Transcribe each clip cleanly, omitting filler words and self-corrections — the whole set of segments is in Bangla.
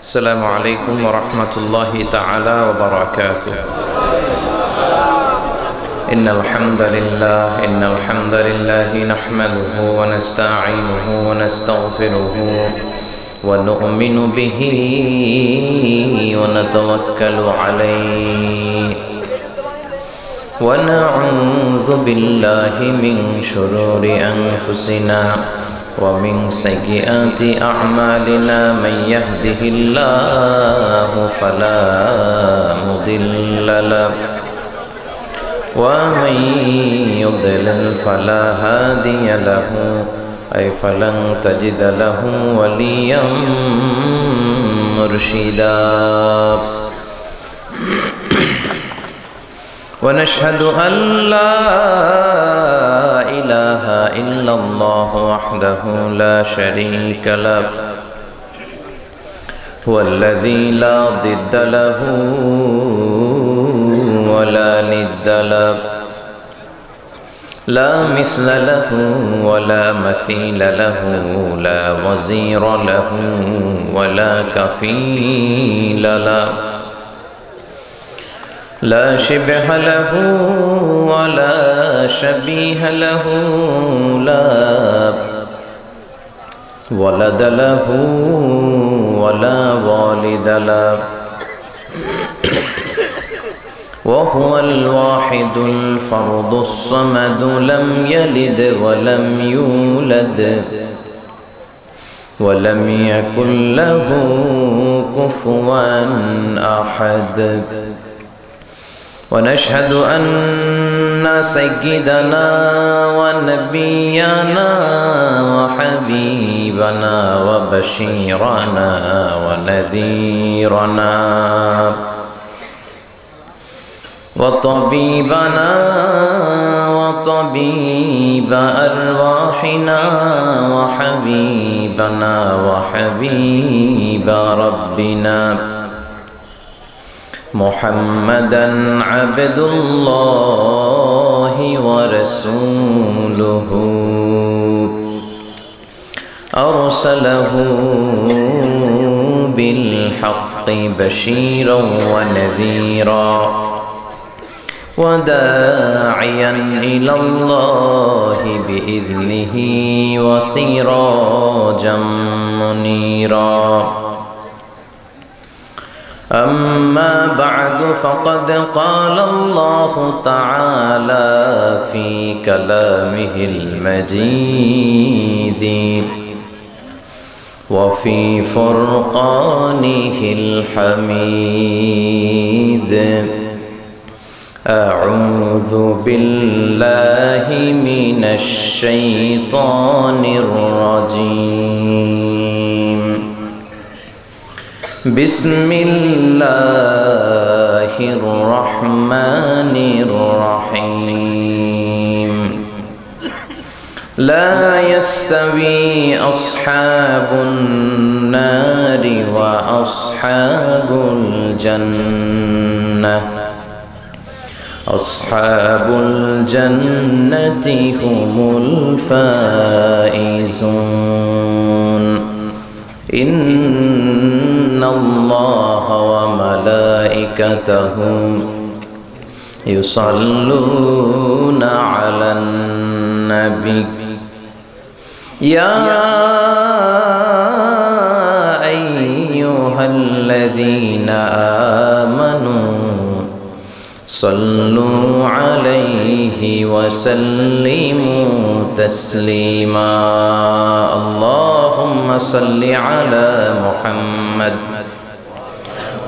السلام عليكم ورحمة الله تعالى وبركاته. إن الحمد لله نحمده ونستعينه ونستغفره ونؤمن به ونتوكل عليه ونعوذ بالله من شرور أنفسنا ومن سيئات أعمالنا. من يهده الله فلا مضل له ومن يضلل فلا هادي له أي فلن تجد له وليا مرشدا. ونشهد أن لا إله إلا الله وحده لا شريك له هو الذي لا ضد له ولا ند له لا مثل له ولا مثيل له لا وزير له ولا كفيل له لا شبه له ولا شبيه له لا ولد له ولا والد له وهو الواحد الفرد الصمد لم يلد ولم يولد ولم يكن له كفوا أحد. ونشهد أن سيدنا ونبينا وحبيبنا وبشيرنا ونذيرنا وطبيبنا وطبيب أرواحنا وحبيبنا وحبيب ربنا محمدًا عبد الله ورسوله أرسله بالحق بشيرا ونذيرا وداعيا إلى الله بإذنه وسراجا منيرا. أما بعد فقد قال الله تعالى في كلامه المجيد وفي فرقانه الحميد. أعوذ بالله من الشيطان الرجيم. بسم الله الرحمن الرحيم. لا يستوي أصحاب النار وأصحاب الجنة. أصحاب الجنة هم الفائزون. إن الله وملائكته يصلون على النبي يا أيها الذين آمنوا صلوا عليه وسلموا تسليما. اللهم صل على محمد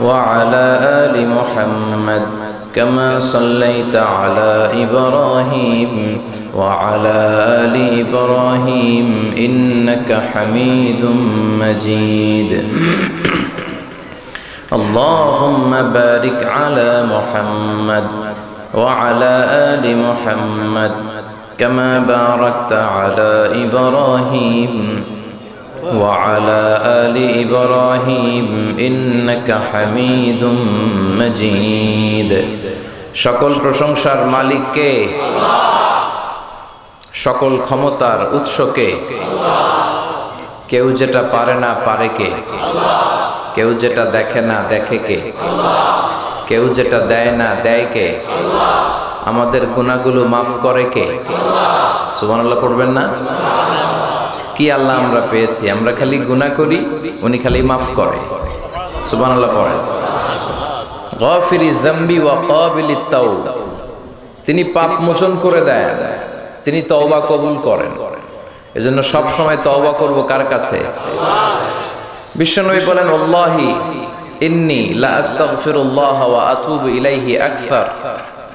وعلى آل محمد كما صليت على إبراهيم وعلى آل إبراهيم إنك حميد مجيد. اللهم بارك على محمد وعلى آل محمد كما باركت على إبراهيم وعلى آل إبراهيم إنك حميد مجيد. সকল প্রশংসার মালিক কে? আল্লাহ। সকল ক্ষমতার উৎস কে? আল্লাহ। কেউ যেটা পারে না পারে কে? কেউ যেটা দেখে না দেখে কে? কেউ যেটা দেয় না দেয় কে? আমাদের গুনাহগুলো মাফ করে কে? সুবহানাল্লাহ পড়বেন না? কি আল্লাহ আমরা পেয়েছি? আমরা খালি গুনাহ করি, উনি খালি মাফ করে। সুবহানাল্লাহ পড়েন। গাফিরি যামবি ওয়া কাবিলিত তাওব, তিনি পাপ মোচন করে দেন, তিনি তওবা কবুল করেন। এজন্য সব সময় তওবা করব কার কাছে? বিশ্বনবী বলেন, আল্লাহি ইন্নী লা আস্তাগফিরুল্লাহ ওয়া আতুবু ইলাইহি আকসার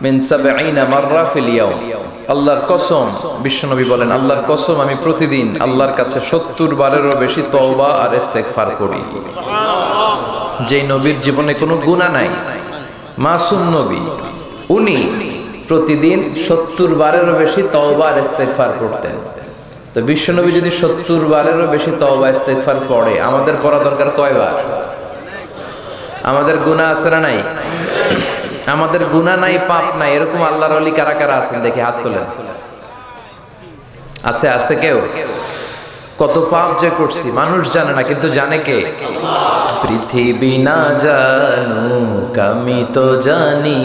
মিন 70 মাররা ফিল ইয়াউম। আল্লাহর কসম, বিশ্বনবী বলেন, আল্লাহর কসম আমি প্রতিদিন আল্লাহর কাছে 70 বারেরও বেশি তওবা আর ইস্তেগফার করি। যেই নবীর জীবনে কোনো গুনাহ নাই, মাসুম নবী, উনি প্রতিদিন 70 বারেরও বেশি তওবা আর ইস্তেগফার করতেন। তো বিশ্বনবী যদি 70 বারেরও বেশি তওবা ইস্তেগফার পড়ে, আমাদের পড়া দরকার কয়বার? আমাদের গুনাহ আছে না নাই? আমাদের গুনাহ নাই, পাপ নাই, এরকম আল্লাহর ওলি কারা কারা আছেন দেখি হাত তোলেন। আছে? আছে কেউ? কত পাপ যে করছি মানুষ জানে না, কিন্তু জানে কে? পৃথিবী না জানুক আমি তো জানি,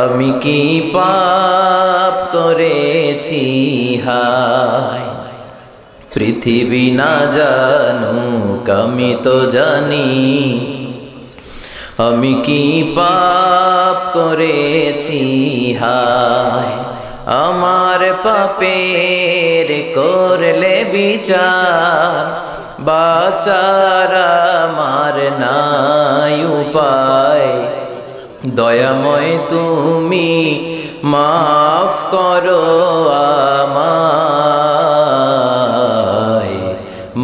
আমি কি পাপ করেছি হায়। পৃথিবী না জানুক আমি তো জানি, আমি কি পাপ করেছি হায়। আমার পাপের করলে বিচার, বাঁচার আমার নাই উপায়। দয়াময় তুমি মাফ করো আমায়,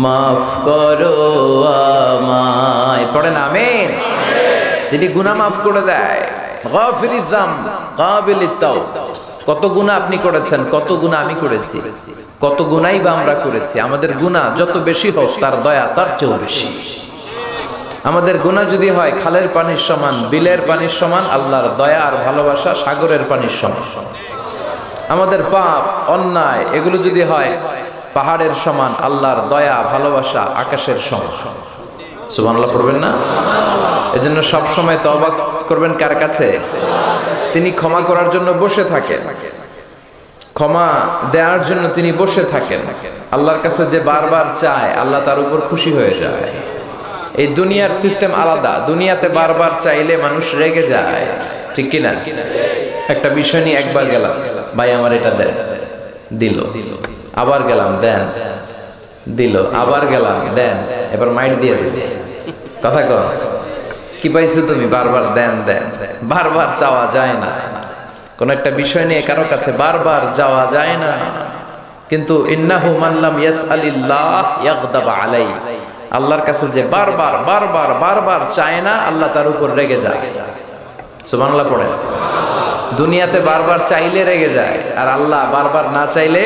মাফ করো আমায়। পড়েন আমিন। যিনি গুনাহ মাফ করে দেয়, গাফিরিয যামব কাবিলিত তাওব। কত গুনাহ আপনি করেছেন, কত গুনাহ আমি করেছি, কত গুনাহই বা আমরা করেছি। আমাদের গুনাহ যত বেশি হোক, তার দয়া তার চেয়েও বেশি। আমাদের গুনাহ যদি হয় খালের পানির সমান, বিলের পানির সমান, আল্লাহর দয়া আর ভালোবাসা সাগরের পানির সমান। আমাদের পাপ অন্যায় এগুলো যদি হয় পাহাড়ের সমান, আল্লাহর দয়া ভালোবাসা আকাশের সমান। সুবহানাল্লাহ পড়বেন না? এজন্য সব সময় তওবা করবেন কার কাছে? তিনি ক্ষমা করার জন্য বসে থাকেন, ক্ষমা দেওয়ার জন্য তিনি বসে থাকেন। আল্লাহর কাছে যে বারবার চায়, আল্লাহ তার উপর খুশি হয়ে যায়। এই দুনিয়ার সিস্টেম আলাদা। দুনিয়াতে বারবার চাইলে মানুষ রেগে যায়, ঠিক কিনা? একটা বিষয় নিয়ে একবার গেলাম, ভাই আমার এটা দেন, দিল। আবার গেলাম, দেন, দিল। আবার গেলাম, দেন, এবার মাইট দিয়ে দিল। কথা কর, কি পাইছো তুমি? বারবার দেন দেন। বারবার চাওয়া যায় না। কোন একটা বিষয় নিয়ে কারো কাছে বারবার যাওয়া যায় না। কিন্তু ইন্নাহু মান লাম ইয়াসআলিল্লাহ ইয়াগদাব আলাই, আল্লাহর কাছে যে বারবার বারবার বারবার চায় না, আল্লাহ তার উপর রেগে যায়। সুবহানাল্লাহ পড়েন। দুনিয়াতে বারবার চাইলে রেগে যায়, আর আল্লাহ বারবার না চাইলে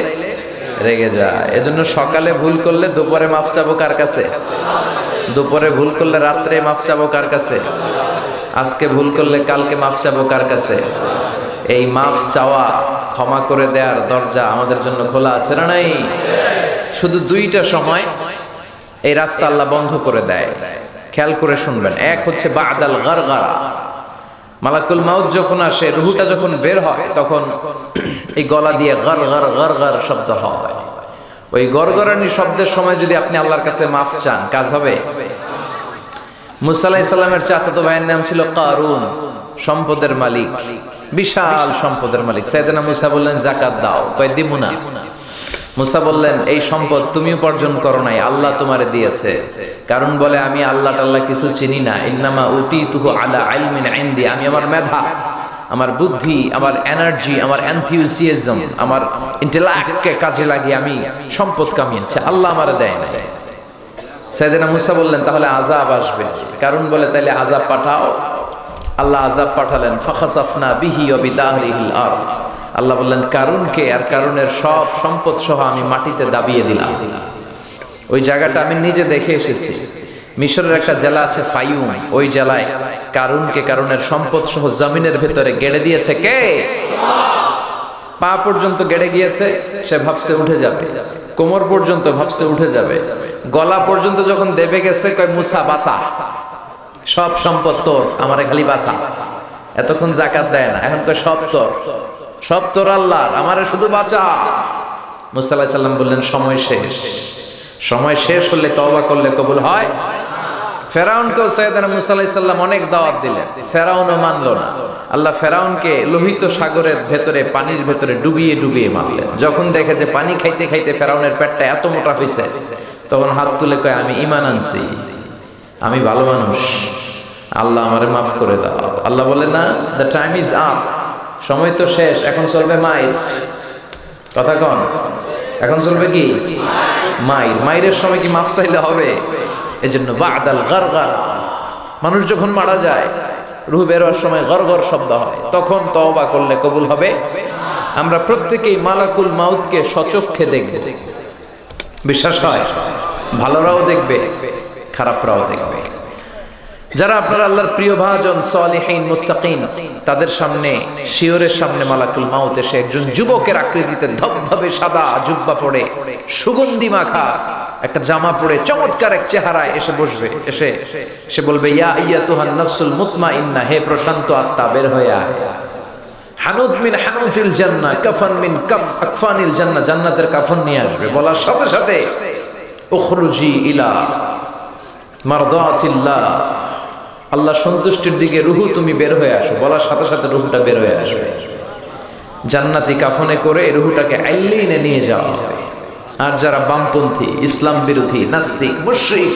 রেগে যায়। এজন্য সকালে ভুল করলে দুপুরে মাফ চাবো কার কাছে? দুপুরে ভুল করলে রাত্রে মাফ চাবো কার কাছে? আজকে ভুল করলে কালকে মাফ চাবো কার কাছে? এই মাফ চাওয়া, ক্ষমা করে দেওয়ার দরজা আমাদের জন্য খোলা আছে না নাই? শুধু দুইটা সময় এই রাস্তা আল্লাহ বন্ধ করে দেয়, খেয়াল করে শুনবেন। এক হচ্ছে বাদাল গারগারা, মালাকুল মাউত যখন আসে, রুহুটা যখন বের হয়, তখন এই গলা দিয়ে গর গর গর গর শব্দ হয়। ওই গরগরানি শব্দের সময় যদি আপনি আল্লাহর কাছে মাফ চান, কাজ হবে? মুসা আলাইহিস সালামের চাচাতো ভাইয়ের নাম ছিল কারুন, সম্পদের মালিক, বিশাল সম্পদের মালিক। সাইয়েদনা মুসা বললেন, যাকাত দাও। কয় দিব না। মুসা বললেন, এই সম্পদ তুমি উপার্জন করো নাই, আল্লাহ তোমারে দিয়েছে। কারণ বলে, আমি আল্লাহ টাল্লাহ কিছু চিনি না। ইন্নামা উতীতুহু আলা ইলমিন ইনদি, আমি আমার মেধা, আমার বুদ্ধি, আমার এনার্জি, আমার এনথিউসিয়াজম, আমার ইন্টেলেক্টকে কাজে লাগিয়ে আমি সম্পদ কামিয়েছি, আল্লাহ আমারে দেয় না। সাইয়েদনা মুসা বললেন, তাহলে আযাব আসবে। কারণ বলে, তাইলে আযাব পাঠাও। আল্লাহ আযাব পাঠালেন। ফাখাসাফনা বিহি ওয়া বিদাহরিহিল আরদ। আল্লাহ বললেন, কারুনকে আর কারুনের সব সম্পদ সহ আমি মাটিতে দাবিয়ে দিলাম। ওই জায়গাটা আমি নিজে দেখে এসেছি। মিশরের একটা জেলা আছে ফাইউম, ওই জেলায় কারুনকে কারুনের সম্পদ সহ জমিনের ভেতরে গেড়ে দিয়েছে কে? পা পর্যন্ত গেড়ে গিয়েছে। সে ভাবছে উঠে যাবে, কোমর পর্যন্ত ভাবছে উঠে যাবে। গলা পর্যন্ত যখন দেবে গেছে কয় মুসা বাসা, সব সম্পদ তোর, আমারে খালি বাসা। এতক্ষণ যাকাত দেয় না, এখন কয় সব তোর, সব তোর আল্লাহর, আমারে শুধু বাঁচা। মুসা আলাইহিস সালাম বললেন সময় শেষ। সময় শেষ হলে তওবা করলে কবুল হয়। ফেরাউনকেও সাইয়েদনা মুসা আলাইহিস সালাম অনেক দাওয়াত দিলেন, ফেরাউনও মানলো না। আল্লাহ ফেরাউনকে লোহিত সাগরের ভেতরে, পানির ভেতরে ডুবিয়ে ডুবিয়ে মারলেন। যখন দেখে যে পানি খাইতে খাইতে ফেরাউনের পেটটা এত মোটা হয়েছে, তখন হাত তুলে কয় আমি ঈমান আনছি, আমি ভালো মানুষ, আল্লাহ আমারে মাফ করে দাও। আল্লাহ বলে না, দ্য টাইম ইজ আপ, সময় তো শেষ, এখন চলবে মাইর। কথা কন, এখন চলবে কি মাইর। মাইরের সময় কি মাফ চাইলে হবে? এজন্য বাদাল গারগার, মানুষ যখন মারা যায় রূহ বের হওয়ার সময় গরগর শব্দ হয়, তখন তওবা করলে কবুল হবে। আমরা প্রত্যেকেই মালাকুল মাউতকে সচক্ষে দেখব, বিশ্বাস হয়? ভালোরাও দেখবে, খারাপরাও দেখবে। যারা আপনার আল্লাহর প্রিয় ভাজন সালিহিন মুত্তাকিন, তাদের সামনে, শিওরের সামনে মালাকুল মাউত এসে একজন যুবকের আকৃতিতে ধবধবে সাদা জুব্বা পরে, সুগন্ধি মাখা একটা জামা পরে, চমৎকার এক চেহারায় এসে বসবে। সে বলবে ইয়া আইয়াতুহান নাফসুল মুতমাইন্নাহ, হে প্রশান্ত আত্মা বের হয়ে আয়। হানুদ মিন হানুতিল জান্নাহ, কাফান মিন আকফানিল জান্নাহ, জান্নাতের কাফন নিয়ে আসবে। বলার সাথে সাথে উখরুজি ইলা মারদাতিল্লাহ, আল্লাহ সন্তুষ্টির দিকে রুহু তুমি বের হয়ে আসো। বলার সাথে সাথে রুহুটা বের হয়ে আসবে। জান্নাতি কাফনে করে রুহুটাকে আইলিনে নিয়ে যাওয়া হবে। আর যারা বামপন্থী, ইসলাম বিরোধী, নাস্তিক, মুশরিক,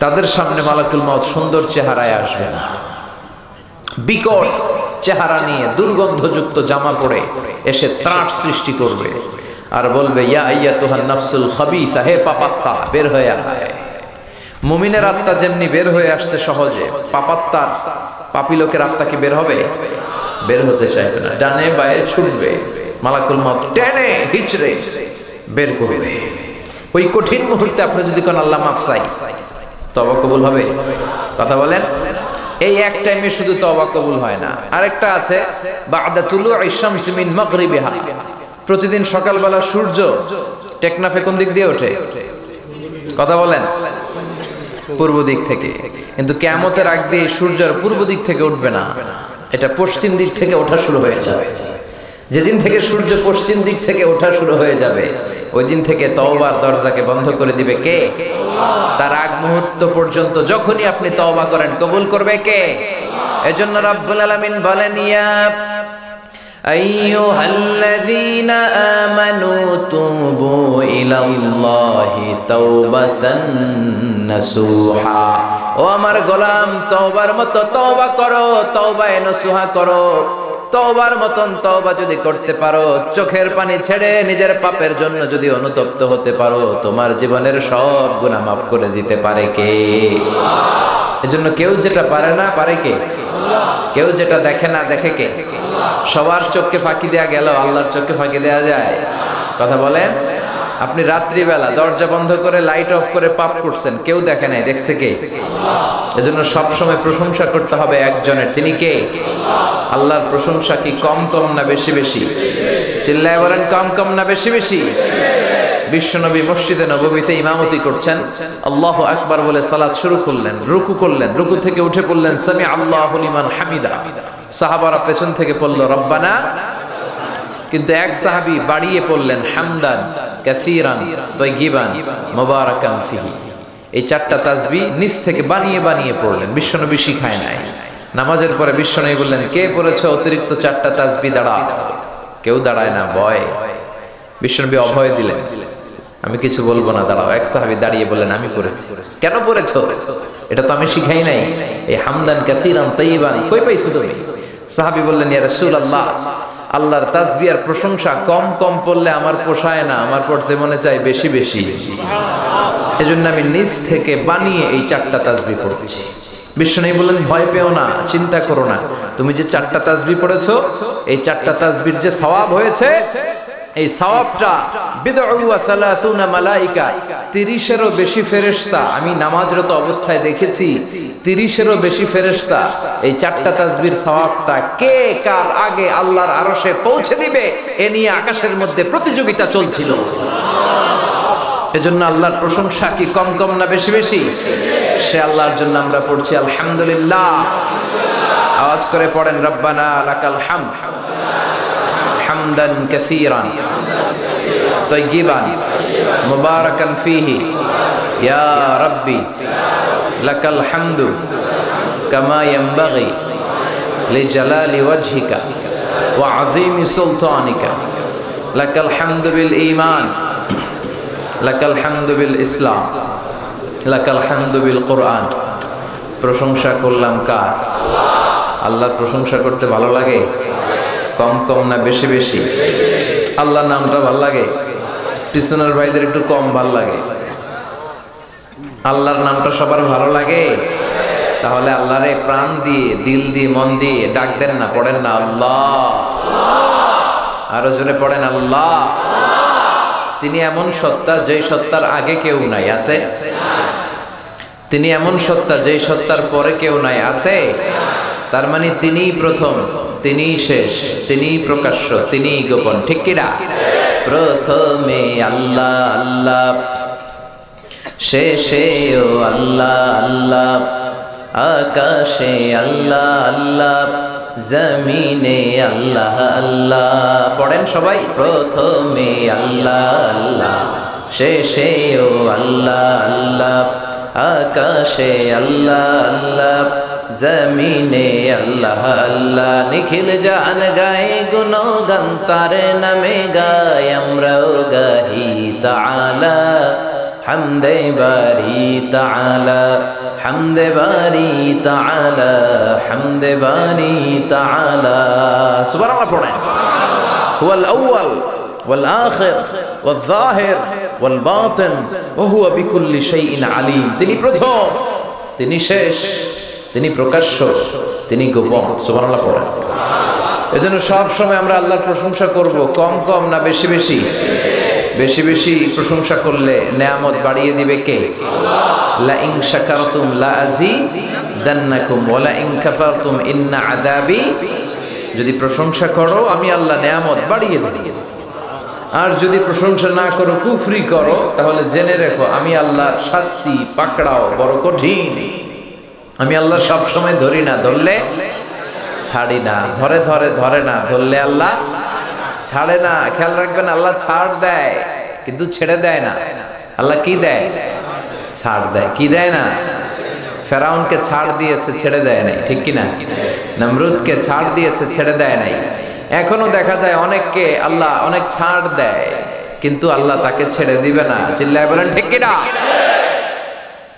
তাদের সামনে মালাকুল মাউত সুন্দর চেহারায় আসবে না, বিকট চেহারা নিয়ে দুর্গন্ধযুক্ত জামা পরে এসে ত্রাট সৃষ্টি করবে আর বলবে ইয়া আইয়াতুহান নাফসুল খাবিসা, হে পাপাত্তা বের হয়ে আয়। মুমিনের আত্মা যেমনি বের হয়ে আসছে সহজে, পাপাত্তার, পাপী লোকের আত্মা কি বের হবে? বের হতে চাইবে না, ডানে বায়ে ছুটবে। মালাকুল মাউত টেনে হিচড়ে বের করবে। ওই কঠিন মুহূর্তে আপনি যদি কোন আল্লাহ মাফ চাই, তওবা কবুল হবে? কথা বলেন। এই এক টাইমে শুধু তওবা কবুল হয় না, আরেকটা আছে বা'দা তুলু'ইশ শামসি মিন মাগরিবিহা। প্রতিদিন সকালবেলা সূর্য টেকনাফে কোন দিক দিয়ে ওঠে? কথা বলেন। পূর্ব দিক থেকে। কিন্তু কিয়ামতের আগ দিয়ে সূর্যের পূর্ব দিক থেকে উঠবে না, এটা পশ্চিম দিক থেকে ওঠা শুরু হয়ে যাবে। যেদিন থেকে সূর্য পশ্চিম দিক থেকে ওঠা শুরু হয়ে যাবে, ওই দিন থেকে তওবার দরজাকে বন্ধ করে দিবে কে? তার আগ মুহূর্ত পর্যন্ত যখনই আপনি তওবা করেন, কবুল করবে কে? এজন্য রব্বুল আলামিন বলেন ইয়া আইয়ুহাল্লাযীনা আমানু তুবু ইলাল্লাহি তাওবাতান নাসুহা। ও আমার গোলাম, তওবার মতো তওবা করো, তওবায়ে নসুহা করো। তওবার মতন তওবা যদি করতে পারো, চোখের পানি ছেড়ে নিজের পাপের জন্য যদি অনুতপ্ত হতে পারো, তোমার জীবনের সব গুনাহ মাফ করে দিতে পারে কে? এজন্য কেউ যেটা পারে না, পারে কে? কেউ যেটা দেখে না, দেখে কে? সবার চোখকে ফাঁকি দেয়া গেল, আল্লাহর চোখকে ফাঁকি দেয়া যায়? কথা বলেন। আপনি রাত্রিবেলা দরজা বন্ধ করে লাইট অফ করে পাপ করছেন, কেউ দেখে নাই, দেখছে কে? এজন্য সবসময় প্রশংসা করতে হবে একজনের, তিনি কে? আল্লাহর প্রশংসা কি কম কম না বেশি বেশি? চিল্লায় বলেন, কম কম না বেশি বেশি? বিশ্বনবী মসজিদে নববীতে ইমামতি করছেন, আল্লাহু আকবার বলে সালাত শুরু করলেন, রুকু করলেন, রুকু থেকে উঠে পড়লেন সামি আল্লাহু লিমান হামিদা। সাহাবারা পেছন থেকে পড়ল রব্বানা, কিন্তু এক সাহাবী বাড়িয়ে পড়লেন হামদান কাসীরান তাইয়িবান মুবারাকান ফিহি। এই চারটা তাসবিহ নিচ থেকে বানিয়ে বানিয়ে পড়লেন, বিশ্বনবী শিখায় নাই। নামাজের পরে বিশ্বনবী বললেন, কে পড়েছে অতিরিক্ত চারটা তাসবিহ? দাঁড়াও। কেউ দাঁড়ায় না, ভয়। বিশ্বনবী অভয় দিলেন, আমি কিছু বলবো না, দাঁড়াও। এক সাহাবী দাঁড়িয়ে বললেন, আমি পড়েছি। কেন পড়েছো? এটা তো আমি শিখাই নাই। এই হামদান কাসীরান তাইয়িবান কই পাইছো তুমি? সাহাবী বললেন, ইয়া রাসূলুল্লাহ, আল্লাহর তাসবিহ আর প্রশংসা কম কম পড়লে আমার পোষায় না, আমার পড়তে মনে চাই বেশি বেশি। এজন্য আমি নিজ থেকে বানিয়ে এই চারটা তাসবিহ পড়ছি। বিশ্বনবী বললেন, ভয় পেও না, চিন্তা করো না, তুমি যে চারটা তাসবিহ পড়েছো, এই চারটা তাসবিহর যে সওয়াব হয়েছে, এই সওয়াবটা বিদউ ওয়া 30 মালায়েকা, 30-এরও বেশি ফেরেশতা আমি নামাজরত অবস্থায় দেখেছি। 30-এরও বেশি ফেরেশতা এই চারটা তাসবিহর সওয়াবটা কে কার আগে আল্লাহর আরশে পৌঁছে দিবে, এ নিয়ে আকাশের মধ্যে প্রতিযোগিতা চলছিল। এজন্য আল্লাহর প্রশংসা কি কম কম না বেশি বেশি? সে আল্লাহর জন্য আমরা পড়ছি আলহামদুলিল্লাহ। আওয়াজ করে পড়েন রব্বানা লাকাল হামদ হামদান কাসীরান তাইয়িবান মুবারাকান ফীহি ইয়া রাব্বি লাকাল হামদু কামা ইয়ানবাগি লিজালালি ওয়াজহিকা ওয়া আযীমি সুলতানিকা লাকাল হামদু বিল ঈমান লাকাল হামদু বিল ইসলাম লাকাল হামদু বিল কুরআন। প্রশংসা করলাম কার? আল্লাহর প্রশংসা করতে ভালো লাগে কম কম না বেশি বেশি? আল্লাহর নামটা ভালো লাগে? পিছনের ভাইদের একটু কম ভালো লাগে। আল্লাহর নামটা সবার ভালো লাগে? তাহলে আল্লাহরে প্রাণ দিয়ে দিল দিয়ে মন দিয়ে ডাক দেন না, পড়েন না আল্লাহ। আরো জোরে পড়েন আল্লাহ। তিনি এমন সত্তা যেই সত্তার আগে কেউ নাই, আছে? তিনি এমন সত্তা যেই সত্তার পরে কেউ নাই, আছে? তার মানে তিনিই প্রথম, তিনিই শেষ, তিনিই প্রকাশ্য, তিনিই গোপন, ঠিক কিনা? প্রথমে আল্লাহ আল্লাহ, শেষেও আল্লাহ আল্লাহ, আকাশে আল্লাহ আল্লাহ, জমিনে আল্লাহ আল্লাহ। পড়েন সবাই, প্রথমে আল্লাহ আল্লাহ, শেষেও আল্লাহ আল্লাহ, আকাশে আল্লাহ আল্লাহ, জমিনে আল্লাহ আল্লাহ। নিখিল জান গায়ে গুণগান তার নামে গায়, আমরাও গাহি তাআলা হামদে বারি তাআলা, হামদে বারি তাআলা, হামদে বারি তাআলা। সুবহানাল্লাহ পড়েন। হুয়াল আউয়াল ওয়াল আখির ওয়াল যাহির ওয়াল বাতিন ওয়া হুয়া বিকুল্লি শাইইন আলিম। তিনি প্রথম, তিনি শেষ, তিনি প্রকাশ্য, তিনি গোপন। সুবহানাল্লাহ পড়েন। এজন্য সব সময় আমরা আল্লাহর প্রশংসা করব, কম কম না বেশি বেশি? বেশি বেশি প্রশংসা করলে নেয়ামত বাড়িয়ে দিবে কে? লা ইন শাকারতুম লা আযীদান্নাকুম ওয়া লা ইন কাফারতুম ইন্না আযাবি। যদি প্রশংসা করো আমি আল্লাহ নেয়ামত বাড়িয়ে দেব, আর যদি প্রশংসা না করো, কুফরি করো, তাহলে জেনে রেখো আমি আল্লাহর শাস্তি পাকড়াও বড় কঠিন। আমি আল্লাহ সব সময় ধরি না, ধরলে ছাড়ি না, ধরে ধরে ধরে না, ধরলে আল্লাহ ছাড়ে না। খেয়াল রাখবেন, আল্লাহ ছাড় দেয় কিন্তু ছেড়ে দেয় না। আল্লাহ কি দেয়? ছাড় দেয়। কি দেয় না? ফেরাউনকে ছাড় দিয়েছে, ছেড়ে দেয় নাই, ঠিক কিনা? নমরুদকে ছাড় দিয়েছে, ছেড়ে দেয় নাই। এখনো দেখা যায় অনেককে আল্লাহ অনেক ছাড় দেয়, কিন্তু আল্লাহ তাকে ছেড়ে দিবে না। চিল্লায় বলেন ঠিক কিনা?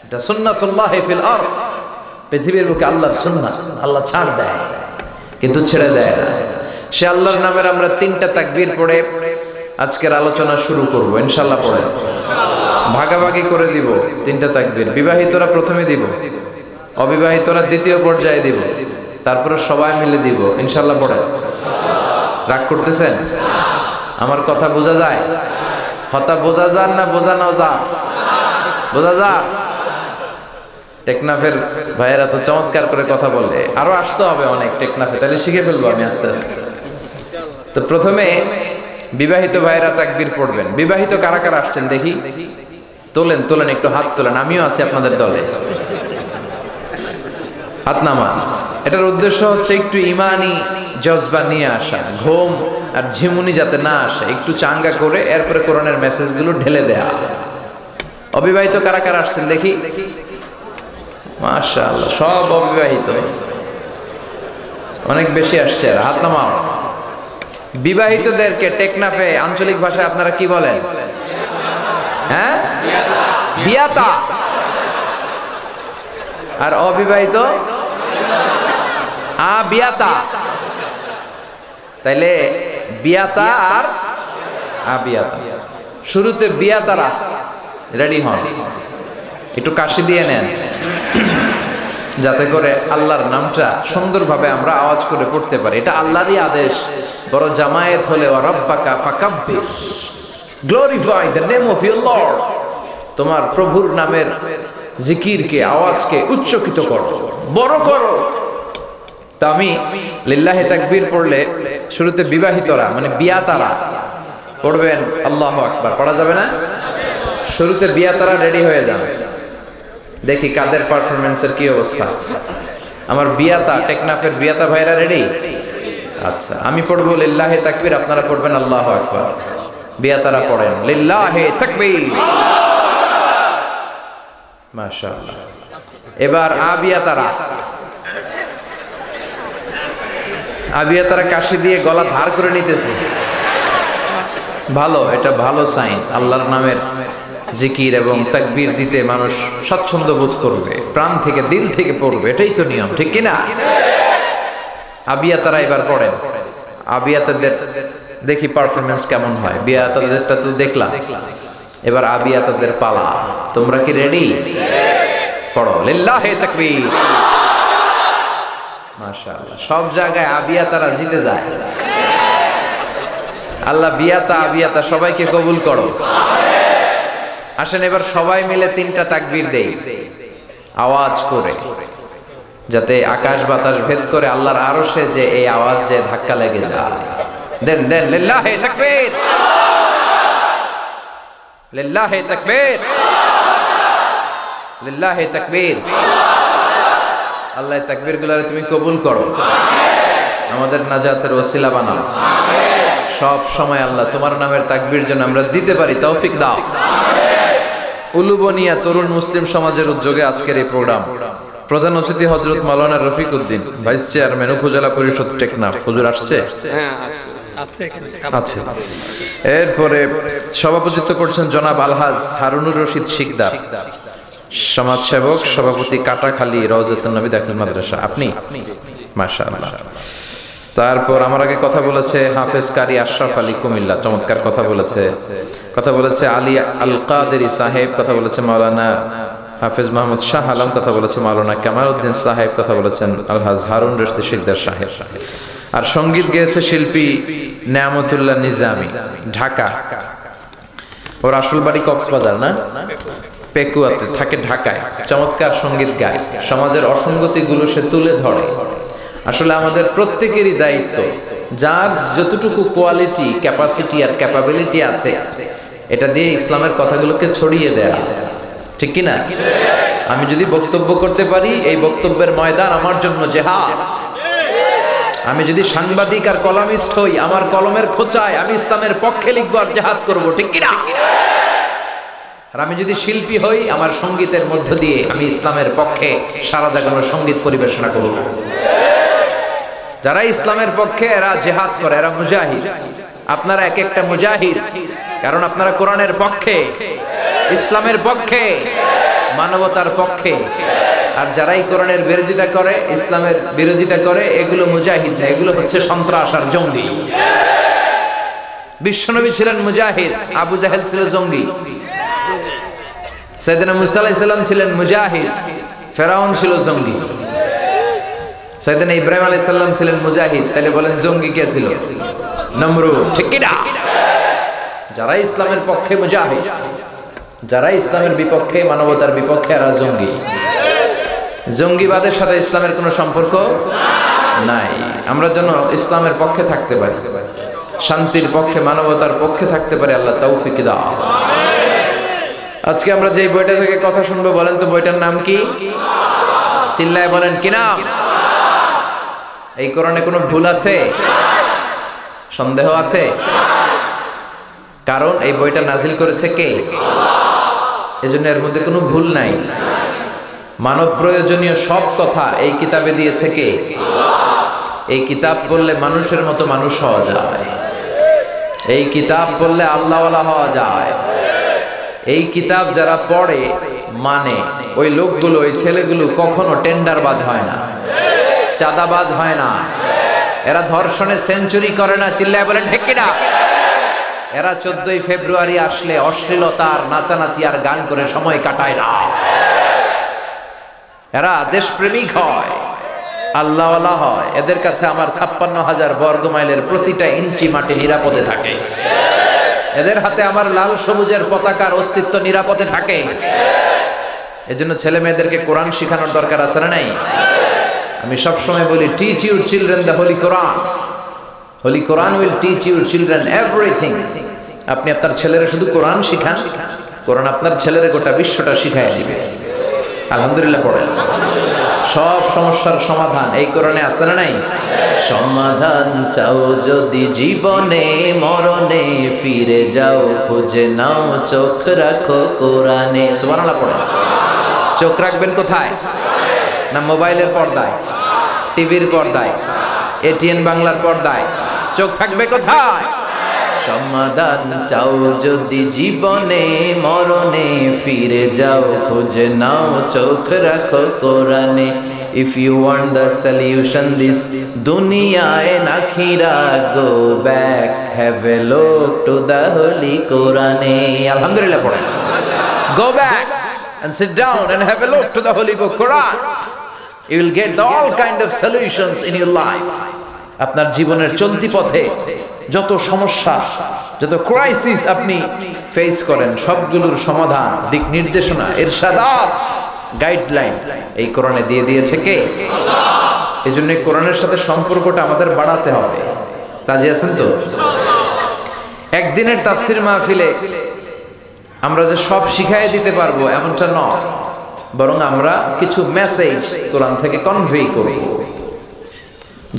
এটা সুন্নাতুল্লাহি ফিল আরদ, পৃথিবীর বুকে আল্লাহর সুন্নাত। আল্লাহ ছাড় দেয় কিন্তু ছেড়ে দেয় না। সে আল্লাহর নামের আমরা 3টা তাকবীর পড়ে আজকের আলোচনা শুরু করব ইনশাআল্লাহ। পড়ে ভাগাভাগি করে দিব 3টা তাকবীর। বিবাহিতরা প্রথমে দিব, অবিবাহিতরা দ্বিতীয় পর্যায়ে দিব, তারপরে সবাই মিলে দিব ইনশাআল্লাহ। পড়ে রাগ করতেছেন? আমার কথা বোঝা যায়? হতা বোঝা যান না বোঝানো যা? বোঝা যা? টেকনাফের ভাইয়েরা তো চমৎকার করে কথা বলে, আরো আসতে হবে অনেক টেকনাফে, তাহলে শিখে ফেলবো আমি আস্তে আস্তে। তো প্রথমে বিবাহিত ভাইয়েরা তাকবীর পড়বেন। বিবাহিত কারা কারা আসছেন দেখি? তোলেন তোলেন, একটু হাত তোলেন, আমিও আছি আপনাদের দলে। হাত নামান। এটার উদ্দেশ্য হচ্ছে একটু ইমানি জজবা নিয়ে আসা, ঘুম আর ঝিমুনি যাতে না আসে, একটু চাঙ্গা করে এরপরে কোরআনের মেসেজগুলো ঢেলে দেয়া। অবিবাহিত কারা কারা আসছেন দেখি? মাশাআল্লাহ, সব অবিবাহিত, অনেক বেশি আসছে। হাত নামাও। বিবাহিতদেরকে টেকনাফে আঞ্চলিক ভাষায় আপনারা কি বলেন? হ্যাঁ, বিয়াতা। আর অবিবাহিত বিয়াতা। তাইলে বিয়াতা আর আবিয়াতা। শুরুতে বিয়াতারা রেডি হন, একটু কাশি দিয়ে নেন, যাতে করে আল্লাহর নামটা সুন্দরভাবে আমরা আওয়াজ করে পড়তে পারি। এটা আল্লাহরই আদেশ। বড় জামায়াত হলে রাব্বাকা ফাকাব্বির, glorify the name of your lord. তোমার প্রভুর নামের জিকিরকে, আওয়াজকে উচ্চকিত করো, বড় করো। তা আমি লিল্লাহি তাকবীর পড়লে শুরুতে বিবাহিতরা মানে বিয়াতারা পড়বেন আল্লাহু আকবার। পড়া যাবে না? শুরুতে বিয়া তারা রেডি হয়ে যান, দেখি কাদের পারফরমেন্সের কি অবস্থা। আমার বিয়াতা টেকনাফের বিয়াতা ভাইরা রেডি? আচ্ছা, আমি পড়বো লিল্লাহে তাকবীর, আপনারা পড়বেন আল্লাহু আকবার। বিয়াতারা পড়েন লিল্লাহে তাকবীর। মাশাআল্লাহ। এবার আবিয়াতারা কাশি দিয়ে গলা ধার করে নিতেছে। ভালো, এটা ভালো সাইন। আল্লাহর নামের জিকির এবং তাকবীর দিতে মানুষ স্বচ্ছন্দ বোধ করবে, প্রাণ থেকে দিল থেকে পড়বে, এটাই তো নিয়ম, ঠিক কিনা? আবিয়াতারা এবার পড়েন। আবিয়াতাদের দেখি পারফরমেন্স কেমন হয়। বিয়াতাদেরটা তো দেখলাম, এবার আবিয়াতাদের পালা। তোমরা কি রেডি? পড়ো লিল্লাহে তাকবীর। মাশাআল্লাহ, সব জায়গায় আবিয়াতারা জিতে যায়। আল্লাহ বিয়াতা আবিয়াতা সবাইকে কবুল করো। আসেন এবার সবাই মিলে 3টা তাকবীর দেই আওয়াজ করে, যাতে আকাশ বাতাস ভেদ করে আল্লাহর আরশে যে এই আওয়াজ যে ধাক্কা লেগে যায়। দেন দেন লিল্লাহে তাকবীর, লিল্লাহে তাকবীর, লিল্লাহে তাকবীর। আল্লাহ তাকবীর গুলারে তুমি কবুল করো, আমাদের নাজাতের ওসিলা বানাও। সব সময় আল্লাহ তোমার নামের তাকবীর যেন আমরা দিতে পারি তৌফিক দাও। উলুবনিয়া তরুণ মুসলিম সমাজের উদ্যোগে আজকের এই প্রোগ্রাম। প্রধান অতিথি হযরত মাওলানা রফিক উদ্দিন, ভাইস চেয়ারম্যান উপজেলা পরিষদ টেকনাফ। হুজুর আসছে? আচ্ছা। এরপরে সভাপতিত্ব করছেন জনাব আলহাজ হারুনুর রশিদ শিকদার, সমাজ সেবক, সভাপতি কাটাখালী রওজাতুন নবী দাখিল মাদ্রাসা। আপনি? মাশাআল্লাহ। তারপর আমার আগে কথা বলেছে হাফেজ কারি আশরাফ আলী কুমিল্লা, চমৎকার কথা বলেছে আলী আল কাদেরী সাহেব, কথা বলেছে মাওলানা হাফেজ মাহমুদ শাহ আলম, কথা বলেছে মাওলানা কামাল উদ্দিন সাহেব, কথা বলেছেন আলহাজ হারুন রশিদ শিকদার সাহেব। আর সঙ্গীত গেয়েছে শিল্পী নেয়ামতুল্লাহ নিজামী, ঢাকা। ওর আসল বাড়ি কক্সবাজার না, পেকুয়াতে থাকে, ঢাকায়। চমৎকার সঙ্গীত গায়, সমাজের অসঙ্গতিগুলো সে তুলে ধরে। আসলে আমাদের প্রত্যেকেরই দায়িত্ব, যার যতটুকু কোয়ালিটি, ক্যাপাসিটি আর ক্যাপাবিলিটি আছে, এটা দিয়ে ইসলামের কথাগুলোকে ছড়িয়ে দেয়া, ঠিক কিনা? আমি যদি বক্তব্য করতে পারি, এই বক্তব্যের ময়দান আমার জন্য জিহাদ। আমি যদি সাংবাদিক আর কলামিস্ট হই, আমার কলমের খোঁচায় আমি ইসলামের পক্ষে লিখবো আর জিহাদ করবো, ঠিক কিনা? আর আমি যদি শিল্পী হই, আমার সঙ্গীতের মধ্য দিয়ে আমি ইসলামের পক্ষে সারা জাগানোর সঙ্গীত পরিবেশনা করব। যারা ইসলামের পক্ষে, এরা জিহাদ করে, এরা মুজাহিদ। আপনারা এক একটা মুজাহিদ, কারণ আপনারা কোরআনের পক্ষে, ইসলামের পক্ষে, মানবতার পক্ষে। আর যারাই কোরআনের বিরোধিতা করে, ইসলামের বিরোধিতা করে, এগুলো মুজাহিদ না, এগুলো হচ্ছে সন্ত্রাস আর জঙ্গি। বিশ্বনবী ছিলেন মুজাহিদ, আবু জাহেল ছিল জঙ্গি। সাইয়েদনা মুসা আলাইহিস সালাম ছিলেন মুজাহিদ, ফেরাউন ছিল জঙ্গি। সাইয়েদনা ইব্রাহিম আলাইহিস সালাম ছিলেন মুজাহিদ, তাহলে বলেন জঙ্গি কে ছিল? নমরুদ, ঠিক কি না? যারা ইসলামের পক্ষে মুজাহিদ, যারা ইসলামের বিপক্ষে, মানবতার বিপক্ষে, এরা জঙ্গি। জঙ্গিবাদের সাথে ইসলামের কোনো সম্পর্ক নাই। আমরা যেন ইসলামের পক্ষে থাকতে পারি, শান্তির পক্ষে, মানবতার পক্ষে থাকতে পারি। আল্লাহ তৌফিক দাও। আজকে আমরা যে বইটা থেকে কথা শুনবো, বলেন তো বইটার নাম কি? চিল্লায় বলেন, কি নাম? এই কোরআনে কোনো ভুল আছে? সন্দেহ আছে? কারণ এই বইটা নাজিল করেছে কে? এজন্য এর মধ্যে কোনো ভুল নাই। মানব প্রয়োজনীয় সব কথা এই কিতাবে দিয়েছে কে? এই কিতাব পড়লে মানুষের মতো মানুষ হওয়া যায়। এই কিতাব পড়লে আল্লাহওয়ালা হওয়া যায়। এই কিতাব যারা পড়ে, মানে ওই লোকগুলো, ওই ছেলেগুলো কখনো টেন্ডারবাজ হয় না, চাঁদাবাজ হয় না, এরা ধর্ষণে সেঞ্চুরি করে না। চিল্লায় বলেন ঠিক কিনা? এরা 14ই ফেব্রুয়ারি আসলে অশ্লীলতার নাচানাচি আর গান করে সময় কাটায় না। এরা দেশপ্রেমিক হয়, আল্লাহওয়ালা হয়। এদের কাছে আমার 56,000 বর্গ মাইলের প্রতিটা ইঞ্চি মাটি নিরাপদে থাকে। এদের হাতে আমার লাল সবুজের পতাকার অস্তিত্ব নিরাপদে থাকে। এজন্য ছেলে মেয়েদেরকে কোরআন শেখানোর দরকার আছে না নাই? আমি সবসময় বলি, teach your children the holy Quran. Holy Quran will teach your children everything. আপনি আপনার ছেলেরা শুধু কোরআন শিখান, কোরআন আপনার ছেলের গোটা বিশ্বটা শিখাইয়া দিবে। আলহামদুলিল্লাহ পড়েন। সব সমস্যার সমাধান এই কোরআনে আছে না নাই? সমাধান চাও যদি জীবনে মরণে, ফিরে যাও খুঁজে নাও, চোখ রাখো কোরআনে। সুবহানাল্লাহ পড়েন। চোখ রাখবেন কোথায়? না মোবাইলের পর্দায়, টিভির পর্দায়, এটিএন বাংলার পর্দায়? চোখ থাকবে কোথায়? সমাধান চাও যদি জীবনে মরণে, ফিরে যাও খুঁজে নাও, চোখ রাখো কোরআনে। If you want the solution this dunya and akhirah, go back, have a look to the holy Quran. Alhamdulillah পড়েন। Go back and sit down and have a look to the holy book Quran. You will get all kind of solutions in your life. আপনার জীবনের চলতি পথে যত সমস্যা, যত ক্রাইসিস আপনি ফেস করেন, সবগুলোর সমাধান, দিক নির্দেশনা, ইরশাদাত, গাইডলাইন এই কোরআনে দিয়ে দিয়েছে কে? আল্লাহ। এই জন্য কোরআনের সাথে সম্পর্কটা আমাদের বাড়াতে হবে। রাজি আছেন তো? একদিনের তাফসির মাহফিলে আমরা যে সব শিখাই দিতে পারবো এমনটা নয়, বরং আমরা কিছু মেসেজ কোরআন থেকে কনভে করব,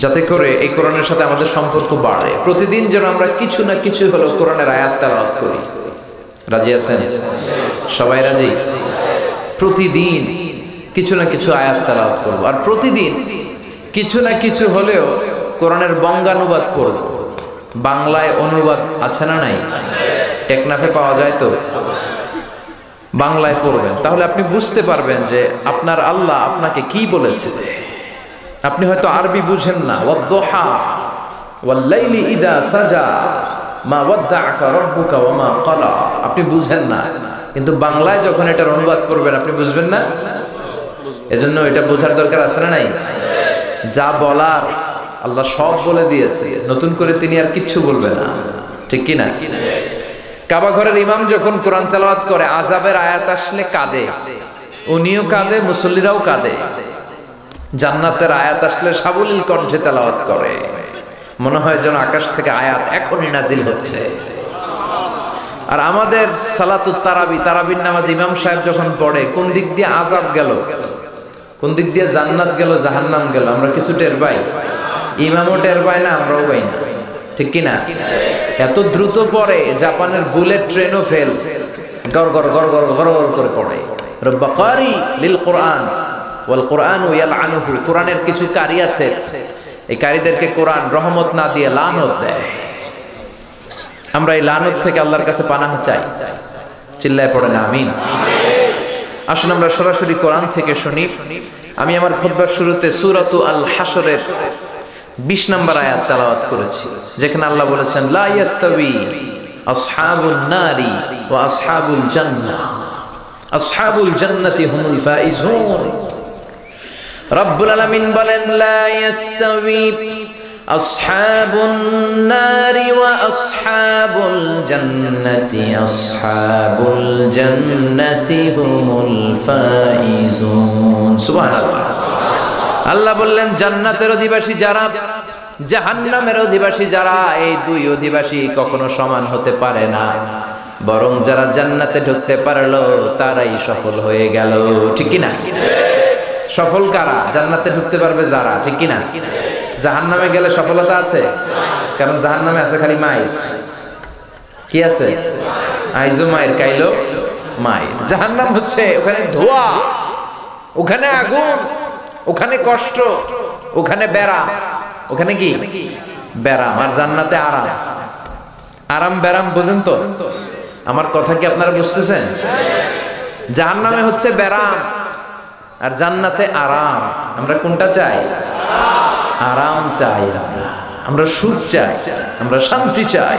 যাতে করে এই কোরআনের সাথে আমাদের সম্পর্ক বাড়ে। প্রতিদিন যেন আমরা কিছু না কিছু হলো কোরআনের আয়াত তেলাওয়াত করি। রাজি আছেন? সবাই রাজি? প্রতিদিন কিছু না কিছু আয়াত তেলাওয়াত করব, আর প্রতিদিন কিছু না কিছু হলেও কোরআনের বঙ্গানুবাদ করব। বাংলায় অনুবাদ আছে না নাই? টেকনাফে পাওয়া যায় তো? বাংলায় পড়বেন, তাহলে আপনি বুঝতে পারবেন যে আপনার আল্লাহ আপনাকে কি বলেছে। আপনি হয়তো আরবি বুঝেন না, ওয়াদ-দুহা ওয়াল-লাইলি ইযা সাজা মা ওয়াদ্দাআকা রাব্বুকা ওয়া মা ক্বালা, আপনি বুঝেন না, কিন্তু বাংলায় যখন এটার অনুবাদ করবেন আপনি বুঝবেন না। এজন্য এটা বোঝার দরকার আছে না নাই? যা বলার আল্লাহ সব বলে দিয়েছে, নতুন করে তিনি আর কিচ্ছু বলবেন না, ঠিক কি না? কাবা ঘরের ইমাম যখন কোরআন তেলাওয়াত করে, আযাবের আয়াত আসলে কাঁদে, উনিও কাঁদে, মুসল্লিরাও কাঁদে। জান্নাতের আয়াত আসলে সাবলীল কণ্ঠে তেলাওয়াত করে, মনে হয় যেন আকাশ থেকে আয়াত এখনই নাজিল হচ্ছে। আর আমাদের সালাতুত তারাবি, তারাবির নামাজ ইমাম সাহেব যখন পড়ে, কোন দিক দিয়ে আযাব গেল, কোন দিক দিয়ে জান্নাত গেল, জাহান্নাম গেল, আমরা কিছু টের পাই? ইমামও টের পায় না, আমরাও পাই না, ঠিক কি না? এত দ্রুত পড়ে, জাপানের বুলেট ট্রেনও ফেল, গর গর গর গর গর গর করে পড়ে। রব্বা কারি লিল কোরআন ওয়াল কোরআনু ইয়ালআনুহু, কোরআনের কিছু কারি আছে, এই কারিদেরকে কোরআন রহমত না দিয়ে লানত দেয়। আমরা এই লানত থেকে আল্লাহর কাছে পানাহ চাই। চিল্লায় পড়েন আমিন। আসুন আমরা সরাসরি কোরআন থেকে শুনি। আমি আমার খুতবার শুরুতে সূরাতু আল হাশরের 20 নম্বর আয়াত তেলাওয়াত করেছি, যেখানে আল্লাহ বলেছেন লা ইয়াস্তাবি আসহাবুন নারি ওয়া আসহাবুল জান্নাহ, আসহাবুল জান্নাতি হুমুল ফাইজুন। রব্বুল আলামিন বলেন লা ইয়াস্তাবি আসহাবুন নারি ওয়া আসহাবুল জান্নাতি, আসহাবুল জান্নাতি হুমুল ফাইজুন। সুবহানাল্লাহ। আল্লাহ বললেন জান্নাতের অধিবাসী যারা, জাহান্নামের অধিবাসী যারা, এই দুই অধিবাসী কখনো সমান হতে পারে না, বরং যারা জান্নাতে ঢুকতে পারলো তারাই সফল হয়ে গেল, ঠিক কি না? সফল কারা? জান্নাতে ঢুকতে পারবে যারা, ঠিক কি না? জাহান্নামে গেলে সফলতা আছে? কারণ জাহান্নামে আছে খালি মায়ের, কি আছে? আইজো মায়ের, কাইলো মায়ের। জাহান্নাম হচ্ছে ওখানে ধোঁয়া, ওখানে আগুন, ওখানে কষ্ট, ওখানে ব্যারাম, ওখানে কি ব্যারাম। আর জান্নাতে আরাম। আরাম ব্যারাম বোঝেন তো? আমার কথা কি আপনারা বুঝতেছেন? জাহান্নামে হচ্ছে ব্যারাম আর জান্নাতে আরাম। আমরা কোনটা চাই? আরাম চাই, আমরা সুখ চাই, আমরা শান্তি চাই।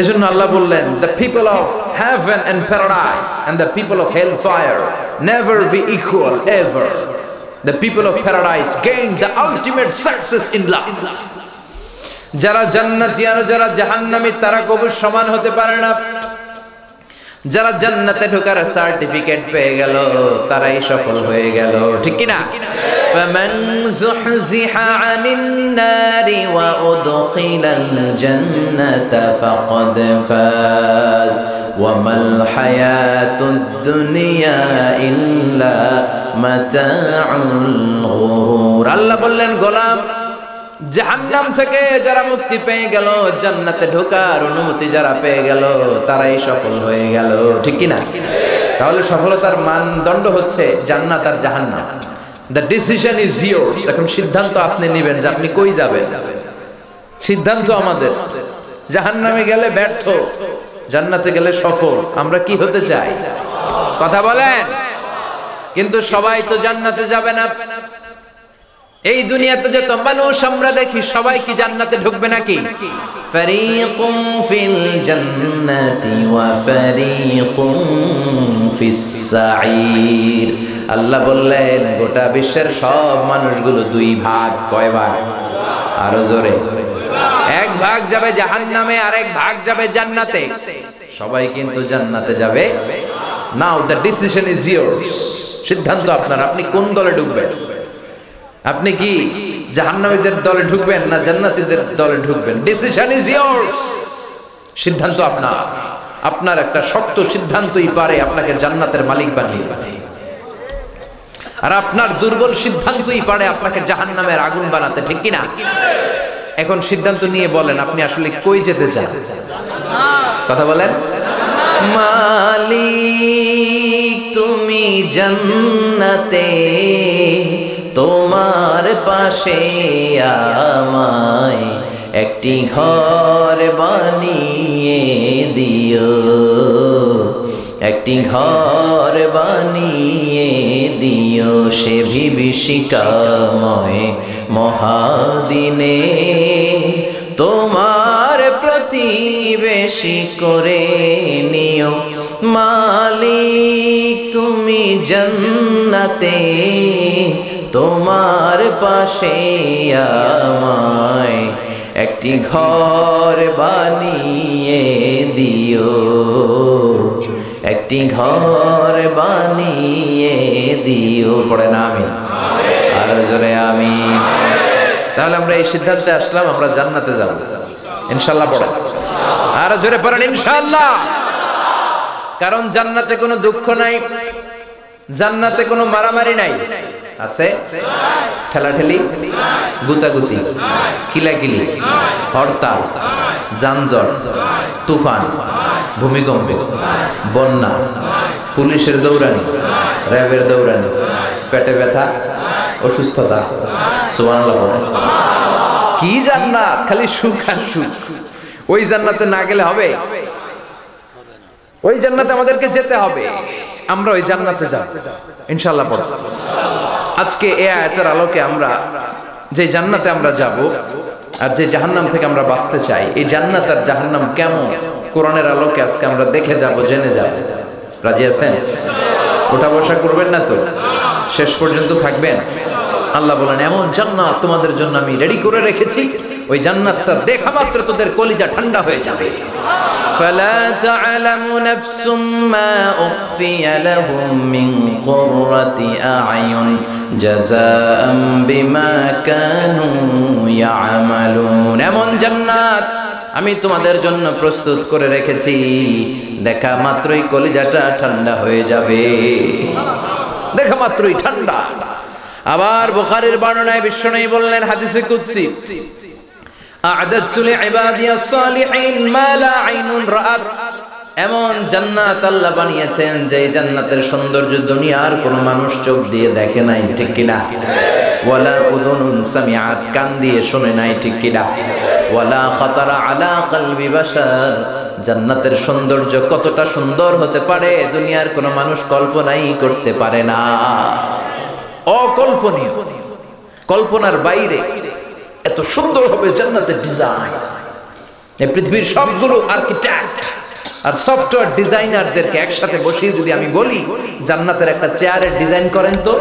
এজন্য আল্লাহ বললেন the people of heaven and paradise and the people of hellfire never be equal ever. The people of paradise gain the ultimate success in life. যারা জান্নাতি আর যারা জাহান্নামী তারা কবু সমান হতে পারে না। যারা জান্নাতে ঢোকার সার্টিফিকেট পেয়ে গেল তারাই সফল হয়ে গেল, ঠিক কি না? ফামান যুহজিহা আনিন নারি ওয়া উদখিলাল জান্নাতা ফাকাদ ফাজ ওয়া মাল হায়াতুদ দুনিয়া ইল্লা মাতাউল গুরুর। আল্লাহ বললেন, গোলাম, জাহান্নাম থেকে যারা মুক্তি পেয়ে গেল, জান্নাতে ঢোকার অনুমতি যারা পেয়ে গেল, তারাই সফল হয়ে গেল। ঠিক কি না? তাহলে সফলতার মানদণ্ড হচ্ছে জান্নাত আর জাহান্নাম। The decision is yours. এখন সিদ্ধান্ত আপনি নেবেন যে আপনি কই যাবেন। সিদ্ধান্ত আমাদের। জাহান্নামে গেলে ব্যর্থ, জান্নাতে গেলে সফল। আমরা কি হতে চাই? কথা বলেন। কিন্তু সবাই তো জান্নাতে যাবে না। এই দুনিয়াতে যত মানুষ আমরা দেখি, সবাই কি জান্নাতে ঢুকবে নাকি? ফারিকুম ফিল জান্নাতি ওয়া ফারিকুম ফিস সাঈর। আল্লাহ বললেন, গোটা বিশ্বের সব মানুষগুলো দুই ভাগ। কয় ভাগ? আরো জোরে। এক ভাগ যাবে জাহান্নামে, আর এক ভাগ যাবে জান্নাতে। সবাই কিন্তু জান্নাতে যাবে। নাও দ্য ডিসিশন ইজ ইয়োরস। সিদ্ধান্ত আপনার। আপনি কোন দলে ঢুকবেন? আপনি কি জাহান্নামীদের দলে ঢুকবেন না জান্নাতীদের দলে ঢুকবেন? Decision is yours. সিদ্ধান্ত আপনার। আপনার একটা শক্ত সিদ্ধান্তই পারে আপনাকে জান্নাতের মালিক বানিয়ে দিতে, আর আপনার দুর্বল সিদ্ধান্তই পারে আপনাকে জাহান্নামের আগুন বানাতে। ঠিক কি না? এখন সিদ্ধান্ত নিয়ে বলেন, আপনি আসলে কই যেতে চান? কথা বলেন। মালিক তুমি জান্নাতে, তোমার পাশে আমায় একটি ঘর বানিয়ে দিও, একটি ঘর বানিয়ে দিও সে বিভীষিকাময় মহাদিনে, তোমার প্রতিবেশী করে নিও। মালিক তুমি জান্নাতে, তোমার পাশে আমায় একটি ঘর বানিয়ে দিও, একটি ঘর বানিয়ে দিও। পড়ে না আমি আরো জোরে আমি। তাহলে আমরা এই সিদ্ধান্তে আসলাম, আমরা জান্নাতে যাব ইনশাআল্লাহ। পড়ে আরো জোরে পড়েন ইনশাআল্লাহ। কারণ জান্নাতে কোনো দুঃখ নাই, জান্নাতে কোনো মারামারি নাই। আছে? ঠেলাঠেলি, গুতাগুতি, কিলাকিলি, হরতাল, যানজট, তুফান, ভূমিকম্প, বন্যা, পুলিশের দৌড়ানি, র্যাবের দৌড়ানি, পেটে ব্যথা, অসুস্থতা। সুবহানাল্লাহ। কি জান্নাত! খালি সুখ আর সুখ। ওই জান্নাতে না গেলে হবে? ওই জান্নাতে আমাদেরকে যেতে হবে। আমরা ওই জান্নাতে যাব ইনশাআল্লাহ। পড়ো। আজকে এই আয়াতের আলোকে আমরা যে জান্নাতে আমরা যাব আর যে জাহান্নাম থেকে আমরা বাঁচতে চাই, এই জান্নাত আর জাহান্নাম কেমন, কোরআনের আলোকে আজকে আমরা দেখে যাব, জেনে যাব। রাজি আছেন? ওঠা বসা করবেন না তো? শেষ পর্যন্ত থাকবেন? আল্লাহ বলেন, এমন জান্নাত তোমাদের জন্য আমি রেডি করে রেখেছি, ওই জান্নাতটা দেখা মাত্র তোদের কলিজা ঠান্ডা হয়ে যাবে। ফালা তা'লামু নাফসুম মা উখফিয়া লাহুম মিন কুররাতি আ'য়ুন জাযাআম বিমা কানু ইয়া'মালুন। এমন জান্নাত আমি তোমাদের জন্য প্রস্তুত করে রেখেছি, দেখা মাত্রই কলিজাটা ঠান্ডা হয়ে যাবে। দেখা মাত্রই ঠান্ডা। আবার বুখারীর বর্ণনায় বিশ্বনবী বললেন, হাদিসে কুদসি, আ'দাতু লিইবাদিয়াস সালিহিন মা লা আইনুন রাআত। এমন জান্নাত আল্লাহ বানিয়েছেন যে জান্নাতের সৌন্দর্য দুনিয়ার কোনো মানুষ চোখ দিয়ে দেখে নাই। ঠিক কি না? ওয়ালা উযুনুন সামিআত, কান দিয়ে শুনে নাই। ঠিক কি না? ওয়ালা খাতারা আলা কলবি বাশার। জান্নাতের সৌন্দর্য কতটা সুন্দর হতে পারে দুনিয়ার কোনো মানুষ কল্পনাই করতে পারে না। অকল্পনীয়, কল্পনার বাইরে এত সুন্দর হবে জান্নাতের ডিজাইন। এই পৃথিবীর সবগুলো আর্কিটেক্ট আর সফটওয়্যার ডিজাইনারদেরকে একসাথে বসিয়ে যদি আমি বলি জান্নাতের একটা চেয়ারের ডিজাইন করেন, তো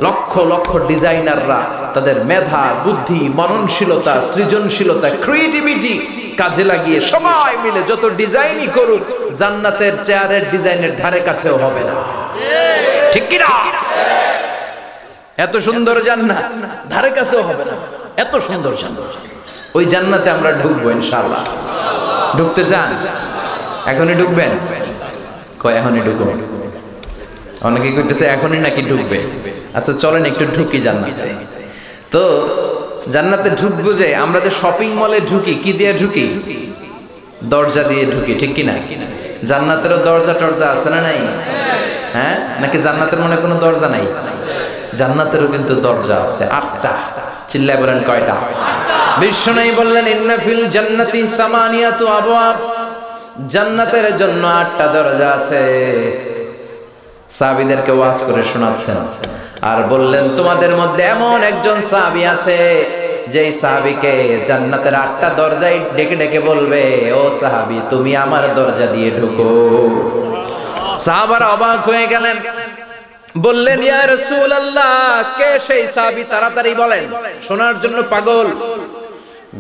লক্ষ লক্ষ ডিজাইনাররা তাদের মেধা, বুদ্ধি, মননশীলতা, সৃজনশীলতা, ক্রিয়েটিভিটি কাজে লাগিয়ে সবাই মিলে যত ডিজাইনই করুক, জান্নাতের চেয়ারের ডিজাইনের ধারে কাছেও হবে না। ঠিক কি না? এত সুন্দর জান্নাত ধারে কাছেও হবে না, এত সুন্দর জান্নাত। ওই জান্নাতে আমরা ঢুকবো ইনশাআল্লাহ। ঢুকতে চান? এখনই ঢুকবেন? কয় এখনই ঢুকো। অনেকে কইতেছে এখনই নাকি ঢুকবে। আচ্ছা চলেন একটু ঢুকি জান্নাতে। তো জান্নাতে ঢুকবো যে আমরা যে শপিং মলে ঢুকি কি দিয়ে ঢুকি? দরজা দিয়ে ঢুকি, ঠিক কিনা? জান্নাতেরও দরজা টরজা আছে না নাই? হ্যাঁ, নাকি জান্নাতের মনে কোনো দরজা নাই? জান্নাতেরও কিন্তু দরজা আছে 8টা। চিল্লায় বলেন কয়টা? বিশ্বনবী বললেন ইন্না ফিল জান্নাতি সামানিয়াতু আবওয়াব, জান্নাতের জন্য 8টা দরজা আছে। সাহাবীদেরকে ওয়াজ করে শোনাচ্ছেন আর বললেন তোমাদের মধ্যে এমন একজন সাহাবী আছে যেই সাহাবীকে জান্নাতের 8টা দরজায় ডেকে ডেকে বলবে, ও সাহাবী তুমি আমার দরজা দিয়ে ঢুকো। সাহাবারা অবাক হয়ে গেলেন, বললেন ইয়া রাসূলুল্লাহ, কে সেই সাহাবী? তাড়াতাড়ি বলেন, শোনার জন্য পাগল।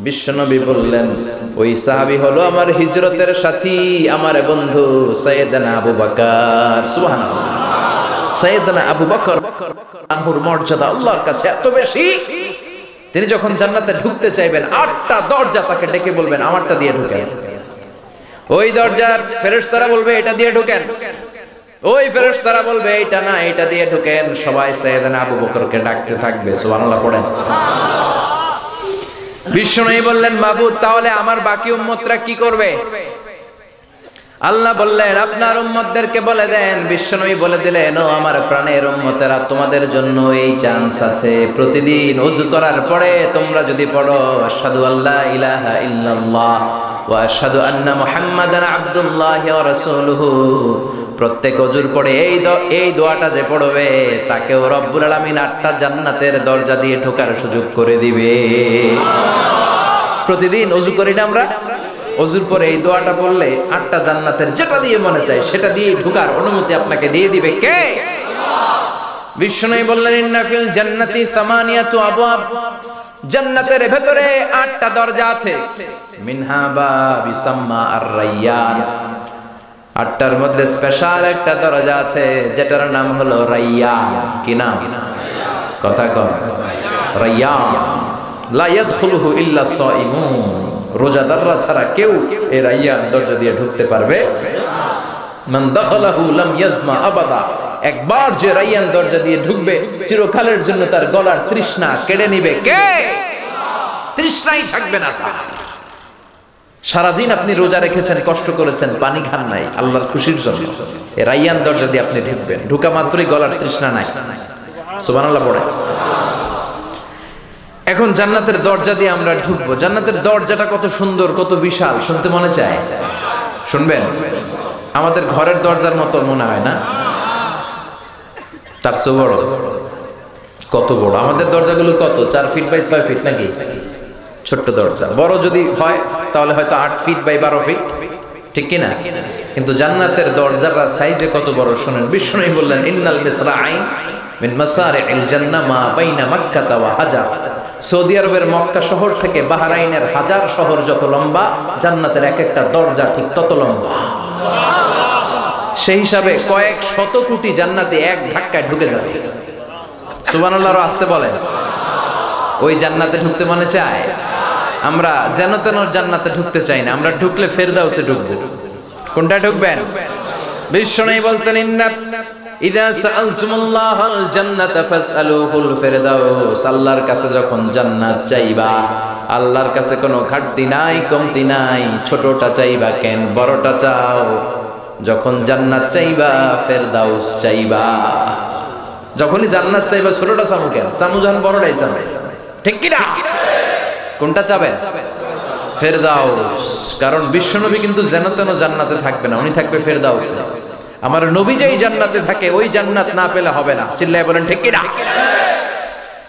বিশ্বনবী বললেন ওই সাহাবী হলো আমার হিজরতের সাথী, আমার বন্ধু সাইয়েদনা আবু বকর। সুবহানাল্লাহ। সাইয়েদনা আবু বকর আনহুর মর্যাদা আল্লাহর কাছে এত বেশি, তিনি যখন জান্নাতে ঢুকতে চাইবেন 8টা দরজা তাকে ডেকে বলবেন আমারটা দিয়ে ঢুকেন। ওই দরজার ফেরেশতারা বলবে এটা দিয়ে ঢুকেন, ওই ফেরেশতারা বলবে এটা না, এটা দিয়ে ঢুকেন। সবাই সাইয়েদনা আবু বকরকে ডাকতে থাকবে। সুবহানাল্লাহ পড়েন। বিশ্বনবী বললেন মাবুদ তাহলে আমার বাকি উম্মতরা কি করবে? আল্লাহ বললেন আপনার উম্মতদেরকে বলে দেন। বিশ্বনবী বলে দিলেন ও আমার প্রাণের উম্মতেরা, তোমাদের জন্য এই চান্স আছে, প্রতিদিন ওযু করার পরে তোমরা যদি পড়ো আশহাদু আল্লা ইলাহা ইল্লাল্লাহ ওয়া আশহাদু আন্না মুহাম্মাদান আবদুল্লাহি ওয়া রাসূলুহু, প্রত্যেক ওযুর পরে এই দোয়াটা যে পড়বে তাকেও রব্বুল আলামিন 8টা জান্নাতের দরজা দিয়ে ঢোকার সুযোগ করে দিবে। প্রতিদিন ওযু করি না আমরা? ওযুর পরে এই দোয়াটা পড়লে 8টা জান্নাতের যেটা দিয়ে মনে চায় সেটা দিয়ে ঢোকার অনুমতি আপনাকে দিয়ে দিবে কে? বিশ্বনবী বললেন ইন্না ফিল জান্নাতি সামানিয়াতু আবওয়াব, জান্নাতের ভেতরে 8টা দরজা আছে। মিনহা বাব ইউসাম্মা আর-রায়্যান, 8টার মধ্যে স্পেশাল একটা দরজা আছে যেটার নাম হলো রায়্যান। কি নাম? কথা কম। রায়্যান লা ইয়াদখুলুহু ইল্লা সাইমুন, রোজাদাররা ছাড়া কেউ এই রায়্যান দরজা দিয়ে ঢুকতে পারবে। মান দাখালাহু লাম ইয়াজমা আবাদা, একবার যে রায়্যান দরজা দিয়ে ঢুকবে চিরকালের জন্য তার গলার তৃষ্ণা কেড়ে নিবে কে? তৃষ্ণাই থাকবে না তার। সারাদিন আপনি রোজা রেখেছেন, কষ্ট করেছেন, পানি খান নাই আল্লাহর খুশির জন্য, এই রায়্যান দরজা দিয়ে আপনি ঢুকবেন, ঢুকা মাত্রই গলার তৃষ্ণা নাই। সুবহানাল্লাহ পড়ে। এখন জান্নাতের দরজা দিয়ে আমরা ঢুকবো। জান্নাতের দরজাটা কত সুন্দর, কত বিশাল, শুনতে মনে চায়? শুনবেন? আমাদের ঘরের দরজার মতো মনে হয় না? তার চেয়ে বড়। কত বড় আমাদের দরজাগুলো? কত 4 ফিট বাই 6 ফিট নাকি? ছোট্ট দরজা। বড় যদি হয় তাহলে হয়তো 8 ফিট বাই 12 ফিট, ঠিক কিনা? কিন্তু জান্নাতের দরজার সাইজে কত বড় শুনেন। বিশ্বনবী বললেন ইন্নাল মিসরাইন মিন মাসারিল জান্নাহ মা বাইনা মক্কা ওয়া হাজার, সৌদি আরবের মক্কা শহর থেকে বাহরাইনের হাজার শহর যত লম্বা, জান্নাতের এক একটা দরজা ঠিক তত লম্বা। সেই হিসাবে কয়েক শত কোটি জান্নাতে এক ধাক্কায় ঢুকে যাবে। সুবহানাল্লাহ আসতে বলেন। ওই জান্নাতে ঢুকতে মনে চায়? আমরা যেন তেন জান্নাতে ঢুকতে চাই না, আমরা ঢুকলে ফেরদাউসে ঢুকবো। কোনটা ঢুকবেন? বিশ্বনবী বলতেন ইন্না ইযা সাআলতুমুল্লাহাল জান্নাতা ফাসআলুহুল ফিরদাউস, আল্লাহর কাছে যখন জান্নাত চাইবা, আল্লাহর কাছে কোনো ঘাটতি নাই, কমতি নাই, ছোটটা চাইবা কেন, বড়টা চাও। যখন জান্নাত চাইবা ফেরদাউস চাইবা। যখনই জান্নাত চাইবা ছোটটা চামু কেন, চামু যখন বড়টাই চাবে, ঠিক কি না? কোনটা চাবেন? ফেরদাউস। কারণ বিশ্বনবী কিন্তু যেন তেন জান্নাতে থাকবে না, উনি থাকবে ফেরদাউসে। আমার নবী যেই জান্নাতে থাকে ওই জান্নাত না পেলে হবে না। চিল্লায় বলেন ঠিক কি না?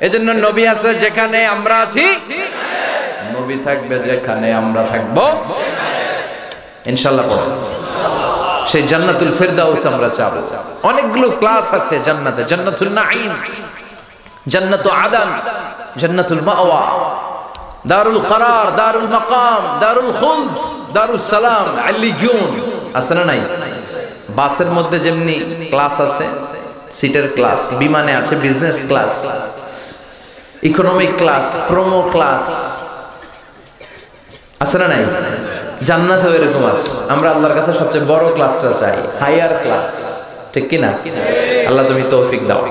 এজন্য নবী আছে যেখানে আমরা আছি, নবী থাকবে যেখানে আমরা থাকবো ইনশাআল্লাহ। সেই জান্নাতুল ফেরদাউস আমরা চাবো। অনেকগুলো ক্লাস আছে জান্নাতে, জান্নাতুল নাঈম, জান্নাতুল আদন, জান্নাতুল মাওয়া, দারুল করার, দারুল মাকাম, দারুল খুলদ, দারুস সালাম, আলিয়ুন। আছে না নাই? বাসের মধ্যে যেমনি ক্লাস আছে, সিটের ক্লাস, বিমানে আছে business class, economic class, promo class, আছে না নাই? জান্নাত এরকম আছে। আমরা আল্লাহর কাছে সবচেয়ে বড় ক্লাসটা চাই, হায়ার ক্লাস, ঠিক কি না? আল্লাহ তুমি তৌফিক দাও।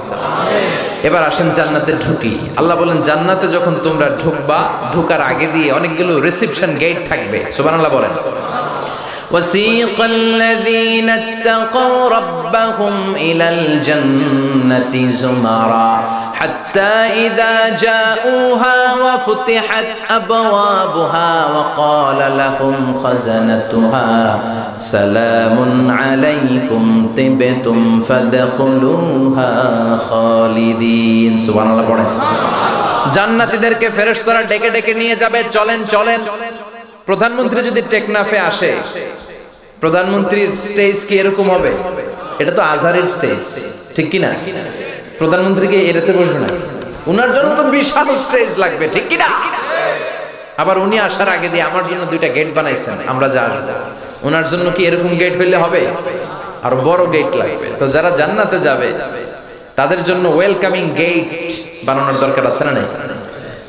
এবার আসেন জান্নাতে ঢুকি। আল্লাহ বলেন জান্নাতে যখন তোমরা ঢুকবা, ঢুকার আগে দিয়ে অনেকগুলো রিসেপশন গেট থাকবে। সুবহানাল্লাহ বলেন। وسيق الذين اتقوا ربهم إلى الجنة زمرا حتى إذا جاءوها وفتحت أبوابها وقال لهم خزنتها سلام عليكم طبتم فادخلوها خالدين سبحان الله পড়েন। জান্নাতীদেরকে ফেরেশতারা ডেকে ডেকে নিয়ে যাবে, চলেন চলেন। প্রধানমন্ত্রী যদি টেকনাফে আসে, প্রধানমন্ত্রীর স্টেজ কি এরকম হবে? এটা তো আজহারের স্টেজ, ঠিক কি না? প্রধানমন্ত্রীকে এটাতে বসবে না, উনার জন্য তো বিশাল স্টেজ লাগবে, ঠিক কি না? আবার উনি আসার আগে দিয়ে আমার জন্য দুইটা গেট বানাইছেন, আমরা যা আসবো ওনার জন্য কি এরকম গেট হইলে হবে? আর বড় গেট লাগবে। তো যারা জান্নাতে যাবে তাদের জন্য ওয়েলকামিং গেট বানানোর দরকার আছে না? নাই?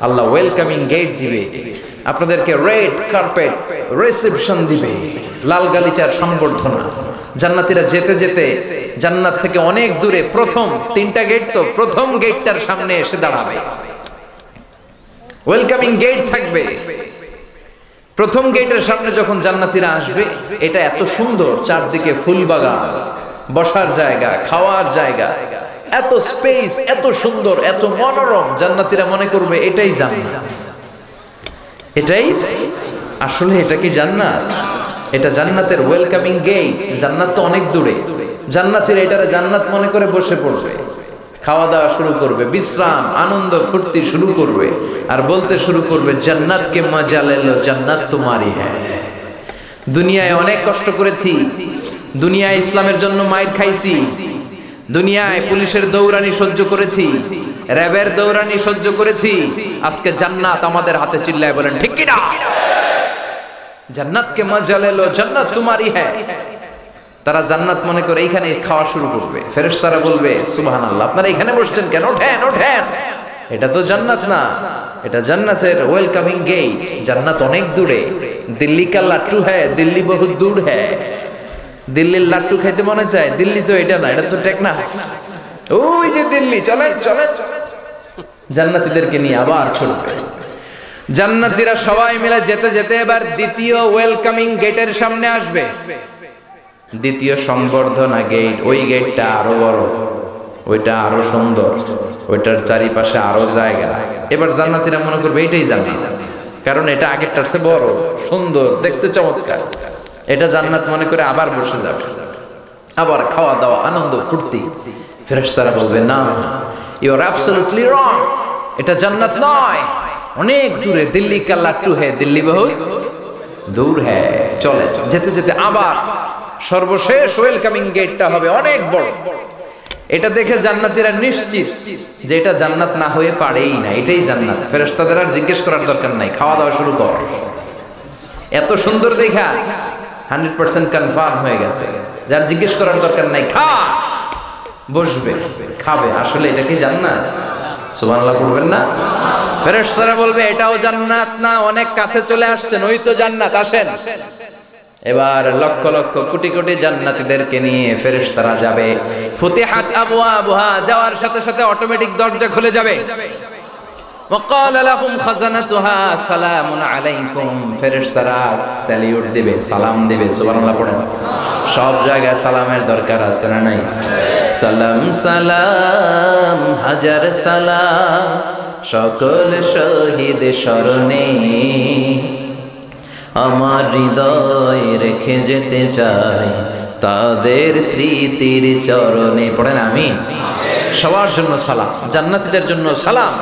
আল্লাহ ওয়েলকামিং গেট দিবে, আপনাদেরকে রেড কার্পেট রিসেপশন দিবে, লাল গালিচার সংবর্ধনা। জান্নাতীরা যেতে যেতে জান্নাত থেকে অনেক দূরে প্রথম তিনটা গেট, তো প্রথম গেটটার সামনে এসে দাঁড়াবে, ওয়েলকামিং গেট থাকবে। প্রথম গেটের সামনে যখন জান্নাতীরা আসবে, এটা এত সুন্দর, চারদিকে ফুল বাগান, বসার জায়গা, খাওয়ার জায়গা, এত স্পেস, এত সুন্দর, এত মনোরম। জান্নাতীরা মনে করবে এটাই জান্নাত, এটাই আসলে, এটা কি জান্নাত? এটা জান্নাতের ওয়েলকামিং গেট। জান্নাত তো অনেক দূরে, জান্নাতীরা এটারে জান্নাত মনে করে বসে পড়বে, খাওয়া দাওয়া শুরু করবে, বিশ্রাম, আনন্দ ফুর্তি শুরু করবে, আর বলতে শুরু করবে জান্নাত কে মজা লেলো, জান্নাত তোমারই হ্যায়। দুনিয়ায় অনেক কষ্ট করেছি, দুনিয়ায় ইসলামের জন্য মাইর খাইছি, দুনিয়ায় পুলিশের দৌড়ানি সহ্য করেছি, র্যাবের দৌড়ানি সহ্য করেছি, আজকে জান্নাত আমাদের হাতে। চিল্লায় বলেন ঠিক কি না? জান্নাত কে মজা লেলো, জান্নাত তোমারই হ্যায়। তারা জান্নাত মনে করে এইখানে খাওয়া শুরু করবে। ফেরেশতারা বলবে সুবহানাল্লাহ, আপনারা এখানে বসছেন কেন? ওঠেন ওঠেন, এটা তো জান্নাত না, এটা জান্নাতের ওয়েলকামিং গেট। জান্নাত অনেক দূরে, দিল্লি কা লাট্টু হ্যায়, দিল্লি বহুত দূর হ্যায়। দিল্লির লাট্টু খাইতে মনে চায়, দিল্লি তো এটা না, এটা তো টেকনাফ, ওই যে দিল্লি। চলেন চলেন, জান্নাতীদেরকে নিয়ে আবার ছুটবে। জান্নাতীরা সবাই মিলে যেতে যেতে এবার দ্বিতীয় ওয়েলকামিং গেটের সামনে আসবে। দ্বিতীয় সংবর্ধনা গেট, ওই গেটটা আরো বড়, ওইটা আরো সুন্দর, ওইটার চারিপাশে আরো জায়গা। এবার জান্নাতীরা মনে করবে এটাই জান্নাত, কারণ এটা আগেরটার চেয়ে বড়, সুন্দর, দেখতে চমৎকার। এটা জান্নাত মনে করে আবার বসে যাবে, আবার খাওয়া দাওয়া, আনন্দ ফুর্তি। ফেরেশতারা বলবে না, ইউ আর অ্যাবসলিউটলি রং, এটা জান্নাত নয়, অনেক দূরে, দিল্লি কা লাট্টু হ্যায়, দিল্লি বহুত দূর হ্যায়। চলে যেতে যেতে আবার সর্বশেষ ওয়েলকামিং গেটটা হবে অনেক বড়। এটা দেখে জান্নাতীরা নিশ্চিত যে এটা জান্নাত না হয়ে পারেই না, এটাই জান্নাত। ফেরেশতাদের আর জিজ্ঞেস করার দরকার নাই, খাওয়া দাওয়া শুরু কর। এত সুন্দর দেখা 100% কনফার্ম হয়ে গেছে, যার জিজ্ঞেস করার দরকার নাই, খা, বসবে, খাবে। আসলে এটা কি জান্নাত? সুবহানাল্লাহ বলবেন না? ফেরেশতারা বলবে এটাও জান্নাত না, অনেক কাছে চলে আসছেন, ওই তো জান্নাত, আসেন। এবার লক্ষ লক্ষ কোটি কোটি জান্নাতীদেরকে নিয়ে ফেরেশতারা যাবে। ফুতিহাত আবওয়াবুহা, যাওয়ার সাথে সাথে অটোমেটিক দরজা খুলে যাবে। ওয়াকাল লাহুম খাজানাতুহা সালামুন আলাইকুম, ফেরেশতারা স্যালিউট দিবে, সালাম দিবে। সুবহানাল্লাহ পড়েন। সব জায়গায় সালামের দরকার আছে না নাই? সালাম সালাম হাজার সালাম, সকল শহীদ স্মরণে আমার হৃদয় রেখে যেতে চাই তাদের স্মৃতির চরণে। পড়েন আমিন। সবার জন্য সালাম, জান্নাতীদের জন্য সালাম।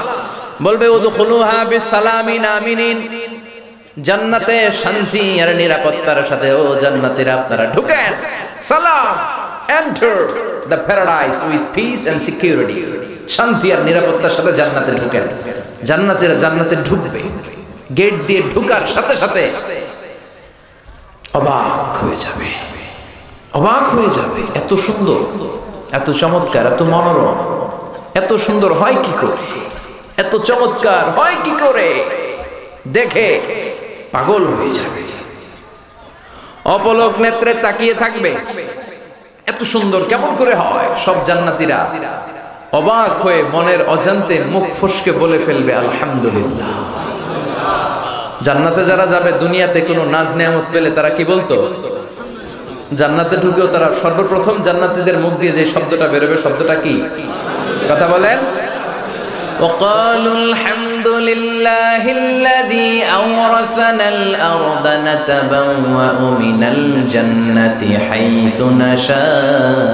বলবে উদখুলুহা বিসালামিন আমিনিন, জান্নাতে শান্তি আর নিরাপত্তার সাথে ও জান্নাতীরা আপনারা ঢুকেন। সালাম, enter the paradise with peace and security. শান্তি আর নিরাপত্তার সাথে জান্নাতে ঢুকেন। জান্নাতীরা জান্নাতে ঢুকবে, গেট দিয়ে ঢুকার সাথে সাথে অবাক হয়ে যাবে, অবাক হয়ে যাবে। এত সুন্দর, এত চমৎকার, এত মনোরম, এত সুন্দর হয় কি করে, এত চমৎকার হয় কি করে, দেখে পাগল হয়ে যাবে। অপলক নেত্রে তাকিয়ে থাকবে। এত সুন্দর কেমন করে হয়? সব জান্নাতীরা অবাক হয়ে মনের অজান্তে মুখ ফসকে বলে ফেলবে আলহামদুলিল্লাহ। জান্নাতে যারা যাবে, দুনিয়াতে কোনো নাজ নেয়ামত পেলে তারা কি বলতো? জান্নাতে ঢুকেও তারা সর্বপ্রথম জান্নাতীদের মুখ দিয়ে যে শব্দটা বেরোবে, শব্দটা কি? কথা বলেন। وقالوا الحمد لله الذي أورثنا الأرض نتبوأ من الجنة حيث نشاء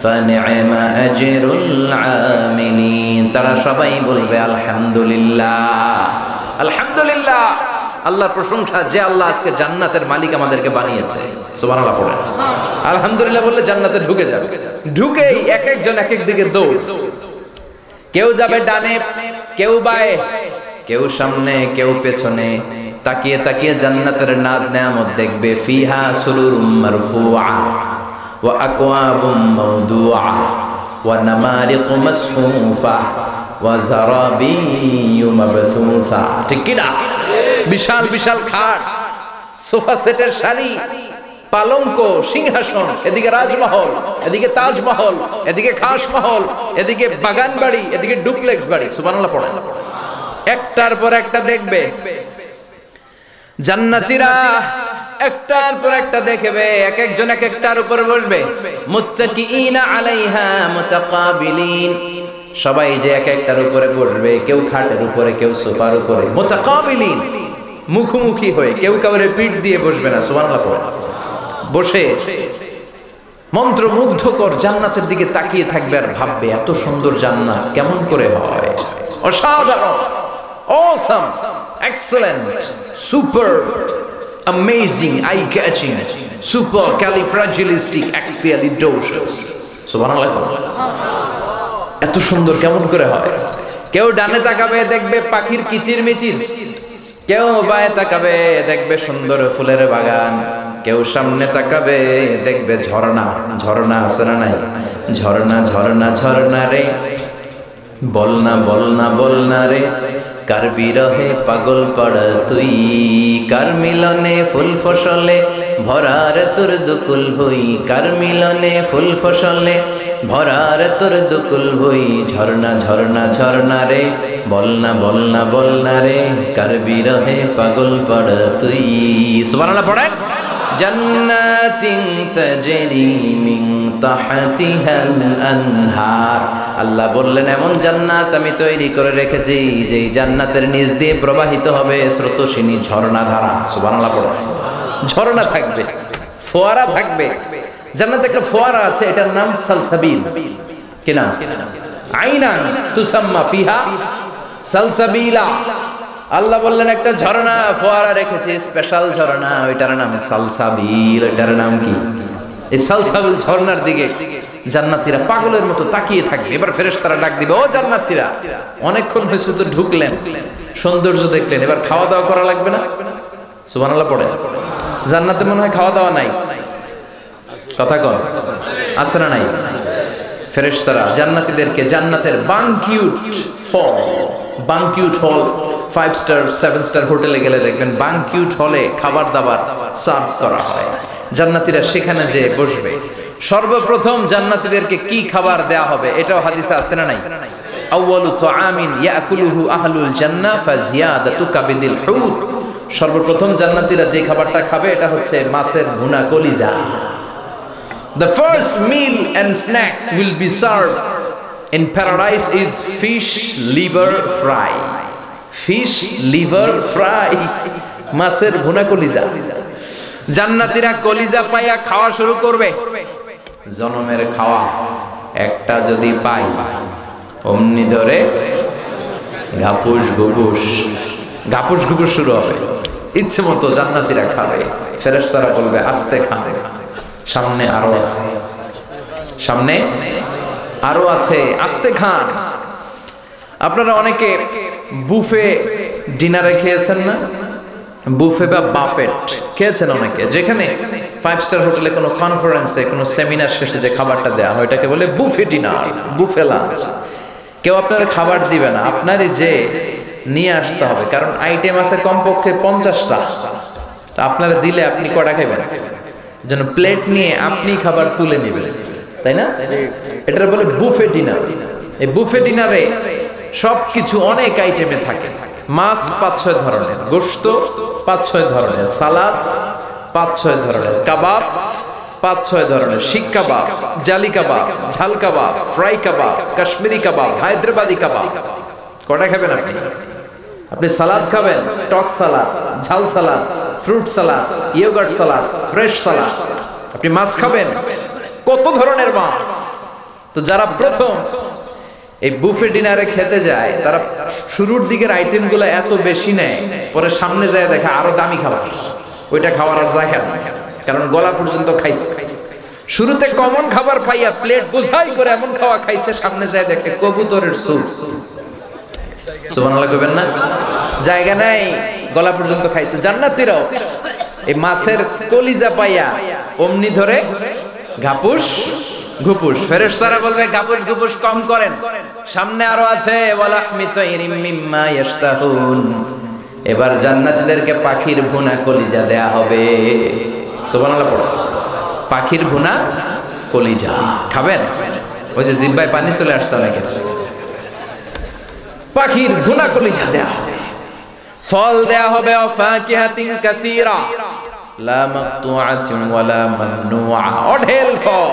فنعم أجر العاملين তারা সবাই বলবে আলহামদুলিল্লাহ, আলহামদুলিল্লাহ। আল্লাহর প্রশংসা যে আল্লাহ আজকে জান্নাতের মালিক আমাদেরকে বানিয়েছে। সুবহানাল্লাহ পড়েন। আলহামদুলিল্লাহ বললে জান্নাতে ঢুকে যাবে। ঢুকেই এক একজন এক এক দিকে দৌড়। কেউ যাবে ডানে, কেউ বায়ে, কেউ সামনে, কেউ পেছনে। তাকিয়ে তাকিয়ে জান্নাতের নাজ নেয়ামত দেখবে। ফিহা সুরুরুম মারফুআ ওয়া আকওয়াবুম মাওদুআ ওয়া নামারিকু মাসফুফা ওয়া যারাবিয়্যু মাবথুথা। ঠিক কি না? বিশাল বিশাল খাট, সোফা সেটের সারি, পালঙ্ক, সিংহাসন, এদিকে রাজমহল, এদিকে তাজমহল, এদিকে খাসমহল, এদিকে বাগান বাড়ি, এদিকে ডুপ্লেক্স বাড়ি। সুবহানাল্লাহ পড়েন। একটার পর একটা দেখবে জান্নাতীরা, একটার পর একটা দেখবে, এক একজন এক একটার উপর বসবে। মুত্তাকিইনা আলাইহা মুতাকাবিলিন, সবাই যে এক একটার উপরে বসবে, কেউ খাটের উপরে, কেউ সোফার উপরে। মুতাকাবিলিন, মুখোমুখি হয়ে, কেউ কাউরে পিঠ দিয়ে বসবে না। সুবহানাল্লাহ পড়েন। বসে মন্ত্রমুগ্ধকর জান্নাতের দিকে তাকিয়ে থাকবে আর ভাববে এত সুন্দর জান্নাত কেমন করে হয়। অসাধারণ, awesome, excellent, super, amazing, eye catching, supercalifragilisticexpialidocious. সুবহানাল্লাহ। এত সুন্দর কেমন করে হয়? কেউ ডানে তাকাবে দেখবে পাখির কিচিরমিচির, কেউ বায়ে তাকাবে দেখবে সুন্দর ফুলের বাগান, কেউ সামনে তাকাবে দেখবে ঝর্ণা। ঝর্ণা আছে না নাই? ঝর্ণা ঝর্ণা ঝর্ণা রে, বলনা বলনা বলনা রে, কার বিরহে পাগল পড়া তুই, কার মিলনে ফুল ফসলে ভরার তোর দুকুল ভুই, কার মিলনে ফুল ফসলে ভরার তোর দুকুল ভুই। ঝর্ণা ঝর্ণা ঝর্ণা রে, বলনা বলনা বলনা রে, কার বিরহে পাগল পড়া তুই। সুবহানাল্লাহ পড়েন। জান্নাতিন তাজরি মিন তাহতিহাল আনহার, আল্লাহ বললেন এমন জান্নাত আমি তৈরি করে রেখেছি যেই জান্নাতের নিচ দিয়ে প্রবাহিত হবে স্রোতস্বিনী ঝর্ণা ধারা। সুবহানাল্লাহ পড়েন। ঝর্ণা থাকবে, ফোয়ারা থাকবে। জান্নাতে একটা ফোয়ারা আছে, এটার নাম সালসাবিল। কি নাম? আইনান তুসাম্মা ফিহা সালসাবিলা। আল্লাহ বললেন একটা ঝর্ণা, ফোয়ারা রেখেছে, স্পেশাল ঝর্ণা, ওইটার নাম সালসাবিল। ওইটার নাম কি? এই সালসাবিল ঝর্ণার দিকে জান্নাতীরা পাগলের মতো তাকিয়ে থাকবে। এবার ফেরেশতারা ডাক দিবে, ও জান্নাতীরা, অনেকক্ষণ হয়েছে তো ঢুকলেন, সৌন্দর্য দেখলেন, এবার খাওয়া দাওয়া করা লাগবে না? সুবহানাল্লাহ পড়ে। জান্নাতে মনে হয় খাওয়া দাওয়া নাই, কথা কর, আছে না নাই? ফেরেশতারা জান্নাতীদেরকে জান্নাতের বানকিউট হল, বানকিউট হল, 5 স্টার 7 স্টার হোটেলে গেলে দেখবেন বানকিউট হলে খাবার দাবার সার্ভ করা হয়। জান্নাতীরা সেখানে যে বসবে। সর্বপ্রথম জান্নাতীদেরকে কি খাবার দেয়া হবে এটাও হাদিসে আছে না নাই? আউয়ালু তুআমিন ইয়াকুলুহু আহলুল জান্নাহ ফাজিয়াদাতু কাবিদিল হুত। সর্বপ্রথম জান্নাতীরা যে খাবারটা খাবে এটা হচ্ছে মাছের ভুনা কলিজা। The first meal and snacks will be served in paradise is fish liver fry. Fish liver fry, মাছের ভুনা কলিজা। জান্নাতীরা কলিজা পাইয়া খাওয়া শুরু করবে। জনমের খাওয়া একটা যদি পাই অমনি ধরে ঘাপুস ঘুপুস, ঘাপুস ঘুপুস শুরু হবে। ইচ্ছে মতো জান্নাতীরা খাবে। ফেরেশতারা বলবে আস্তে খান, সামনে আরো আছে, সামনে আরো আছে, আস্তে খান। আপনারা অনেকে বুফে ডিনারে খেয়েছেন না? বুফে বা বাফেট খেয়েছেন অনেকে, যেখানে 5 স্টার হোটেলে কোনো কনফারেন্সে কোনো সেমিনার শেষে যে খাবারটা দেওয়া হয় এটাকে বলে বুফে ডিনার, বুফে লাঞ্চ। কেউ আপনার খাবার দিবে না, আপনারই যে নিয়ে আসতে হবে, কারণ আইটেম আছে কমপক্ষে 50টা। আপনারা দিলে আপনি কটা খাবেন? যেন প্লেট নিয়ে আপনি খাবার তুলে নেবেন, তাই না? এটা বলে বুফে ডিনার। এই বুফে ডিনারে সবকিছু অনেক আইটেমে থাকে। মাছ 5-6 ধরনের, গোশত 5-6 ধরনের, সালাদ 5-6 ধরনের, কাবাব 5-6 ধরনের, শিক কাবাব, জালি কাবাব, ঝাল কাবাব, ফ্রাই কাবাব, কাশ্মীরি কাবাব, হায়দ্রাবাদি কাবাব। কটা খাবেন আপনি? আপনি সালাদ খাবেন, টক সালাদ, ঝাল সালাদ, ফ্রুট সালাদ, ইয়োগার্ট সালাদ, ফ্রেশ সালাদ। আপনি মাছ খাবেন, কত ধরনের মাছ। তো যারা প্রথম এই বুফে ডিনারে খেতে যায় তারা শুরুর দিকের আইটেমগুলো এত বেশি নেয়, পরে সামনে যায় দেখে আরো দামি খাবার, ওইটা খাওয়ার আর জায়গা না, কারণ গলা পর্যন্ত খাইছে। শুরুতে কমন খাবার খাইয়া প্লেট বোঝাই করে এমন খাওয়া খাইছে, সামনে যায় দেখে কবুতরের স্যুপ। সুবহানাল্লাহ কইবেন না? জায়গা নাই, গলা পর্যন্ত খাইছে। জান্নাতীরাও এই মাছের কলিজা পাইয়া অমনি ধরে ঘাপুস ঘুপুস। ফেরেশতারা বলবে ঘাপুস ঘুপুস কম করেন, সামনে আরো আছে ওয়ালাহমি তাইরিম মিম্মা ইয়াশতাহুন। এবার জান্নাতীদেরকে পাখির ভুনা কলিজা দেয়া হবে। সুবহানাল্লাহ পড়ো। পাখির ভুনা কলিজা খাবেন? ওই যে জিহ্বায় পানি চলে আসছে অনেকে। পাখির ভুনা কলিজা দেয়া হবে। ফল দেয়া হবে ফাকিহাতিন কাসীরা লা মাকতুআতিন ওয়ালা মামনুআ। অঢেল ফল,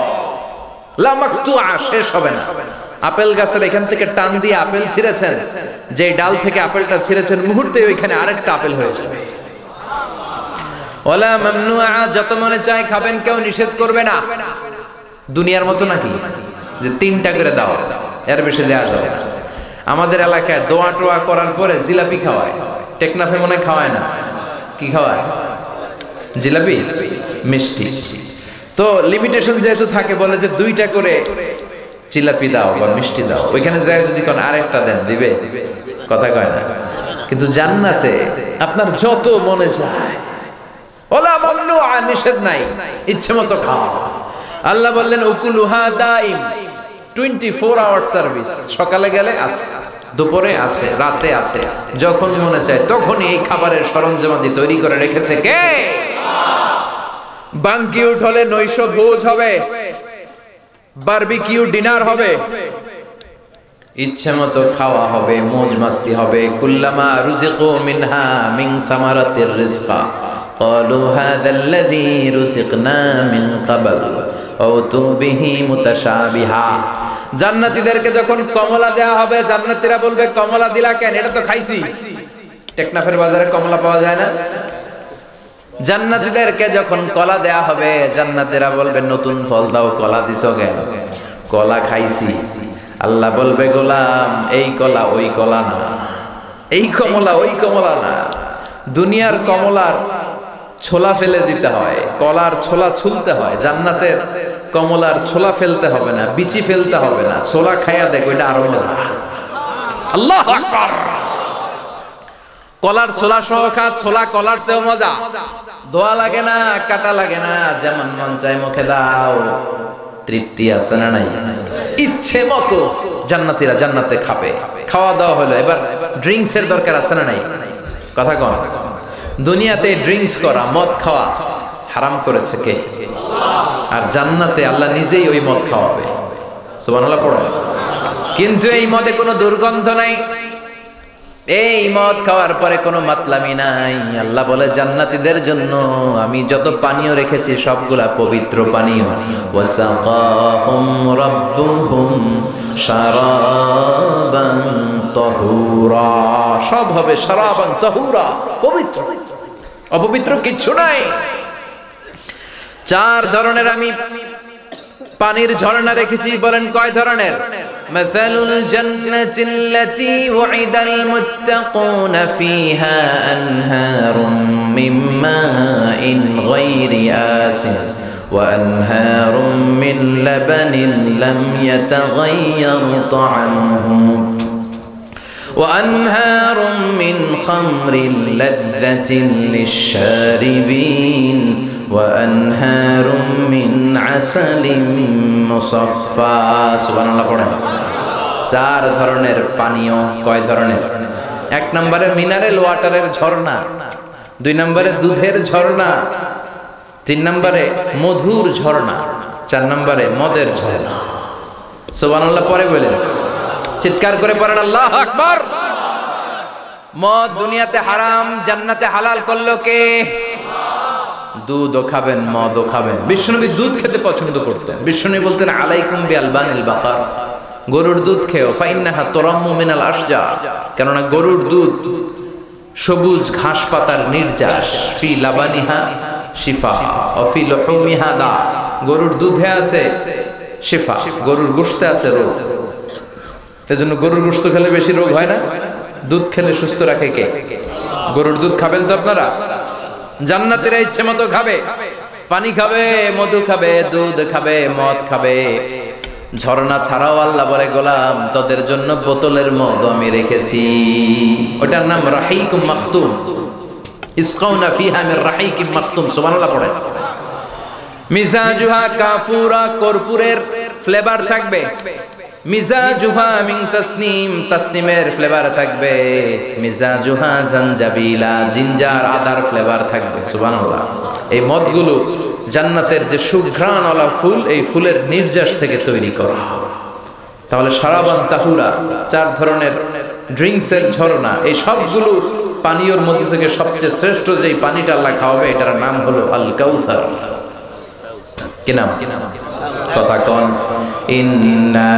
লা মাকতুআ, শেষ হবে না। আপেল গাছের এখান থেকে টান দিয়ে আপেল ছিঁড়েছেন, যে ডাল থেকে আপেলটা ছিঁড়েছেন মুহূর্তে ওইখানে আরেকটা আপেল হয়ে যাবে। ওয়ালা মামনুআ, যত মনে চায় খাবেন, কেউ নিষেধ করবে না। দুনিয়ার মতো নাকি যে 3টা করে দাও, এর বেশি দেয়া যাবে না। আমাদের এলাকায় দোয়া টোয়া করার পরে জিলাপি খাওয়ায়, টেকনাফে মনে খাওয়ায় না, কি খাওয়ায়? জিলাপি, মিষ্টি। তো লিমিটেশন যেহেতু থাকে, বলে যে 2টা করে জিলাপি দাও বা মিষ্টি দাও। ওইখানে যায় যদি কোন আরেকটা দেন, দিবে? কথা কয় না। কিন্তু জান্নাতে আপনার যত মনে চায়, ওলা মামনুআ, নিষেধ নাই, ইচ্ছে মতো খাও। আল্লাহ বললেন উকুলুহা দাইম, 24 আওয়ার সার্ভিস। সকালে গেলে আছে, দুপুরে আছে, রাতে আছে, যখন মনে চায় তখনই এই খাবারের সরঞ্জামাদি তৈরি করে রেখেছে কে? বানকিউট হলে নৈশ ভোজ হবে, বারবিকিউ ডিনার হবে, ইচ্ছে মতো খাওয়া হবে, মौज মাস্তি হবে। কুল্লামা রুজিকু মিনহা মিন সামারাতির রিজকা ক্বালু হাযাল্লাযী রুজিকনা মিন ক্বাবল আউতু বিহি মুতাশাবিহা। জান্নাতীদেরকে যখন কমলা দেয়া হবে, জান্নাতীরা বলবে কমলা দিলা কেন? এটা তো খাইছি। টেকনাফের বাজারে কমলা পাওয়া যায় না? জান্নাতীদেরকে যখন কলা দেয়া হবে, জান্নাতীরা বলবে নতুন ফল দাও, কলা দিছো কেন? কলা খাইছি। আল্লাহ বলবে গোলাম, এই কলা ওই কলা না, এই কমলা ওই কমলা না। দুনিয়ার কমলার ছোলা ফেলে দিতে হয়, কলার ছোলা ছুলতে হয়। জান্নাতের কমলার ছোলা ফেলতে হবে না, বিচি ফেলতে হবে না, ছোলা খাইয়া দেখো, এটা আরো মজা। আল্লাহু আকবার। কলার ছোলা সহ খা, ছোলা কলার চেয়েও মজা। দোয়া লাগে না, কাটা লাগে না, যেমন মন চায় মুখে দাও। তৃপ্তি আছে না নাই? ইচ্ছে মতো জান্নাতীরা জান্নাতে খাবে। খাওয়া দাওয়া হলো, এবার ড্রিঙ্কস এর দরকার আছে না নাই? কথা কন। দুনিয়াতে ড্রিঙ্কস করা, মদ খাওয়া হারাম করেছে কে? আর জান্নাতে আল্লাহ নিজেই ওই মদ খাওয়াবে। সুবহানাল্লাহ পড়ো। কিন্তু এই মদে কোনো দুর্গন্ধ নাই, এই মদ খাওয়ার পরে কোনো মাতলামি নাই। আল্লাহ বলে জান্নাতীদের জন্য আমি যত পানীয় রেখেছি সবগুলা পবিত্র পানীয়। ওয়াসাকাহুম রাব্বুহুম শারাবান তাহুরা, সব হবে শারাবান তাহুরা, পবিত্র, অপবিত্র কিচ্ছু নাই। 4 ধরনের আমি পানির ঝর্ণা রেখেছি। বলেন কয় ধরনের? মাসালুল জান্নাতিল্লাতী ওয়াইদাল মুত্তাকুনা ফীহা আনহারুম মিন মাইন গায়রি আসিন ওয়া আনহারুম মিন লাবানিন লাম ইয়াতাগায়্যার তা'আমুহু ওয়া আনহারুম মিন খামরিন লাযযাতিন লিশ-শারিবিন وأنهار من عسل مصفى। সুবহানাল্লাহ পড়েন। 4 ধরনের পানীয়। কয় ধরনের? 1 নম্বরে মিনারেল ওয়াটারের ঝর্ণা, 2 নম্বরে দুধের ঝর্ণা, 3 নম্বরে মধুর ঝর্ণা, 4 নম্বরে মদের ঝর্ণা। সুবহানাল্লাহ পরে বলেন, চিৎকার করে পড়েন আল্লাহু আকবার। মদ দুনিয়াতে হারাম, জান্নাতে হালাল করলো কে? দুধও খাবেন, মদও খাবেন। বিশ্বনবী দুধ খেতে পছন্দ করতেন। বিশ্বনবী বলতেন আলাইকুম বিআলবানিল বাকার, গরুর দুধ খেও, ফাইন্নাহা তুরাম্মু মিনাল আশজার, কেননা গরুর দুধ সবুজ ঘাস পাতার নির্যাস, ফি লাবানিহা শিফা ও ফি লুহুমিহা দা, গরুর দুধে আছে শিফা, গরুর গোশতে আছে রোগ। এজন্য গরুর গোশত খেলে বেশি রোগ হয় না, দুধ খেলে সুস্থ রাখে কে? গরুর দুধ খাবেন তো আপনারা? জান্নাতীরা ইচ্ছে মতো খাবে, পানি খাবে, মধু খাবে, দুধ খাবে, মদ খাবে। ঝর্ণা ছাড়াও আল্লাহ বলে, গোলাম তোদের জন্য বোতলের মদ আমি রেখেছি, ওটার নাম রাহিকুম মাখতুম, ইসকাউনা ফিহা মির রাহিকিম মাখতুম। সুবহানাল্লাহ পড়ে। মিজাজুহা কাফুরা, কর্পূরের ফ্লেভার থাকবে। মিজাজুহা মিন তাসনিম, তাসনিমের ফ্লেভার থাকবে। মিজাজুহা জানজাবিলা, জিঞ্জার আদার ফ্লেভার থাকবে। সুবহানাল্লাহ। এই মদগুলো জান্নাতের যে সুঘ্রাণওয়ালা ফুল, এই ফুলের নির্যাস থেকে তৈরি করা। তাহলে সারাবান তাহুরা, 4 ধরনের ড্রিঙ্কসের ঝর্ণা, এই সবগুলো পানীয়র মধ্যে থেকে সবচেয়ে শ্রেষ্ঠ যেই পানিটা আল্লাহ খাওয়াবে, এটার নাম হলো আল কাউসার। কি নাম? কথা কন। ইন্না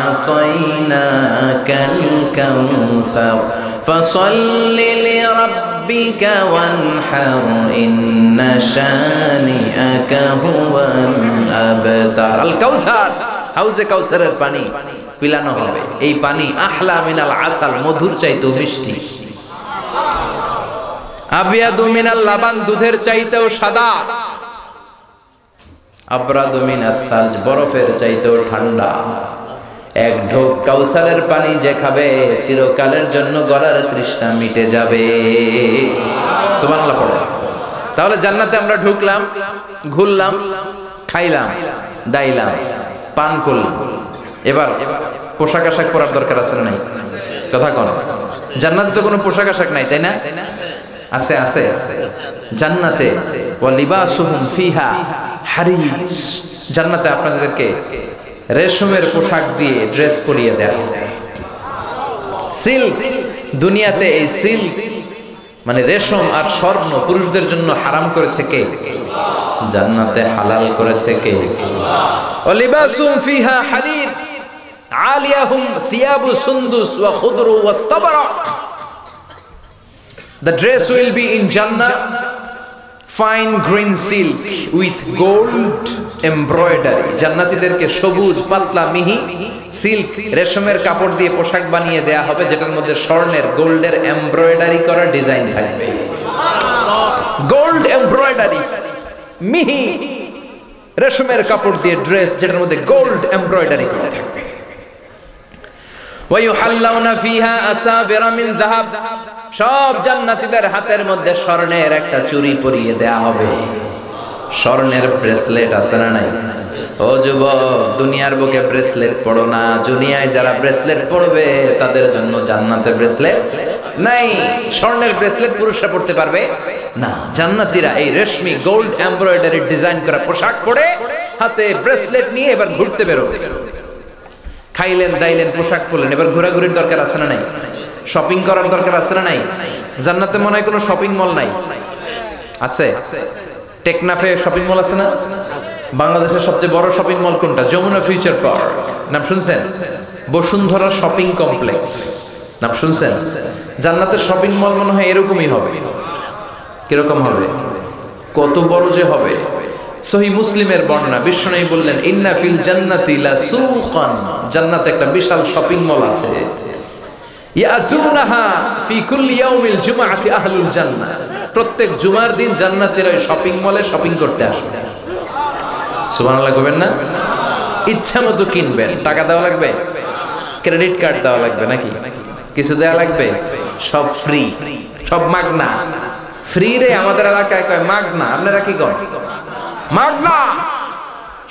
আ'তাইনাকাল কাউসার ফাসাল্লি লিরাব্বিকা ওয়ানহার ইন্না শানিআকা হুয়াল আবতার। আল কাউসার, হাউজে কাউসারের পানি পিলানো হবে। এই পানি আহলা মিনাল আসাল, মধুর চাইতেও মিষ্টি। আবিয়াদু মিনাল লাবান, দুধের চাইতেও সাদা। আবরাদু মিনাস সালজ, বরফের চাইতেও ঠান্ডা। এক ঢোক কাউসারের পানি যে খাবে, চিরকালের জন্য গলার তৃষ্ণা মিটে যাবে। সুবহানাল্লাহ পড়ো। তাহলে জান্নাতে আমরা ঢুকলাম, ঘুরলাম, খাইলাম, দাইলাম, পান করলাম। এবার পোশাক আশাক পরার দরকার আছে না নাই? কথা কোন? জান্নাতে তো কোনো পোশাক আশাক নাই, তাই না? আছে, আছে। জান্নাতে ওয়া লিবাসুহুম ফিহা হারির, জান্নাতে আপনাদেরকে রেশমের পোশাক দিয়ে ড্রেস পরিয়ে দেয়া হবে। সিল্ক, দুনিয়াতে এই সিল্ক মানে রেশম আর স্বর্ণ পুরুষদের জন্য হারাম করেছে কে? জান্নাতে হালাল করেছে কে? ওয়া লিবাসুহুম ফিহা হারির আলিয়াহুম সিয়াবু সুন্দুস ওয়া খুদরু ওয়াস্তাবরাক। The dress will be in Jannah fine green silk with gold embroidery. জান্নাতীদেরকে সবুজ পাতলা মিহি সিল্ক রেশমের কাপড় দিয়ে পোশাক বানিয়ে দেয়া হবে, যেটার মধ্যে স্বর্ণের গোল্ডের এমব্রয়ডারি করা ডিজাইন থাকবে। গোল্ড এমব্রয়ডারি, মিহি রেশমের কাপড় দিয়ে ড্রেস, যেটার মধ্যে গোল্ড এমব্রয়ডারি করা থাকবে। ওয়ায়ুহাল্লাউনা ফিহা আসাবিরা মিন যাহাব, সব জান্নাতীদের হাতের মধ্যে স্বর্ণের একটা চুড়ি পরিয়ে দেয়া হবে। স্বর্ণের ব্রেসলেট আছে না নাই? ও যুবক, দুনিয়ার বুকে ব্রেসলেট পড়ো না। দুনিয়ায় যারা ব্রেসলেট পড়বে তাদের জন্য জান্নাতে ব্রেসলেট নাই। স্বর্ণের ব্রেসলেট পুরুষরা পড়তে পারবে না। জান্নাতীরা এই রেশমি গোল্ড এমব্রয়ডারি ডিজাইন করা পোশাক পরে হাতে ব্রেসলেট নিয়ে এবার ঘুরতে বেরোবে। খাইলেন, দাইলেন, পোশাক পরলেন, এবার ঘোরাঘুরির দরকার আছে না নাই? শপিং করার দরকার আছে না নাই? জান্নাতে মনে হয় কোনো শপিং মল নাই? আছে। টেকনাফে শপিং মল আছে না? বাংলাদেশের সবচেয়ে বড় শপিং মল কোনটা? যমুনা ফিউচার পার্ক, নাম শুনছেন? বসুন্ধরা শপিং কমপ্লেক্স, নাম শুনছেন? জান্নাতের শপিং মল মনে হয় এরকমই হবে। কিরকম হবে? কত বড় যে হবে! সহিহ মুসলিমের বর্ণনা, বিশ্বনবী বললেন ইন্না ফিল জান্নাতি লা সুকান, জান্নাতে একটা বিশাল শপিং মল আছে। ইয়াতুনাহা ফি কুল্লি ইয়াউমিল জুমআতি আহলুল জান্নাহ, প্রত্যেক জুমার দিন জান্নাতীরা ওই শপিং মলে শপিং করতে আসবে। সুবহানাল্লাহ কইবেন না? ইচ্ছা মতো কিনবেন। টাকা দেওয়া লাগবে? ক্রেডিট কার্ড দেওয়া লাগবে নাকি? কিছু দেওয়া লাগবে? সব ফ্রি, সব মাগনা। ফ্রি রে আমাদের এলাকায় কয় মাগনা, আপনারা কি কন? মাগনা,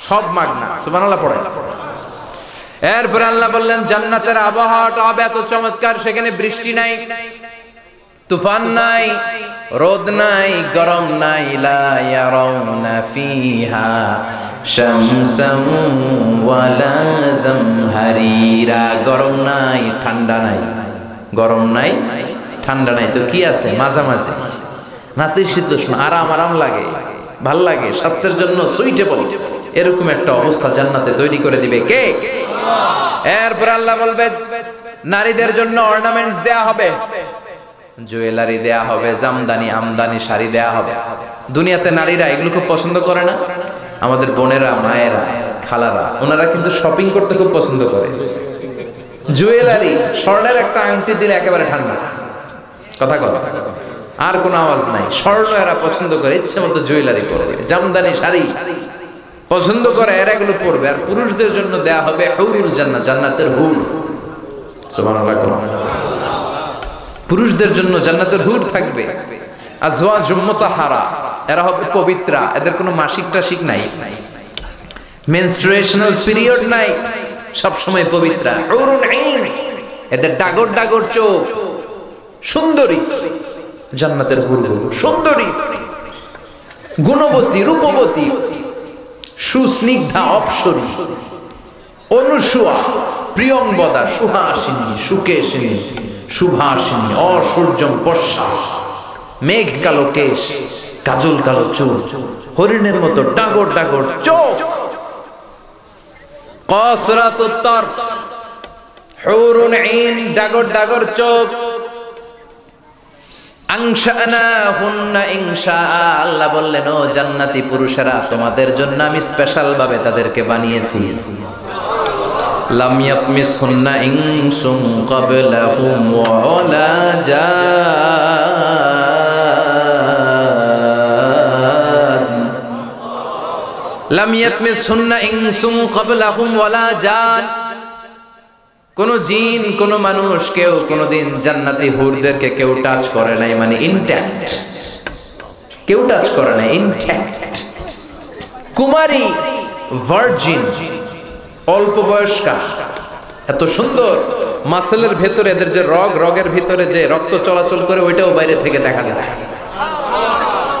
সব মাগনা। সুবহানাল্লাহ পড়ে। এরপর আল্লাহ বললেন জান্নাতের আবহাওয়াটা হবে এত চমৎকার, সেখানে বৃষ্টি নাই, তুফান নাই, রোদ নাই, গরম নাই, লা ইয়ারাউনা ফিহা শামসান ওয়ালা জামহারিরা। গরম নাই, ঠান্ডা নাই, গরম নাই, ঠান্ডা নাই, তো কি আছে মাঝামাঝি, নাতিশীতোষ্ণ, আরাম আরাম লাগে, ভাল লাগে, স্বাস্থ্যের জন্য সুইটেবল, এরকম একটা অবস্থা জান্নাতে তৈরি করে দিবে কে? এরপর আল্লাহ বলবে নারীদের জন্য অর্নামেন্টস দেয়া হবে, জুয়েলারি দেয়া হবে, জামদানি আমদানি শাড়ি দেয়া হবে। দুনিয়াতে নারীরা এগুলো খুব পছন্দ করে না? আমাদের বোনেরা, মায়েরা, খালারা, ওনারা কিন্তু শপিং করতে খুব পছন্দ করে। জুয়েলারি, স্বর্ণের একটা আংটি দিলে একেবারে ঠান্ডা, কথা কথা আর কোনো আওয়াজ নাই। স্বর্ণ এরা পছন্দ করে, ইচ্ছে মতো জুয়েলারি করবে, জামদানি শাড়ি পছন্দ করে, এরা এগুলো পরবে। আর পুরুষদের জন্য দেয়া হবে হুরুল জান্নাত, জান্নাতের হুর। সুবহানাল্লাহ। পুরুষদের জন্য জান্নাতের হুর থাকবে। আজওয়াজুম মুতাহহারা, এরা হবে পবিত্রা, এদের কোনো মাসিক টাসিক নাই, মেনস্ট্রুয়েশনাল পিরিয়ড নাই, সব সময় পবিত্রা। হুরুন আইন, এদের ডাগর ডাগর চোখ, সুন্দরী, জান্নাতের হুরগুলো সুন্দরী, গুণবতী, রূপবতী, সুস্নিগ্ধা, অপ্সরী, অনুসুয়া, প্রিয়ংবদা, সুহাসিনী, সুকেশিনী, সুভাষিনী, অসূর্যম পর্ষা, মেঘ কালো কেশ, কাজল কালো চুল, হরিণের মতো ডাগর ডাগর চোখ, কসরাতুত তরফ, হুরুন আইন, ডাগর ডাগর চোখ। আনশানাহুন্না ইনশা, আল্লাহ বললেন ও জান্নাতি পুরুষেরা, তোমাদের জন্য আমি স্পেশাল ভাবে তাদেরকে বানিয়েছি। লাম ইয়াতমিসহুন্না ইনসুন ক্বাবলাহুম ওয়ালা জান, লাম ইয়াতমিসহুন্না ইনসুন ক্বাবলাহুম ওয়ালা জান। কোন জিন, কোন মানুষ, কেউ কোনদিন জান্নাতি হুরদেরকে কেউ টাচ করে নাই, মানে ইনট্যাক্ট, কেউ টাচ করে নাই, ইনট্যাক্ট, কুমারী, ভার্জিন, অল্প বয়স্কা, এত সুন্দর। মাসেলের ভেতরে এদের যে রগের ভিতরে যে রক্ত চলাচল করে, ওইটাও বাইরে থেকে দেখা যায়।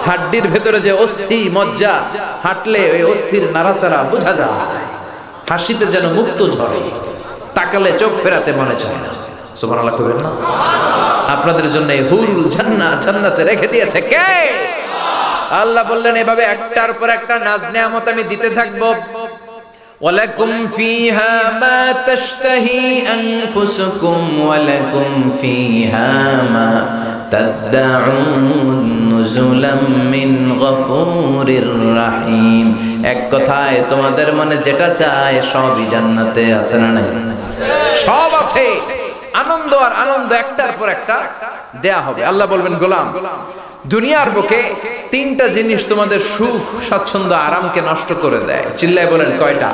হাড্ডির ভেতরে যে অস্থি মজ্জা, হাঁটলে ওই অস্থির নাড়াচাড়া বোঝা যায়। হাসিতে যেন মুক্ত ঝরে, তাকালে চোখ ফেরাতে মনে চায় না। সুবহানাল্লাহ কইবেন না? আপনাদের জন্য এই হুরুল জান্নাত জান্নাতে রেখে দিয়েছে কে? আল্লাহ বললেন এভাবে একটার পর একটা নাজ নেয়ামত আমি দিতে থাকবো। ওয়ালাকুম ফিহা মা তাশতাহি আনফুসুকুম ওয়ালাকুম ফিহা মা তাদউন নুজুলাম মিন গফুরির রহিম। এক কথায় তোমাদের মনে যেটা চায় সবই জান্নাতে আছে না নাই? সব আছে। আনন্দ আর আনন্দ একটার পর একটা দেয়া হবে। আল্লাহ বলবেন গোলাম, দুনিয়ার বুকে তিনটা জিনিস তোমাদের সুখ, স্বাচ্ছন্দ্য, আরামকে নষ্ট করে দেয়। চিল্লায় বলেন কয়টা?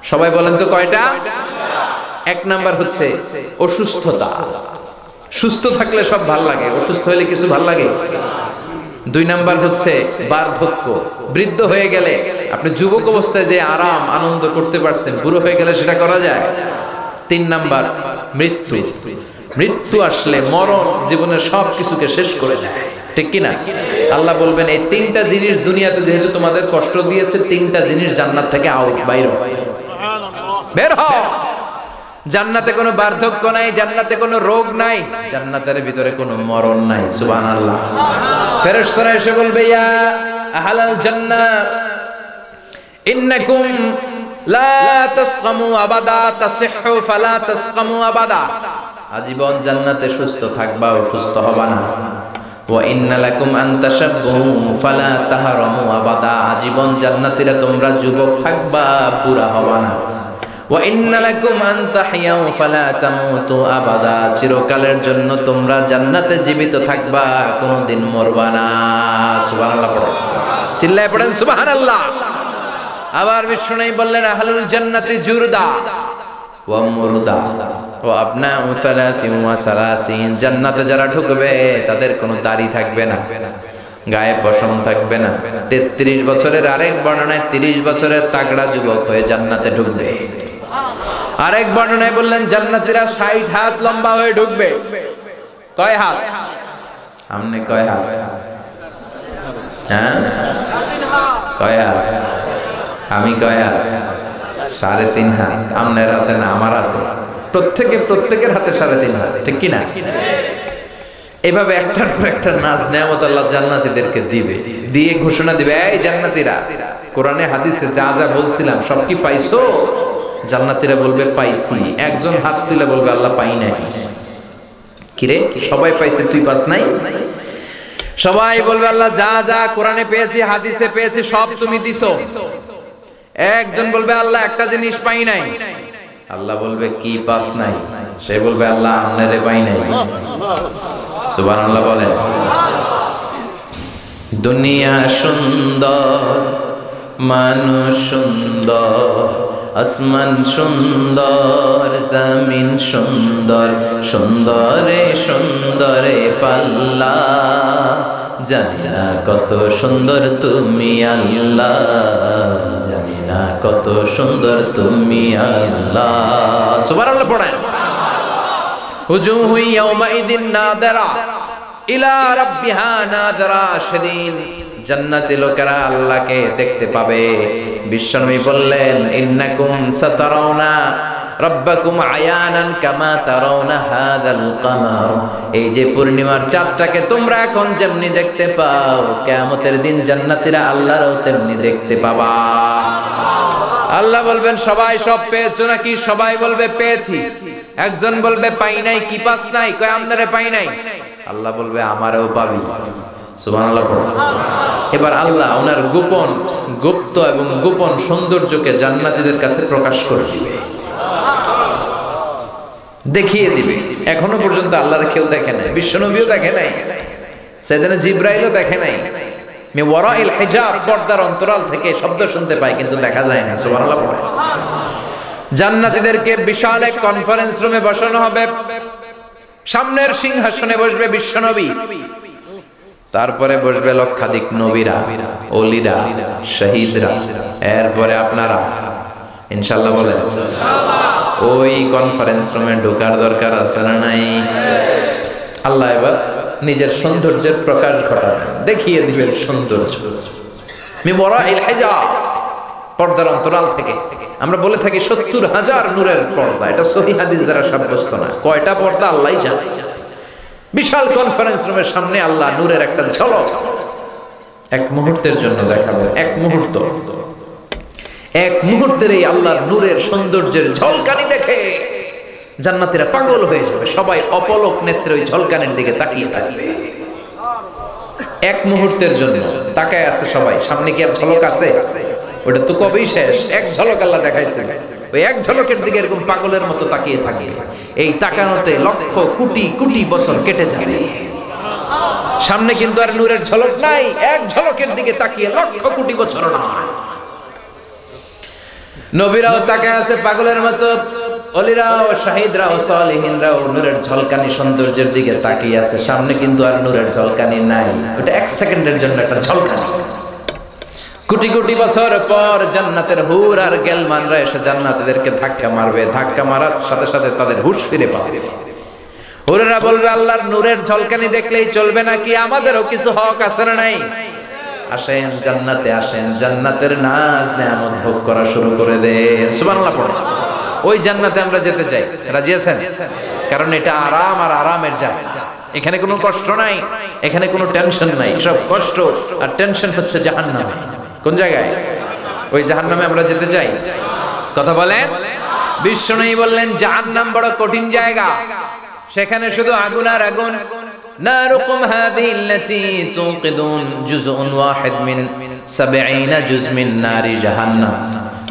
সবাই বলেন তো কয়টা? এক নাম্বার হচ্ছে অসুস্থতা। সুস্থ থাকলে সব ভাল লাগে, অসুস্থ হলে কিছু ভাল লাগে? দুই নাম্বার হচ্ছে বার্ধক্য, বৃদ্ধ হয়ে গেলে আপনি যুবক অবস্থায় যে আরাম আনন্দ করতে পারছেন, বুড়ো হয়ে গেলে সেটা করা যায়। তিন নাম্বার মৃত্যু। মৃত্যু আসলে, মরণ জীবনের সব কিছুকে শেষ করে দেয়, ঠিক কিনা? আল্লাহ বলবেন এই তিনটা জিনিস দুনিয়াতে যেহেতু তোমাদের কষ্ট দিয়েছে, তিনটা জিনিস জান্নাত থেকে আউট, বাইরে বের হও। জান্নাতে কোনো বার্ধক্য নাই, জান্নাতে কোনো রোগ নাই, জান্নাতের ভিতরে কোনো মরণ নাই। সুবহানাল্লাহ। ফেরেশতারা এসে বলবে ইয়া আহলাল জান্নাহ ইন্নাকুম লা তাসকামু আবাদা তাসিহু ফালা তাসকামু আবাদা। আজীবন জান্নাতে সুস্থ থাকবা, অসুস্থ হবা না। ওয়া ইন্না লাকুম আন তাশাব্বু ফালা তাহরামু আবাদা। আজীবন জান্নাতীরা তোমরা যুবক থাকবা, বুড়া হবা না। ওয়া ইন্না লাকুম আন তাহইয়াউ ফালা তামুতু আবাদা। চিরকালের জন্য তোমরা জান্নাতে জীবিত থাকবা, কোনদিন মরবা না। সুবহানাল্লাহ পড়ো, চিল্লায় পড়েন সুবহানাল্লাহ। আবার বিষ্ণু বললেন আহলুল জান্নাতি জুরদা ওয়া মুরদা ওয়া আবনাউ সালাসিন ওয়া সালাসিন। জান্নাতে যারা ঢুকবে তাদের কোনো দাড়ি থাকবে না, গায়ে পশম থাকবে না। 33 বছরের, আরেক বর্ণনায় 30 বছরের তাগড়া যুবক হয়ে জান্নাতে ঢুকবে। আরেক বর্ণনায় বললেন জান্নাতীরা 60 হাত লম্বা হয়ে ঢুকবে। কয় হাত? আমনে কয় হাত? হ্যাঁ কয় হাত? আমি কয় হাত? 3.5 হাত। আমনের হাতে না আমার হাতে, প্রত্যেকের হাতে 3.5 হাত, ঠিক কি না? এইভাবে একটার পর একটা নাজ নেয়ামত আল্লাহ জান্নাতীদেরকে দিবে, দিয়ে ঘোষণা দিবে, এই জান্নাতীরা, কোরআনে হাদিসে যা যা বলছিলাম সব কি পাইছো? জান্নাতীরা বলবে পাইছি। একজন হাত তুলে বলবে আল্লাহ পাই নাই। কিরে সবাই পাইছে তুই পাস নাই? সবাই বলবে আল্লাহ যা যা কোরআনে পেয়েছি হাদিসে পেয়েছি সব তুমি দিছো। একজন বলবে আল্লাহ একটা জিনিস পাই নাই। আল্লাহ বলবে কি পাস নাই? সে বলবে আল্লাহ আপনারে পাই নাই। সুবহানাল্লাহ বলেন। দুনিয়া সুন্দর, মানুষ সুন্দর, আসমান সুন্দর, জমিন সুন্দর, সুন্দরে সুন্দরে পাল্লা, জানি না কত সুন্দর তুমি আল্লাহ, জানি না কত সুন্দর তুমি আল্লাহ। সুবহানাল্লাহ পড়েন। উজুহু ইয়াওমাইদিন নাদিরা ইলা রাব্বিহা নাদিরা, সেদিন জান্নাতি লোকেরা আল্লাহকে দেখতে পাবে। বিশ্বনবী বললেন ইন্নাকুম সাতারাউনা রাব্বাকুম আয়ানান কামা তারাউনা হাযাল কামার, এই যে পূর্ণিমার চাঁদটাকে তোমরা এখন যেমনি দেখতে পাও, কিয়ামতের দিন জান্নাতীরা আল্লাহরও তেমনি দেখতে পাবা। আল্লাহ বলবেন সবাই সব পেয়েছো নাকি? সবাই বলবে পেয়েছি। একজন বলবে পাই নাই, কি পাস নাই? কয় আমনারে পাই নাই। আল্লাহ বলবে আমারও পাবি। সুবহানাল্লাহ। এবার আল্লাহ ওনার গুপ্ত এবং গোপন সৌন্দর্যকে জান্নাতীদের কাছে প্রকাশ করে দিবে, দেখিয়ে দিবে। এখনো পর্যন্ত আল্লাহর কেউ দেখে নাই, বিশ্বনবীও দেখে নাই, সাইয়েদনা জিবরাইলও দেখে নাই। মে ওয়ারাইল হিজাব, পর্দার অন্তরাল থেকে শব্দ শুনতে পায় কিন্তু দেখা যায় না। সুবহানাল্লাহ। জান্নাতীদেরকে বিশাল এক কনফারেন্স রুমে বসানো হবে, সামনের সিংহাসনে বসবে বিশ্বনবী, তারপরে বসবে লক্ষাধিক নবীরা, ওলিরা, শহীদরা, এরপরে আপনারা। ইনশাআল্লাহ বলেন। ওই কনফারেন্স রুমে ঢোকার দরকার আছে না নাই? আল্লাহ এবার নিজের সৌন্দর্যের প্রকাশ ঘটাবেন, দেখিয়ে দিবেন সৌন্দর্য। মে ওয়ারাইল হিজাব, পর্দার অন্তরাল থেকে। আমরা বলে থাকি 70,000 নূরের পর্দা, এটা সহিহ হাদিস দ্বারা সাব্যস্ত না। কয়টা পর্দা আল্লাহই জানে। বিশাল কনফারেন্স রুমের সামনে আল্লাহ নূরের একটা ঝলক এক মুহূর্তের জন্য দেখাবেন। এক মুহূর্ত, এক মুহূর্তের এই আল্লাহর নূরের সৌন্দর্যের ঝলকানি দেখে জান্নাতীরা পাগল হয়ে যাবে। সবাই অপলক নেত্রে ওই ঝলকানির দিকে তাকিয়ে থাকবে। এক মুহূর্তের জন্য তাকায় আছে সবাই। সামনে কি আর ঝলক আছে? ওটা তো কবেই শেষ। এক ঝলক আল্লাহ দেখাইছে, ওই এক ঝলকের দিকে এরকম পাগলের মতো তাকিয়ে থাকে। এই তাকানোতে লক্ষ কোটি কোটি বছর কেটে যাবে। সামনে কিন্তু আর নূরের ঝলক নাই, এক ঝলকের দিকে তাকিয়ে লক্ষ কোটি বছর নয়। নবীরাও তাকায় আছে পাগলের মতো, ওলিরাও, শাহিদরাও, সালেহিনরাও নূরের ঝলকানি সৌন্দর্যের দিকে তাকিয়ে আছে। সামনে কিন্তু আর নূরের ঝলকানি নাই, ওটা এক সেকেন্ডের জন্য একটা ঝলকানি। কোটি কোটি বছর পর জান্নাতের হুর আর গেলমানরা এসে জান্নাতীদেরকে ধাক্কা মারবে। ধাক্কা মারার সাথে সাথে তাদের হুঁশ ফিরে পাবে। হুরেরা বলবে আল্লাহর নূরের ঝলকানি দেখলেই চলবে নাকি? আমাদেরও কিছু হক আছে না নাই? আসেন জান্নাতে, আসেন জান্নাতের নাজ নেয়ামত ভোগ করা শুরু করে দেন। সুবহানাল্লাহ পড়ে। ওই জান্নাতে আমরা যেতে চাই। রাজি আছেন? কারণ এটা আরাম আর আরামের জায়গা। এখানে কোনো কষ্ট নাই, এখানে কোনো টেনশন নাই। সব কষ্ট আর টেনশন হচ্ছে জাহান্নামে। কোন জায়গায়? ওই জাহান্নামে আমরা যেতে চাই। কথা বলেন। বিশ্বনবী বললেন জাহান্নাম বড় কঠিন জায়গা, সেখানে শুধু আগুন আর আগুন। নারুকুম হাদিল্লাতী তুকিদুন জুজউন ওয়াহিদ মিন 70 জুজ মিন নারি জাহান্নাম।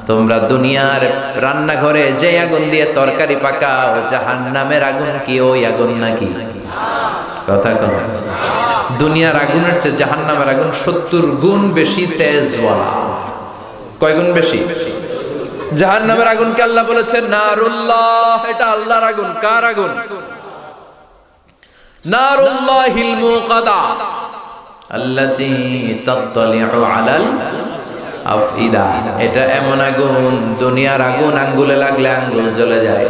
তোমরা দুনিয়ার রান্নাঘরে যে আগুন দিয়ে তরকারি পাকাও, জাহান্নামের আগুন কি ওই আগুন নাকি? কথা কও। দুনিয়ার আগুনের চেয়ে জাহান্নামের আগুন 70 গুণ বেশি তেজওয়ালা। কয় গুণ বেশি? জাহান্নামের আগুনকে আল্লাহ বলেছেন নারুল্লাহ, এটা আল্লাহর আগুন। কার আগুন? নারুল্লাহিল মুকাদা আল্লাতী তাত্তালিউ আলাল আফইদা। এটা এমন আগুন, দুনিয়ার আগুন আঙ্গুলে লাগলে আঙ্গুল জ্বলে যায়,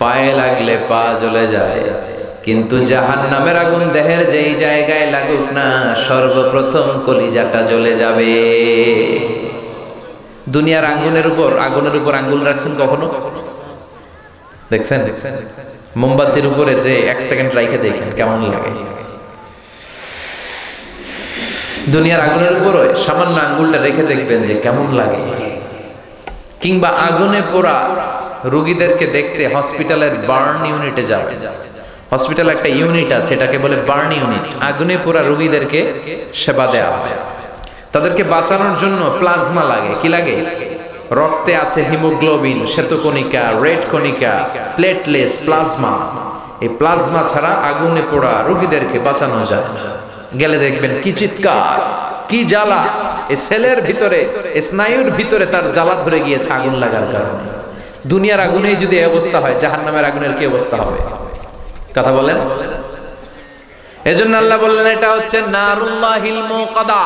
পায়ে লাগলে পা জ্বলে যায়, কিন্তু জাহান্নামের আগুন দেহের যেই জায়গায় লাগুক না, সর্বপ্রথম কলিজাটা জ্বলে যাবে। দুনিয়ার আগুনের উপর আঙ্গুল রাখছেন কখনো? দেখছেন? মোমবাতির উপরে যে 1 সেকেন্ড রাইখে দেখেন কেমন লাগে। দুনিয়ার আগুনের উপরে সামান্য আঙ্গুলটা রেখে দেখবেন যে কেমন লাগে। কিংবা আগুনে পোড়া রোগীদেরকে দেখতে হসপিটালের বার্ন ইউনিটে যাবে। হসপিটালে একটা ইউনিট আছে, এটাকে বলে বার্ন ইউনিট। আগুনে পোড়া রোগীদেরকে সেবা দেওয়া হয়। তাদেরকে বাঁচানোর জন্য প্লাজমা লাগে। কি লাগে? রক্তে আছে হিমোগ্লোবিন, শ্বেতকণিকা, রেড কণিকা, প্লেটলেস, প্লাজমা। এই প্লাজমা ছাড়া আগুনে পোড়া রোগীদেরকে বাঁচানো যায় না। গেলে দেখবেন কি চিৎকার, কি জ্বালা। এই সেলের ভিতরে, স্নায়ুর ভিতরে তার জ্বালা ধরে গিয়েছে আগুন লাগার কারণে। দুনিয়ার আগুনেই যদি এই অবস্থা হয়, জাহান্নামের আগুনের কি অবস্থা হবে? কথা বলেন। এজন্য আল্লাহ বললেন এটা হচ্ছে নারুল্লাহিল মুকাদা,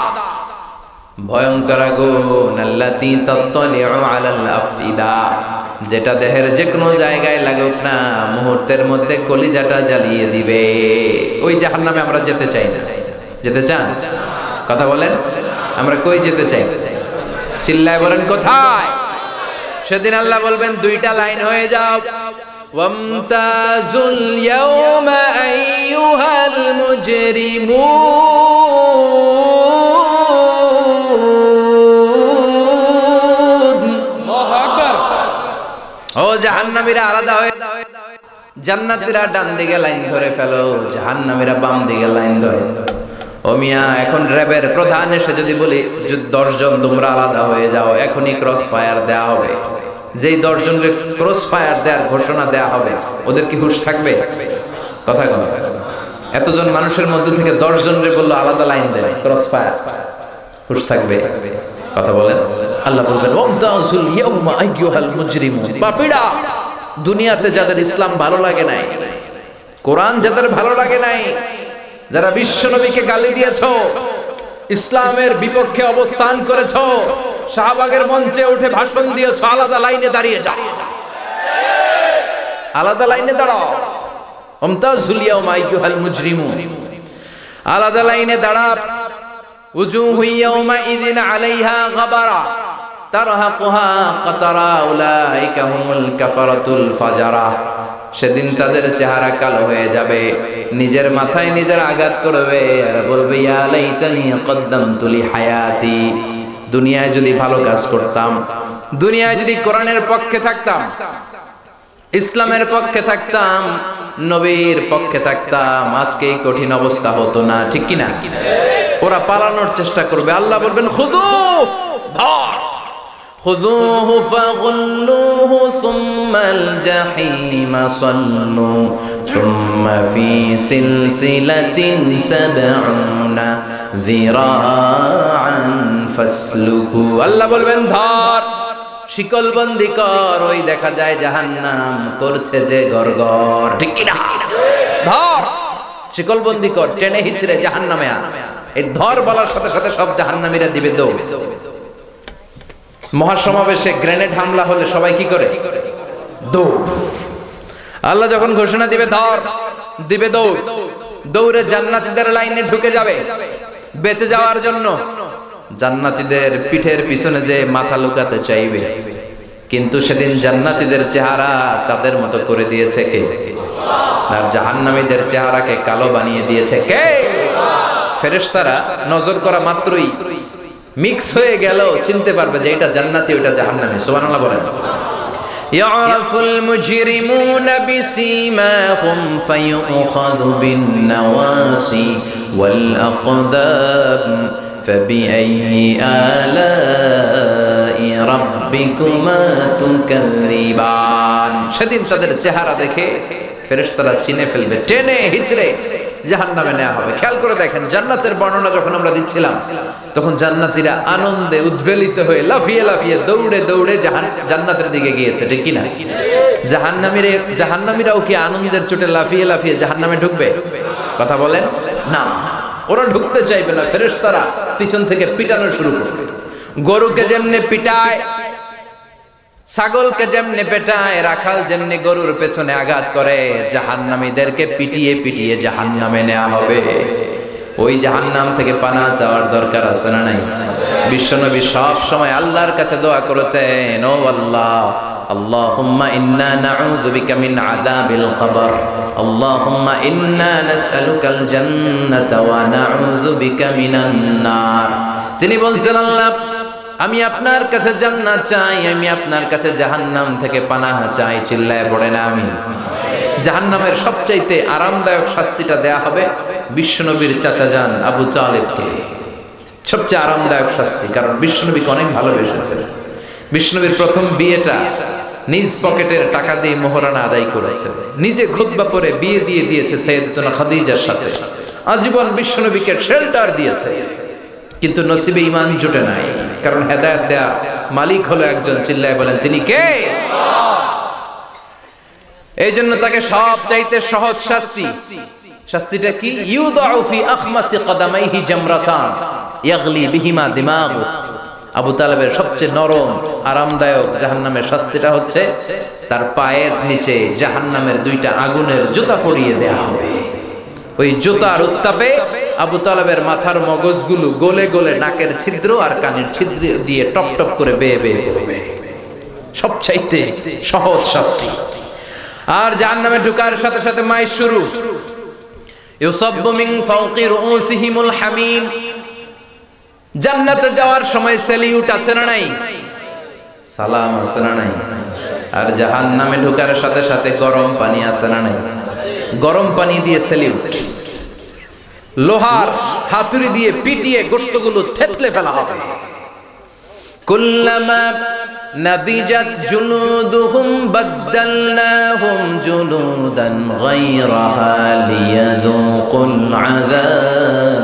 ভয়ঙ্কর আগুন। আল্লাতী তাত্তালিউ আলাল আফইদা, যেটা দেহের যে কোনো জায়গায় লাগুক না, মুহূর্তের মধ্যে কলিজাটা জ্বালিয়ে দিবে। ওই জাহান্নামে আমরা যেতে চাই না। যেতে চান? কথা বলেন। আমরা কই যেতে চাই? চিল্লায় বলেন কোথায়? সেদিন আল্লাহ বলবেন দুইটা লাইন হয়ে যাও। ওয়ামতাজুল ইয়াওমা আইয়ুহাল মুজরিমুন। আল্লাহু আকবার। ও জাহান্নামীরা আলাদা হয়ে যাও। জান্নাতীরা ডান দিকে লাইন ধরে ফেলো, জাহান্নামীরা বাম দিকে লাইন ধরে। ও মিয়া, এখন র্যাবের প্রধান এসে যদি বলি 10 জন তোমরা আলাদা হয়ে যাও, এখনই ক্রস ফায়ার দেয়া হবে। যেই 10 জনের ক্রস ফায়ার দেওয়ার ঘোষণা দেয়া হবে, ওদের কি হুঁশ থাকবে? কথা বল। এতজন মানুষের মধ্যে থেকে 10 জনের বললো আলাদা লাইন দেয়, ক্রস ফায়ার, হুঁশ থাকবে? কথা বলেন। আল্লাহ বলবেন ওয়ামতাজুল ইয়াওমা আইয়ুহাল মুজরিমুন। বাপিড়া, দুনিয়াতে যাদের ইসলাম ভালো লাগে নাই, কোরআন যাদের ভালো লাগে নাই, যারা বিশ্বনবীকে গালি দিয়েছো, ইসলামের বিপক্ষে অবস্থান করেছো, শাহবাগের মঞ্চে উঠে ভাষণ দিয়েছো, আলাদা লাইনে দাঁড়িয়ে যাও। আলাদা লাইনে দাঁড়াও। ওয়ামতাজুল ইয়াওমা আইয়ুহাল মুজরিমুন। আলাদা লাইনে দাঁড়া। উজুহু ইয়াওমা ইযিন আলাইহা গাবারা তারহাকুহা কাতারা উলাইকা হুমুল কাফারাতুল ফাজারা। সেদিন তাদের চেহারা কালো হয়ে যাবে, নিজের মাথায় নিজের আঘাত করবে আর বলবে ইয়া লাইতানি কদ্দামতু লি হায়াতি। দুনিয়ায় যদি ভালো কাজ করতাম, দুনিয়ায় যদি কোরআনের পক্ষে থাকতাম, ইসলামের পক্ষে থাকতাম, নবীর পক্ষে থাকতাম, আজকে এই কঠিন অবস্থা হতো না। ঠিক কি না? ওরা পালানোর চেষ্টা করবে। আল্লাহ বলবেন খুদু, ধর। খুদুহু ফাগুল্লুহু সুম্মাল জাহিমা সাল্লু সুম্মা ফি সিলসিলাতিন সাবউনা যিরাআন ফাসলুকু। আল্লাহ বলবেন ধর, শিকলবন্দি কর। ওই দেখা যায় জাহান্নাম করছে যে গড়গড়। ঠিক কি না? ধর, শিকলবন্দি কর, টেনে হিচড়ে জাহান্নামে আন। এই ধর বলার সাথে সাথে সব জাহান্নামীরা দিবে দৌড়। মহাসমাবেশে গ্রেনেড হামলা হলে সবাই কি করে? দৌড়। আল্লাহ যখন ঘোষণা দিবে ধর, দিবে দৌড়। দৌড়ে জান্নাতীদের লাইনে ঢুকে যাবে বেঁচে যাওয়ার জন্য। জান্নাতীদের পিঠের পিছনে যে মাথা লুকাতে চাইবে, কিন্তু সেদিন জান্নাতীদের চেহারা চাঁদের মতো করে দিয়েছে কে? আর জাহান্নামীদের চেহারাকে কালো বানিয়ে দিয়েছে কে? ফেরেশতারা নজর করা মাত্রই মিক্স হয়ে গেল, চিনতে পারবে যে এটা জান্নাতি, ওটা জাহান্নামী। সুবহানাল্লাহ বলেন। ইয়ারাফুল মুজরিমুনা বিসীমাহুম ফায়ুখাযু বিন নাওয়াসি ওয়াল আকদাব ফাবিআইয়ি আলাই রাব্বিকুমা তুকাযযিবান। সেদিন তাদের চেহারা দেখে ফেরেশতারা চিনে ফেলবে, টেনে হিচড়ে জাহান্নামে নেওয়া হবে। খেয়াল করে দেখেন, জান্নাতের বর্ণনা যখন আমরা দিচ্ছিলাম, তখন জান্নাতীরা আনন্দে উদ্বেলিত হয়ে লাফিয়ে লাফিয়ে দৌড়ে দৌড়ে জান্নাতের দিকে গিয়েছে। ঠিক কিনা? জাহান্নামীরাও কি আনন্দের চোটে লাফিয়ে লাফিয়ে জাহান্নামে ঢুকবে? কথা বলেন না, ওরা ঢুকতে চাইবে না। ফেরেশতারা পিছন থেকে পিটানো শুরু করবে। গরুকে যেমনে পিটায়, ছাগলকে যেমনি পেটায়, রাখাল যেমনি গরুর পেছনে আঘাত করে, জাহান্নামীদেরকে পিটিয়ে পিটিয়ে জাহান্নামে নেওয়া হবে। ওই জাহান্নাম থেকে পানা চাওয়ার দরকার আছে না নাই? বিশ্বনবী সব সময় আল্লাহর কাছে দোয়া করতেন, ও আল্লাহ, আল্লাহুম্মা ইন্না নাউযু বিকা মিন আযাবিল কবর, আল্লাহুম্মা ইন্না নাসআলুকাল জান্নাতা ওয়া নাউযু বিকা মিনান নার। তিনি বলছেন, আল্লাহ, আমি আপনার কাছে জান্নাত চাই, আমি আপনার কাছে জাহান্নাম থেকে পানাহ চাই। চিল্লায় পড়েন আমিন। জাহান্নামের সবচাইতে আরামদায়ক শাস্তিটা দেয়া হবে বিশ্বনবীর চাচা যান আবু তালেবকে। সবচেয়ে আরামদায়ক শাস্তি, কারণ বিশ্বনবীকে অনেক ভালোবেসেছেন। বিশ্বনবীর প্রথম বিয়েটা নিজ পকেটের টাকা দিয়ে মোহরানা আদায় করেছেন, নিজে খুতবা পড়ে বিয়ে দিয়ে দিয়েছে সাইয়্যিদাতুনা খাদিজার সাথে, আজীবন বিশ্বনবীকে শেল্টার দিয়েছে। কিন্তু নসিবে ঈমান জুটে নাই, কারণ হেদায়েত দেয়া মালিক হলো একজন। চিল্লায় বলেন, তিনি কে? এই জন্য তাকে সব চাইতে সহজ শাস্তিটা কি? ইউদাউ ফি আখমাসি কদামাইহি জামরাতান ইয়াগলি বিহিমা দিমাগ। আবু তালেবের সবচেয়ে নরম আরামদায়ক জাহান্নামের শাস্তিটা হচ্ছে তার পায়ের নিচে জাহান্নামের দুইটা আগুনের জুতা পরিয়ে দেয়া হবে। ওই জুতার উত্তাপে আবু তালেবের মাথার মগজগুলো গলে গলে নাকের ছিদ্র আর কানের ছিদ্র দিয়ে টপ টপ করে বেয়ে বেয়ে পড়বে। সবচাইতে সহজ শাস্তি। আর জাহান্নামে ঢোকার সাথে সাথে মাই শুরু। ইউসাব্বু মিন ফাওকি রুউসিহিমুল হামিম। জান্নাতে যাওয়ার সময় সেলিউট আছে না নাই? সালাম আছে না নাই? আর জাহান্নামে ঢোকার সাথে সাথে গরম পানি আছে না নাই? গরম পানি দিয়ে সেলিউট। লোহার হাতুড়ি দিয়ে পিটিয়ে গোশতগুলো থেতলে ফেলা হবে। কুল্লামা নাদিজাত জুলুদুহুম বাদদালনাহুম জুলুদান গায়রাহা লিয়াযুকুল আযাব।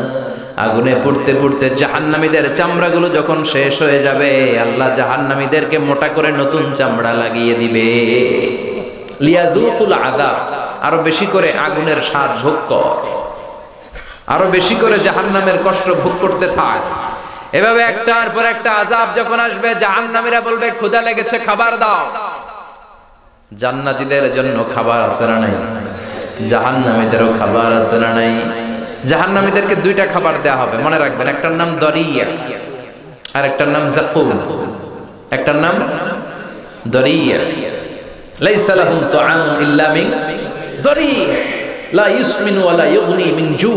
আগুনে পুড়তে পুড়তে জাহান্নামীদের চামড়াগুলো যখন শেষ হয়ে যাবে, আল্লাহ জাহান্নামীদেরকে মোটা করে নতুন চামড়া লাগিয়ে দিবে। লিয়াযুকুল আযাব, আরো বেশি করে আগুনের স্বাদ ভোগ কর, আরো বেশি করে জাহান্নামের কষ্ট ভোগ করতে থাক। এভাবে একটার পর একটা আযাব যখন আসবে, জাহান্নামীরা বলবে, ক্ষুধা লেগেছে, খাবার দাও। জান্নাতীদের জন্য খাবার আছে না নাই? জাহান্নামীদেরও খাবার আছে না নাই? জাহান্নামীদেরকে দুইটা খাবার দেয়া হবে, মনে রাখবেন। একটার নাম দরিয়া আর একটার নাম যাকুম। একটার নাম দরিয়া। লাইসা লাহুম তুআমুন ইল্লা মিন দরিয়া লা ইউসমিনু ওয়া লা ইউগনি মিন জু।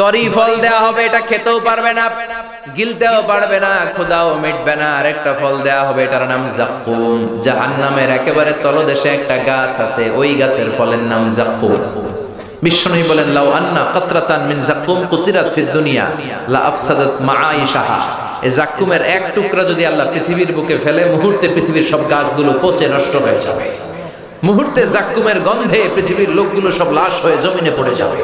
দরি ফল দেয়া হবে, এটা খেতেও পারবে না, গিলতেও পারবে না, ক্ষুধাও মিটবে না। আর একটা ফল দেয়া হবে, এটার নাম যাকুম। জাহান্নামের একেবারে তলদেশে একটা গাছ আছে, ওই গাছের ফলের নাম যাকুম। বিশ্বনবী বলেন, লাউ আন্না কাতরাতান মিন যাকুম কুতিরাত ফিদ দুনিয়া লা আফসাদাত মাআইশাহা। এই যাকুমের এক টুকরা যদি আল্লাহ পৃথিবীর বুকে ফেলে, মুহূর্তে পৃথিবীর সব গাছগুলো পচে নষ্ট হয়ে যাবে। মুহূর্তে যাকুমের গন্ধে পৃথিবীর লোকগুলো সব লাশ হয়ে জমিনে পড়ে যাবে।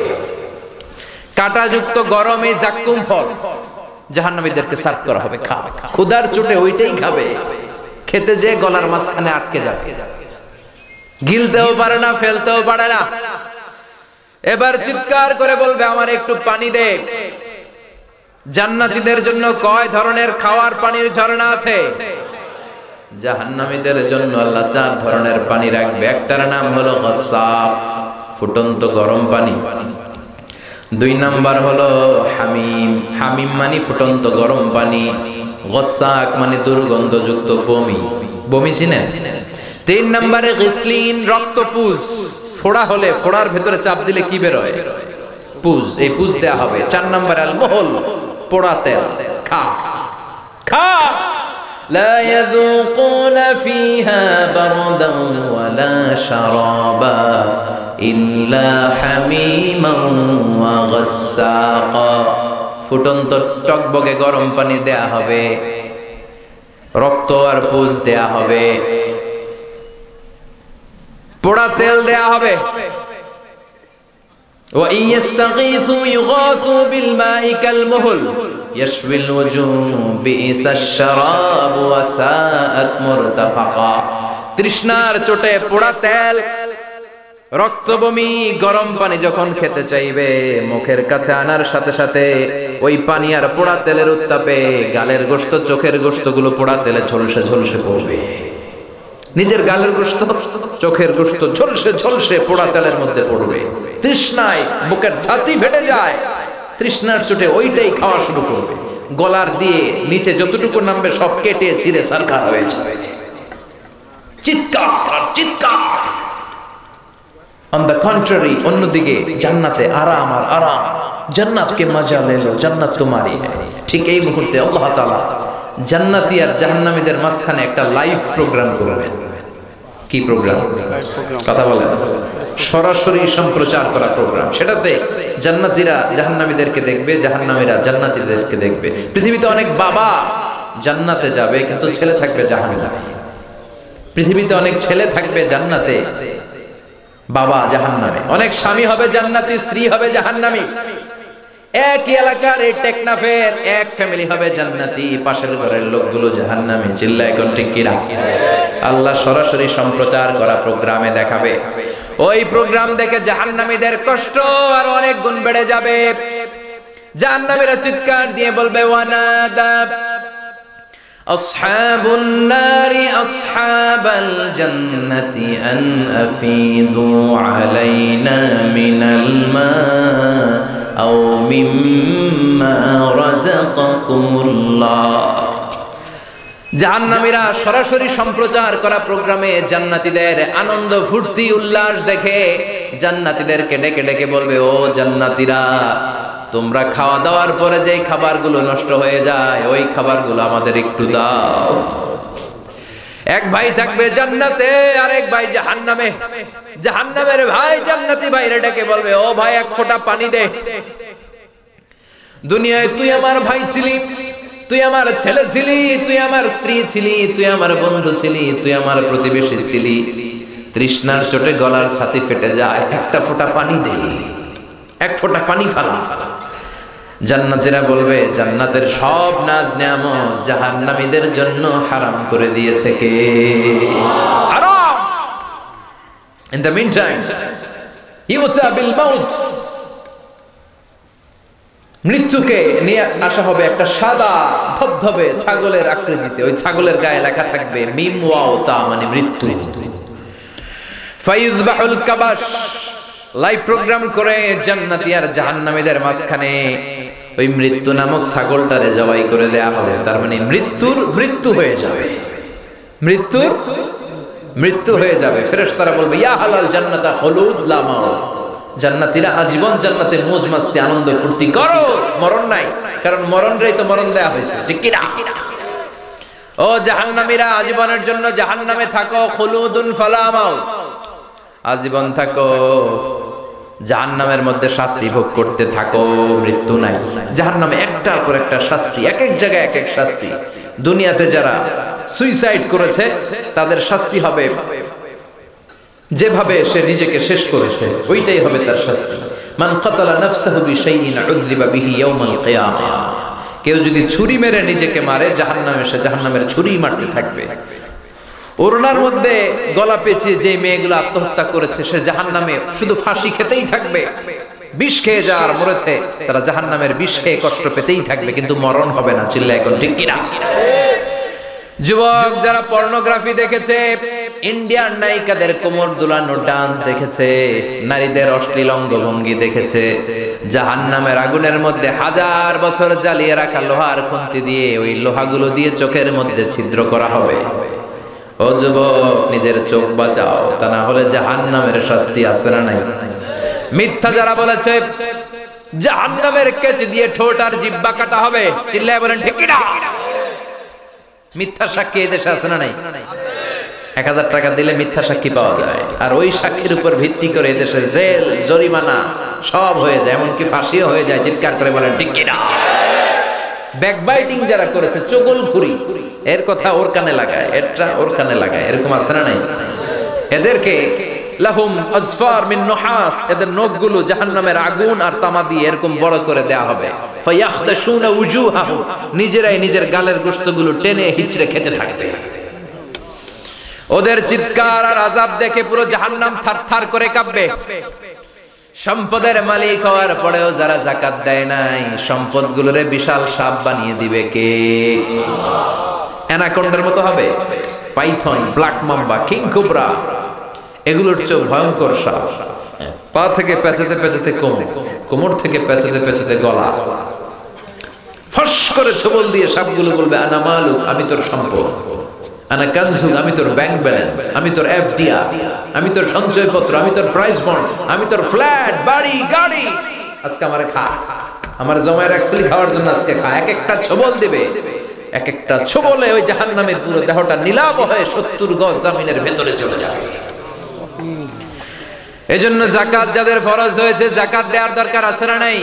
কাঁটাযুক্ত গরম এই যাকুম ফল জাহান্নামীদেরকে সার্ভ করা হবে। খা, ক্ষুধার চোটে ওইটাই খাবে, খেতে যে গলার মাঝখানে আটকে যাবে, গিলতেও পারে না, ফেলতেও পারে না। এবার চিৎকার করে বলবে, আমার একটু পানি দে। জান্নাতীদের জন্য কয় ধরনের খাওয়ার পানির ঝর্ণা আছে? জাহান্নামীদের জন্য আল্লাহ 4 ধরনের পানি রাখবে। একটার নাম হলো গাসাক, ফুটন্ত গরম পানি। 2 নাম্বার হলো হামিম। হামিম মানে ফুটন্ত গরম পানি। গাসাক মানে দুর্গন্ধযুক্ত বমি। বমি চিনেন? 3 নম্বরে গিসলিন, রক্তপুজ। ফোড়া হলে ফোড়ার ভেতরে চাপ দিলে কি বের হয়? পুজ। এই পুজ দেয়া হবে। 4 নম্বরে আল মুহল, পোড়া তেল। খা খা। لا يذوقون فيها بردا ولا شرابا إلا حميما وغساقا। ফুটন্ত টকবগে গরম পানি দেয়া হবে, রক্ত আর পুজ দেয়া হবে, পোড়া তেল দেয়া হবে। وإن يستغيثوا يغاثوا بالماء كالمهل يشوي الوجوه بئس الشراب وساءت مرتفقا। তৃষ্ণার চোটে পোড়া তেল রক্ত বমি গরম পানি যখন খেতে চাইবে মুখের কাছে আনার সাথে সাথে ওই পানি আর পোড়া তেলের উত্তাপে গালের গোশত চোখের গোশতগুলো পোড়া তেলে ঝলসে ঝলসে পড়বে। নিজের গালের গোশত চোখের গোশত ঝলসে ঝলসে পোড়া তেলের মধ্যে পড়বে। তৃষ্ণায় বুকের ছাতি ফেটে যায়, তৃষ্ণার চোটে ওইটাই খাওয়া শুরু করবে। গলার দিয়ে নিচে যতটুকু নামবে সব কেটে ছিঁড়ে সরকার হয়ে যাবে। চিৎকার চিৎকার। On the contrary, অন্যদিকে জান্নাতে আরাম আর আরাম, জান্নাতকে মজা লেলো, জান্নাত তোমারই। ঠিক এই মুহূর্তে আল্লাহ তাআলা জান্নাতি আর জাহান্নামীদের মাঝখানে একটা লাইভ প্রোগ্রাম করবেন। কি প্রোগ্রাম? কথা বলেন। সরাসরি সম্প্রচার করা প্রোগ্রাম। সেটাতে জান্নাতীরা জাহান্নামীদেরকে দেখবে, জাহান্নামীরা জান্নাতীদেরকে দেখবে। পৃথিবীতে অনেক বাবা জান্নাতে যাবে কিন্তু ছেলে থাকবে জাহান্নামে। পৃথিবীতে অনেক ছেলে থাকবে জান্নাতে, বাবা জাহান্নামে। অনেক স্বামী হবে জান্নাতি, স্ত্রী হবে জাহান্নামী। এক এলাকার এই টেকনাফের এক ফ্যামিলি হবে জান্নাতি, পাশের ঘরের লোকগুলো জাহান্নামী। চিল্লায় কোন ঠিক কিনা? আল্লাহ সরাসরি সম্প্রচার করা প্রোগ্রামে দেখাবে। ওই প্রোগ্রাম দেখে জাহান্নামীদের কষ্ট আর অনেক গুণ বেড়ে যাবে। জাহান্নামীরা চিৎকার দিয়ে বলবে, ওয়ানাদা আসহাবুন নারি আসহাবাল জান্নাতি আন আফিদু আলাইনা মিনাল মা আও মিম্মা রাযাকাকুমুল্লাহ। জাহান্নামীরা সরাসরি সম্প্রচার করা প্রোগ্রামে জান্নাতীদের আনন্দ ফুর্তি উল্লাস দেখে জান্নাতীদেরকে ডেকে ডেকে বলবে, ও জান্নাতীরা, তোমরা খাওয়া দাওয়ার পরে যে খাবারগুলো নষ্ট হয়ে যায় ওই খাবারগুলো আমাদের একটু দাও। এক ভাই থাকবে জান্নাতে, আরেক ভাই জাহান্নামে। জাহান্নামের ভাই জান্নাতি ভাইরে ডেকে বলবে, ও ভাই এক ফোঁটা পানি দে। দুনিয়ায় তুই আমার ভাই ছিলি, তুই আমার ছেলে ছিলি, তুই আমার স্ত্রী ছিলি, তুই আমার বন্ধু ছিলি, তুই আমার প্রতিবেশী ছিলি। তৃষ্ণার চোটে গলার ছাতি ফেটে যায়, একটা ফোঁটা পানি দে, এক ফোঁটা পানি ফেলা। জান্নাতীরা বলবে, জান্নাতের সব নাজ নেয়ামত জাহান্নামীদের জন্য হারাম করে দিয়েছে কে? হারাম। ইন দ্য মিনটাইম ইউতা বিল মাউত, মৃত্যুকে নিয়ে আসা হবে একটা সাদা ধবধবে ছাগলের আকৃতিতে। ওই ছাগলের গায়ে লেখা থাকবে মিম ওয়াও তা, মানে মৃত্যু। ফাইযবাহুল কাবাশ, লাইভ প্রোগ্রাম করে জান্নাতি আর জাহান্নামীদের মাঝখানে ওই মৃত্যু নামক ছাগলটারে জবাই করে দেয়া হবে। তার মানে মৃত্যু হয়ে যাবে, মৃত্যু হয়ে যাবে। ফেরেশতারা বলবে, ইয়া হালাল জান্নাতা খুলুদ লা মাউত। জান্নাতীরা আজীবন জান্নাতে মौज মাস্তি আনন্দ ফুর্তি করো, মরণ নাই, কারণ মরণেরই তো মরণ দেয়া হয়েছে, ঠিক কি না? ও জাহান্নামীরা, আজীবনের জন্য জাহান্নামে থাকো, খুলুদুন ফালা মাউত, আজীবন থাকো, জাহান্নামের মধ্যে শাস্তি ভোগ করতে থাকো, মৃত্যু নাই। জাহান্নামে একটার পর একটা শাস্তি, এক এক জায়গায় এক এক শাস্তি। দুনিয়াতে যারা সুইসাইড করেছে তাদের শাস্তি হবে যেভাবে সে নিজেকে শেষ করেছে, ওইটাই হবে তার শাস্তি। মান কাতালা নাফসাহু বিশাইইন উযযিবা বিহি ইয়াওমাল কিয়ামাহ। কেউ যদি ছুরি মেরে নিজেকে মারে, জাহান্নামে সে জাহান্নামের ছুরি মারতে থাকবে। ওরনার মধ্যে গলা পেঁচিয়ে যে মেয়েগুলো আত্মহত্যা করেছে সে জাহান্নামে শুধু ফাঁসি খেতেই থাকবে। বিষ খেয়ে যারা মরেছে তারা জাহান্নামের বিষ খেয়ে কষ্ট পেতেই থাকবে, কিন্তু মরণ হবে না। চিল্লা এখন ঠিক কিনা? যুবক যারা পর্নোগ্রাফি দেখেছে, ইন্ডিয়ান নায়িকাদের কোমর দুলানো ডান্স দেখেছে, নারীদের অশ্লীল অঙ্গভঙ্গি দেখেছে, জাহান্নামের আগুনের মধ্যে 1000 বছর জ্বালিয়ে রাখা লোহার খুন্তি দিয়ে ওই লোহাগুলো দিয়ে চোখের মধ্যে ছিদ্র করা হবে। ও যুবক, নিজের চোখ বাঁচাও, তা না হলে জাহান্নামের শাস্তি আছে না নাই? মিথ্যা যারা বলেছে, জাহান্নামের কেচি দিয়ে ঠোঁট আর জিহ্বা কাটা হবে, চিল্লায় বলেন ঠিক কি না? মিথ্যা সাক্ষী এই দেশে আছে না নাই? 1000 টাকা দিলে মিথ্যা সাক্ষী পাওয়া যায়, আর ওই সাক্ষীর উপর ভিত্তি করে এদেশে জেল, জরিমানা সব হয়ে যায়, এমনকি ফাঁসিও হয়ে যায়। চিৎকার করে বলেন ঠিক কি না? ব্যাকবাইটিং যারা করেছে, চগলখুরি, এর কথা ওর কানে লাগায়, এটা ওর কানে লাগায়, এরকম আছে না নাই? এদেরকে লাহুম আজফার মিন নুহাস, এদের নখগুলো জাহান্নামের আগুন আর তামা দিয়ে এরকম বড় করে দেয়া হবে। ফায়াখদাশুনা উজুহাহুম, নিজেরাই নিজের গালের গোশতগুলো টেনে হিচড়ে খেতে থাকবে। ওদের চিৎকার আর আযাব দেখে পুরো জাহান্নাম থারথার করে কাঁপবে। সম্পদের মালিক হওয়ার পরেও যারা যাকাত দেয় নাই, সম্পদগুলোরে বিশাল সাপ বানিয়ে দিবে কে? অ্যানাকোন্ডার মতো হবে, Python, black mamba, king cobra, এগুলোর চেয়ে ভয়ঙ্কর সাপ। পা থেকে পেঁচাতে পেঁচাতে কোমর, কোমর থেকে পেঁচাতে পেঁচাতে গলা, ফস করে ছবল দিয়ে সাপগুলো বলবে আনা মালুক, আমি তোর সম্পদ, আনা কানজুক, আমি তোর ব্যাংক ব্যালেন্স, আমি তোর এফডিআর, আমি তোর সঞ্চয়পত্র, আমি তোর প্রাইস বন্ড, আমি তোর ফ্ল্যাট, বাড়ি, গাড়ি, আজকে আমারে খা, আমার জমায় রাখছিলি খাওয়ার জন্য, আজকে খা। এক একটা ছবল দিবে, এক একটা ছবলে ওই জাহান্নামের পুরো দেহটা নীলাভ হয়ে 70 গজ জমিনের ভেতরে চলে যাবে। এজন্য যাকাত যাদের ফরজ হয়েছে, যাকাত দেওয়ার দরকার আছে না নাই?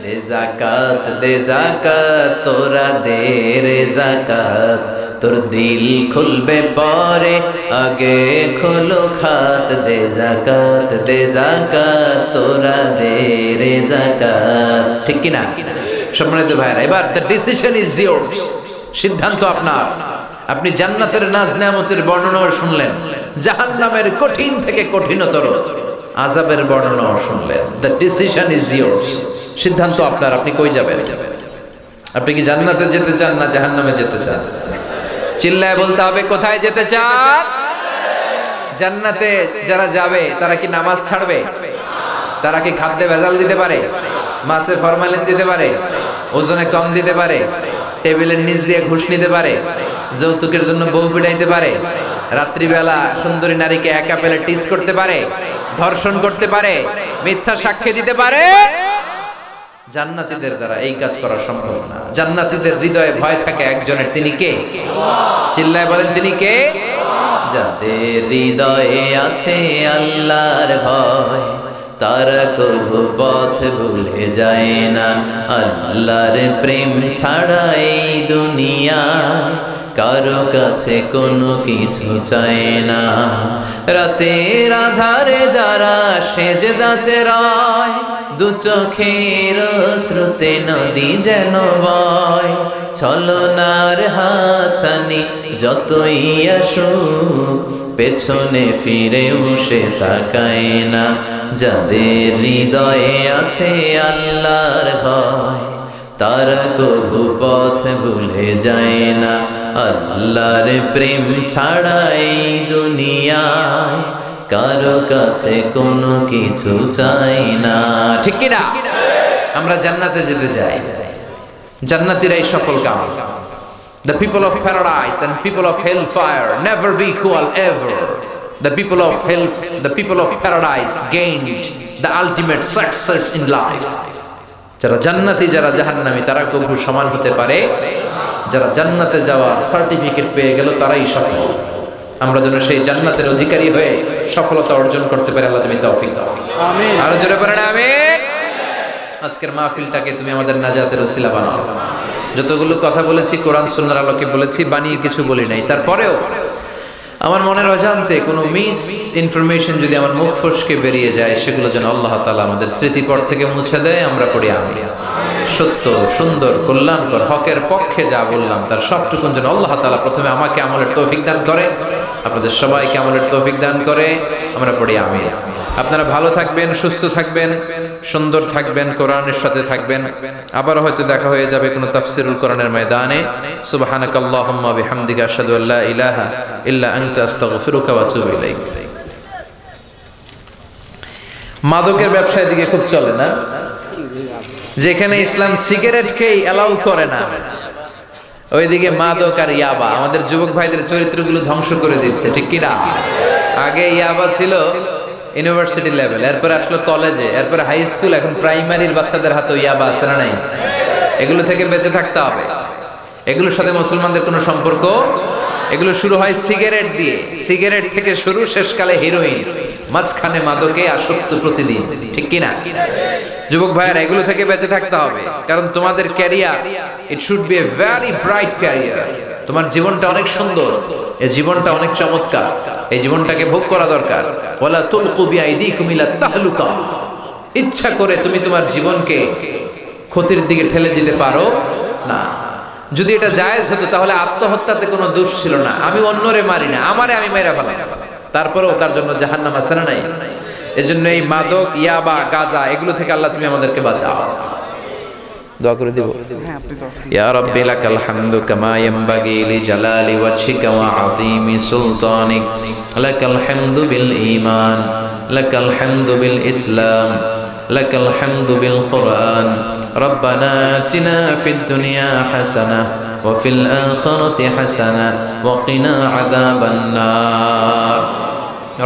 দে যাকাত, দে যাকাত, তোরা দে রে যাকাত, তোর দিল খুলবে পরে, আগে খোলো খাত। দে যাকাত, দে যাকাত, তোরা দে রে যাকাত। ঠিক কি না? সম্মানিত ভাইরা, এবার দ্য ডিসিশন ইজ ইয়োরস, সিদ্ধান্ত আপনার। আপনি জান্নাতের নাজ নেয়ামতের বর্ণনা শুনলেন, জাহান্নামের কঠিন থেকে কঠিনতর আযাবের বর্ণনা শুনলেন। দ্য ডিসিশন ইজ ইয়োরস, সিদ্ধান্ত আপনার। আপনি কই যাবেন? আপনি কি জান্নাতে যেতে চান না জাহান্নামে যেতে চান? চিল্লায় বলতে হবে, কোথায় যেতে চান? জান্নাতে যারা যাবে তারা কি নামাজ ছাড়বে? তারা কি খাদ্যে ভেজাল দিতে পারে? মাছে ফরমালিন দিতে পারে? ওজনে কম দিতে পারে? টেবিলের নিচ দিয়ে ঘুষ নিতে পারে? যৌতুকের জন্য বউ পিটাইতে পারে? রাত্রিবেলা সুন্দরী নারীকে একা পেলে টিজ করতে পারে? ধর্ষণ করতে পারে? মিথ্যা সাক্ষ্য দিতে পারে? জান্নাতীদের দ্বারা এই কাজ করা সম্ভব না। জান্নাতীদের হৃদয়ে ভয় থাকে একজনের, তিনি কে? চিল্লায় বলেন, তিনি কে? যাদের হৃদয়ে আছে আল্লাহর ভয়, তারা কবু পথ ভুলে যায় না। আল্লাহর প্রেম ছাড়া এই দুনিয়া কারো কাছে কোনো কিছু চায় না। রাতের আধারে যারা সেজদাতে রয়, দু চোখের স্রোতে নদী যেন বয়। ছলনার হাতছানি যতই আসুক, পেছনে ফিরেও সে তাকায় না। যাদের হৃদয়ে আছে আল্লাহর ভয়, তারা কবু পথ ভুলে যায় না। আল্লাহর প্রেম ছাড়া এই দুনিয়ায় কারো কাছে কোনো কিছু চাই না। ঠিক কি না? আমরা জান্নাতে যেতে চাই, জান্নাতীরাই সফল কাম। The people of paradise and people of hellfire never be equal ever. The people of paradise gained the ultimate success in life. যারা জান্নাতি, যারা জাহান্নামী, তারা কবু সমান হতে পারে? যারা জান্নাতে যাওয়ার সার্টিফিকেট পেয়ে গেল তারাই সফল। আমরা যেন সেই জান্নাতের অধিকারী হয়ে সফলতা অর্জন করতে পারি। আল্লাহ তুমি তৌফিক দাও। আমিন। আর জোরে বলেন আমিন। আজকের মাহফিলটাকে তুমি আমাদের নাজাতের ওসিলা বানাও। যতগুলো কথা বলেছি কোরআন সুন্নাহর আলোকে বলেছি, বানিয়ে কিছু বলি নাই। তারপরেও আমার মনের অজান্তে কোনো মিস ইনফরমেশন যদি আমার মুখ ফসকে বেরিয়ে যায়, সেগুলো যেন আল্লাহ তাআলা আমাদের স্মৃতিপট থেকে মুছে দেয়। আমরা পড়ি আমিন। সত্য, সুন্দর, কল্যাণকর, হকের পক্ষে যা বললাম তার সবটুকুন যেন আল্লাহ তাআলা প্রথমে আমাকে আমলের তৌফিক দান করে, আপনাদের সবাইকে আমলের তৌফিক দান করে। আমরা পড়ি আমিন। আপনারা ভালো থাকবেন, সুস্থ থাকবেন, সুন্দর থাকবেন, কোরআনের সাথে থাকবেন। আবার হয়তো দেখা হয়ে যাবে কোনো তাফসিরুল কোরআনের ময়দানে। সুবহানাকাল্লাহুম্মা বিহামদিকা আশহাদু আল্লা ইলাহা ইল্লা আনতা আস্তাগফিরুকা ওয়া আতুবু ইলাইক। মাদকের ব্যবসার দিকে খুব চলে না? যেখানে ইসলাম সিগারেটকেই অ্যালাউ করে না, ওইদিকে মাদক আর ইয়াবা আমাদের যুবক ভাইদের চরিত্রগুলো ধ্বংস করে দিচ্ছে। ঠিক কি না? আগে ইয়াবা ছিল ইউনিভার্সিটি লেভেল, এরপরে আসলো কলেজে, এরপরে হাই স্কুল, এখন প্রাইমারির বাচ্চাদের হাতে ইয়াবা আছে না নাই? এগুলো থেকে বেঁচে থাকতে হবে। এগুলোর সাথে মুসলমানদের কোনো সম্পর্ক। এগুলো শুরু হয় সিগারেট দিয়ে, সিগারেট থেকে শুরু, শেষকালে হিরোইন, মাঝখানে মাদকে আসক্ত প্রতিদিন। ঠিক কি না? যুবক ভাইয়ারা, এগুলো থেকে বেঁচে থাকতে হবে, কারণ তোমাদের career, it should B a very bright career. তোমার জীবনটা অনেক সুন্দর, এই জীবনটা অনেক চমৎকার, এই জীবনটাকে ভোগ করা দরকার। ওয়ালা তুলকু বিআইদিকুম ইলা তাহলুকা, ইচ্ছা করে তুমি তোমার জীবনকে ক্ষতির দিকে ঠেলে দিতে পারো না। যদি এটা জায়েজ হতো তাহলে আত্মহত্যাতে কোনো দোষ ছিল না। আমি অন্যরে মারি না, আমারে আমি মেরে ফেলাই, তারপরেও তার জন্য জাহান্নাম আছে না নাই? এজন্য এই মাদক, ইয়াবা, গাঁজা এগুলো থেকে আল্লাহ তুমি আমাদেরকে বাঁচাও। দোয়া করে দিব। ইয়া রাব্বি লাকাল হামদু কামা ইয়ানবাগি লিজালালি ওয়াজহিকা ওয়া আযীমি সুলতানিক। লাকাল হামদু বিল ঈমান, লাকাল হামদু বিল ইসলাম, লাকাল হামদু বিল কুরআন। রব্বানা আতিনা ফিদ দুনিয়া হাসানাহ ওয়া ফিল আখিরাতি হাসানাহ ওয়া কিনা আযাবান নার।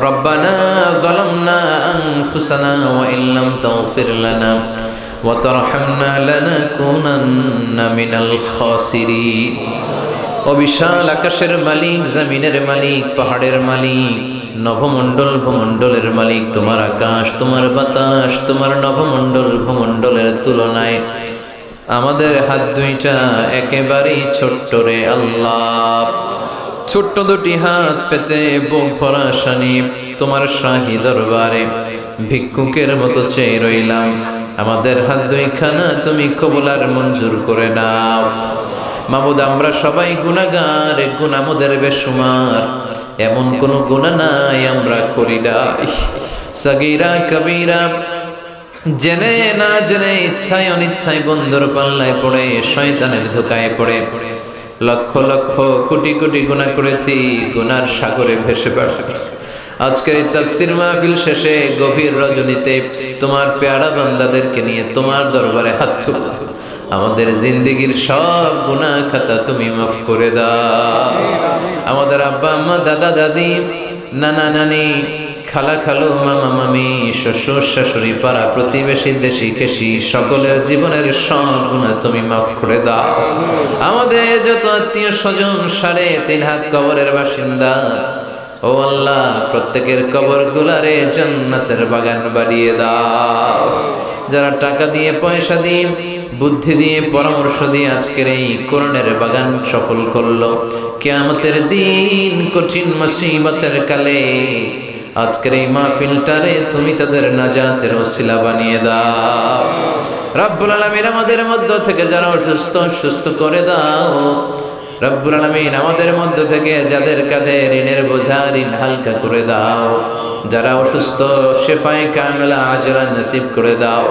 ربنا ظلمنا أنفسنا وإن لم تغفر لنا وترحمنا لنكونن من الخاسرين। ও বিশাল আকাশের মালিক, জমিনের মালিক, পাহাড়ের মালিক, নভমণ্ডল ভূমণ্ডলের মালিক, তোমার আকাশ, তোমার বাতাস, তোমার নভমণ্ডল ভূমণ্ডলের তুলনায় আমাদের হাত দুইটা একেবারেই ছোট্ট রে আল্লাহ। ছোট্ট দুটি হাত পেতে বুক ভরা শানি তোমার শাহী দরবারে ভিক্ষুকের মতো চেয়ে রইলাম। আমাদের হাত দুইখানা তুমি কবুল আর মঞ্জুর করে নাও। মাবুদ, আমরা সবাই গুনাহগার, গুনাহমদের বেশুমার, এমন কোন গুনাহ নাই আমরা করি নাই। সগীরা কবীরা, জেনে না জেনে, ইচ্ছায় অনিচ্ছায় বন্ধুর পাল্লায় পড়ে, শয়তানের ধোকায় পড়ে লক্ষ লক্ষ কোটি কোটি গুনাহ করেছি, গুনার সাগরে ভেসে বেড়াচ্ছি। আজকের এই তাফসীর মাহফিল শেষে গভীর রজনীতে তোমার পেয়ারা বান্দাদেরকে নিয়ে তোমার দরবারে হাত তুললাম। আমাদের জিন্দেগীর সব গুনাহ খাতা তুমি মাফ করে দাও। আমাদের আব্বা আম্মা, দাদা দাদি, নানা নানি, খালা খালু, মামা মামি, শ্বশুর শাশুড়ি, পাড়া প্রতিবেশী, দেশি খেশি, সকলের জীবনের সব গুনাহ তুমি মাফ করে দাও। আমাদের যত আত্মীয় স্বজন, 3.5 হাত কবরের বাসিন্দা, ও আল্লাহ, প্রত্যেকের কবর গুলারে জান্নাতের বাগান বাড়িয়ে দাও। যারা টাকা দিয়ে, পয়সা দিয়ে, বুদ্ধি দিয়ে, পরামর্শ দিয়ে আজকের এই কোরআনের বাগান সফল করলো, কিয়ামতের দিন কঠিন মুসিবতের কালে আজকের এই মাহফিলটারে তুমি তাদের নাজাতের ওসিলা বানিয়ে দাও। রব্বুল আলামিন, আমাদের মধ্য থেকে যারা অসুস্থ, সুস্থ করে দাও। রব্বুল আলামিন, আমাদের মধ্য থেকে যাদের কাঁধে ঋণের বোঝা, ঋণ হালকা করে দাও। যারা অসুস্থ, শিফায়ে কামিলা আজরান নসিব করে দাও।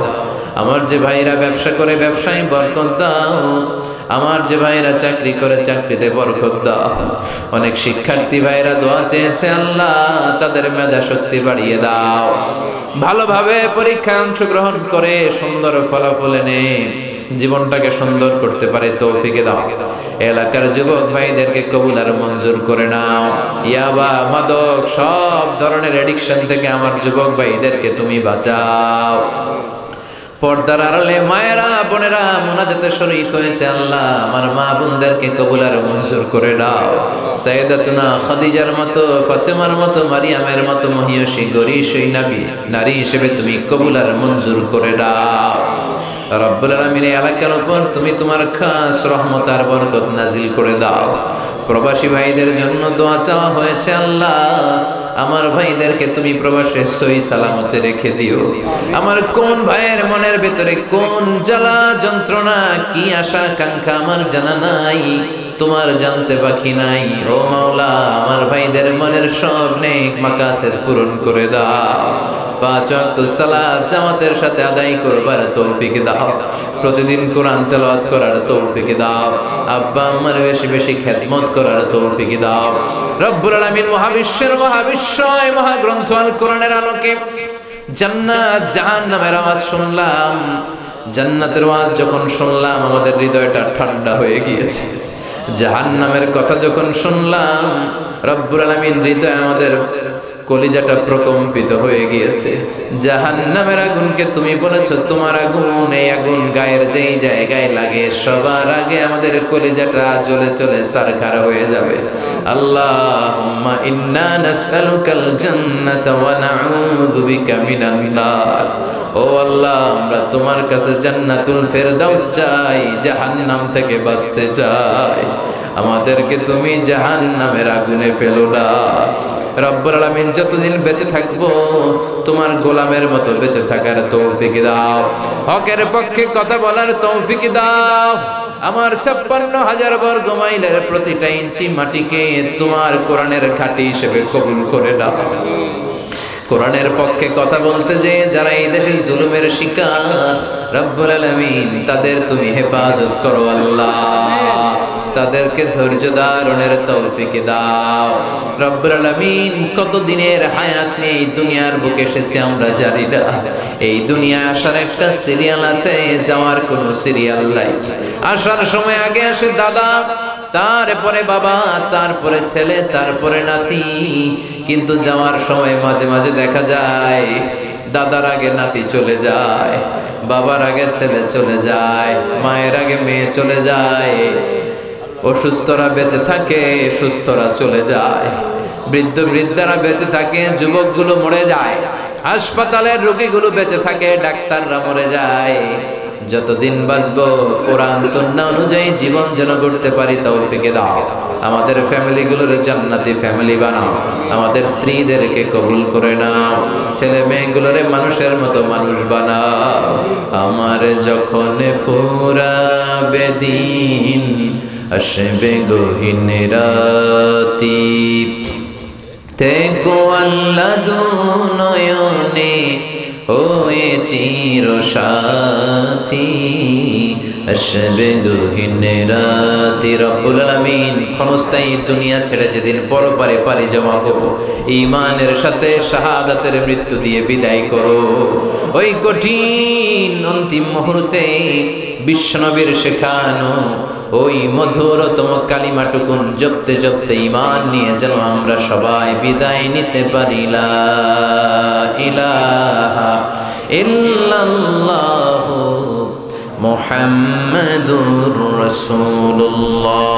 আমার যে ভাইরা ব্যবসা করে, ব্যবসায় বরকত দাও। আমার যে ভাইরা চাকরি করে, চাকরিতে বরকত দাও। অনেক শিক্ষার্থী ভাইরা দোয়া চেয়েছে, আল্লাহ তাদের মেধা শক্তি বাড়িয়ে দাও। ভালোভাবে পরীক্ষায় অংশগ্রহণ করে সুন্দর ফলাফল এনে জীবনটাকে সুন্দর করতে পারে তৌফিক দাও। এলাকার যুবক ভাইদেরকে কবুল আর মঞ্জুর করে নাও। ইয়াবা, মাদক, সব ধরনের এডিকশন থেকে আমার যুবক ভাইদেরকে তুমি বাঁচাও। পর্দার আড়ালে মায়েরা, বোনেরা মুনাজাতে শরীক হয়েছে, আল্লাহ আমার মা বোনদেরকে কবুল আর মঞ্জুর করে দাও। সাইয়েদাতুনা খাদিজার মতো, ফাতেমার মতো, মারিয়ামের মতো মহিয়সী গরীষী নারী হিসেবে তুমি কবুল আর মঞ্জুর করে দাও। রব্বুল আলামিন, এলাকার উপর তুমি তোমার খাস রহমত আর বরকত নাজিল করে দাও। প্রবাসী ভাইদের জন্য দোয়া চাওয়া হয়েছে, আল্লাহ আমার ভাইদেরকে তুমি প্রবাসে সহি সালামতে রেখে দিও। আমার কোন ভাইয়ের মনের ভেতরে কোন জ্বালা যন্ত্রণা, কি আশা আকাঙ্ক্ষা আমার জানা নাই, তোমার জানতে বাকি নাই। ও মাওলা, আমার ভাইদের মনের সব নেক মাকাসেদ পূরণ করে দাও। 5 ওয়াক্ত সালাত জামাতের সাথে আদায় করবার তৌফিক দাও। প্রতিদিন কোরআন তেলাওয়াত করার তৌফিক দাও। আব্বা আম্মার বেশি বেশি খেদমত করার তৌফিক দাও। রব্বুল আলামিন, মহাবিশ্বের মহাবিশ্বয় মহাগ্রন্থ আল কোরআনের আলোকে জান্নাত জাহান্নামের আওয়াজ শুনলাম। জান্নাতের আওয়াজ যখন শুনলাম আমাদের হৃদয়টা ঠান্ডা হয়ে গিয়েছে। জাহান্নামের কথা যখন শুনলাম রব্বুল আলামিন, হৃদয় আমাদের কলিজাটা প্রকম্পিত হয়ে গিয়েছে। জাহান্নামের আগুনকে তুমি বলেছো তোমার আগুন, এই আগুন গায়ের যেই জায়গায় লাগে সবার আগে আমাদের কলিজাটা জ্বলে চলে সারখার হয়ে যাবে। আল্লাহুম্মা ইন্না নাসআলুকাল জান্নাতা ওয়া নাউযু বিকা মিনান নার। ও আল্লাহ, আমরা তোমার কাছে জান্নাতুল ফেরদাউস চাই, জাহান্নাম থেকে বাঁচতে চাই। আমাদেরকে তুমি জাহান্নামের আগুনে ফেলো না। রব্বুল আলামিন, যতদিন বেঁচে থাকবো তোমার গোলামের মতো বেঁচে থাকার তৌফিক দাও। হকের পক্ষে কথা বলার তৌফিক দাও। আমার 56,000 বর্গ মাইলের প্রতিটা ইঞ্চি মাটিকে তোমার কোরআনের ঘাঁটি হিসেবে কবুল করে দাও। কোরআনের পক্ষে কথা বলতে যে যারা এই দেশে জুলুমের শিকার, রব্বুল আলামিন তাদের তুমি হেফাজত করো আল্লাহ, তাদেরকে ধৈর্য ধারণের তৌফিক দাও রব্বুল আলামিন। কত দিনের হায়াত নিয়ে এই দুনিয়ার বুকে এসেছি আমরা জানি না। এই দুনিয়া আসার একটা সিরিয়াল আছে, যাওয়ার কোনো সিরিয়াল নাই। আসার সময় আগে আসে দাদা, তারপরে বাবা, তারপরে ছেলে, তারপরে নাতি। কিন্তু যাওয়ার সময় মাঝে মাঝে দেখা যায় দাদার আগে নাতি চলে যায়, বাবার আগে ছেলে চলে যায়, মায়ের আগে মেয়ে চলে যায়। অসুস্থরা বেঁচে থাকে, সুস্থরা চলে যায়। বৃদ্ধ বৃদ্ধারা বেঁচে থাকে, যুবকগুলো মরে যায়। হাসপাতালের রোগীগুলো বেঁচে থাকে, ডাক্তাররা মরে যায়। যতদিন বাঁচবো কোরআন সুন্নাহ অনুযায়ী জীবন যেন করতে পারি তৌফিক দাও। আমাদের ফ্যামিলিগুলোর জান্নাতি ফ্যামিলি বানাও, আমাদের স্ত্রীদেরকে কবুল করে নাও, ছেলে মেয়েগুলোরে মানুষের মতো মানুষ বানাও। আমার যখন ফুরাবে দিন, আসবে গহীন রাতি, থেকো আল্লাহ দুনয়নে হয়ে চির সাথী, আসবে গহীন রাতি। রব্বুল আলামিন ক্ষণস্থায়ী দুনিয়া ছেড়ে যেদিন পরপারে পাড়ি জমা করব, ঈমানের সাথে শাহাদাতের মৃত্যু দিয়ে বিদায় করো। ওই কঠিন অন্তিম মুহূর্তে বিশ্বনবীর শেখানো ওই মধুরতম কালিমাটুকুন জপতে জপতে ঈমান নিয়ে যেন আমরা সবাই বিদায় নিতে পারি। লা ইলাহা ইল্লাল্লাহু মুহাম্মাদুর রাসূলুল্লাহ।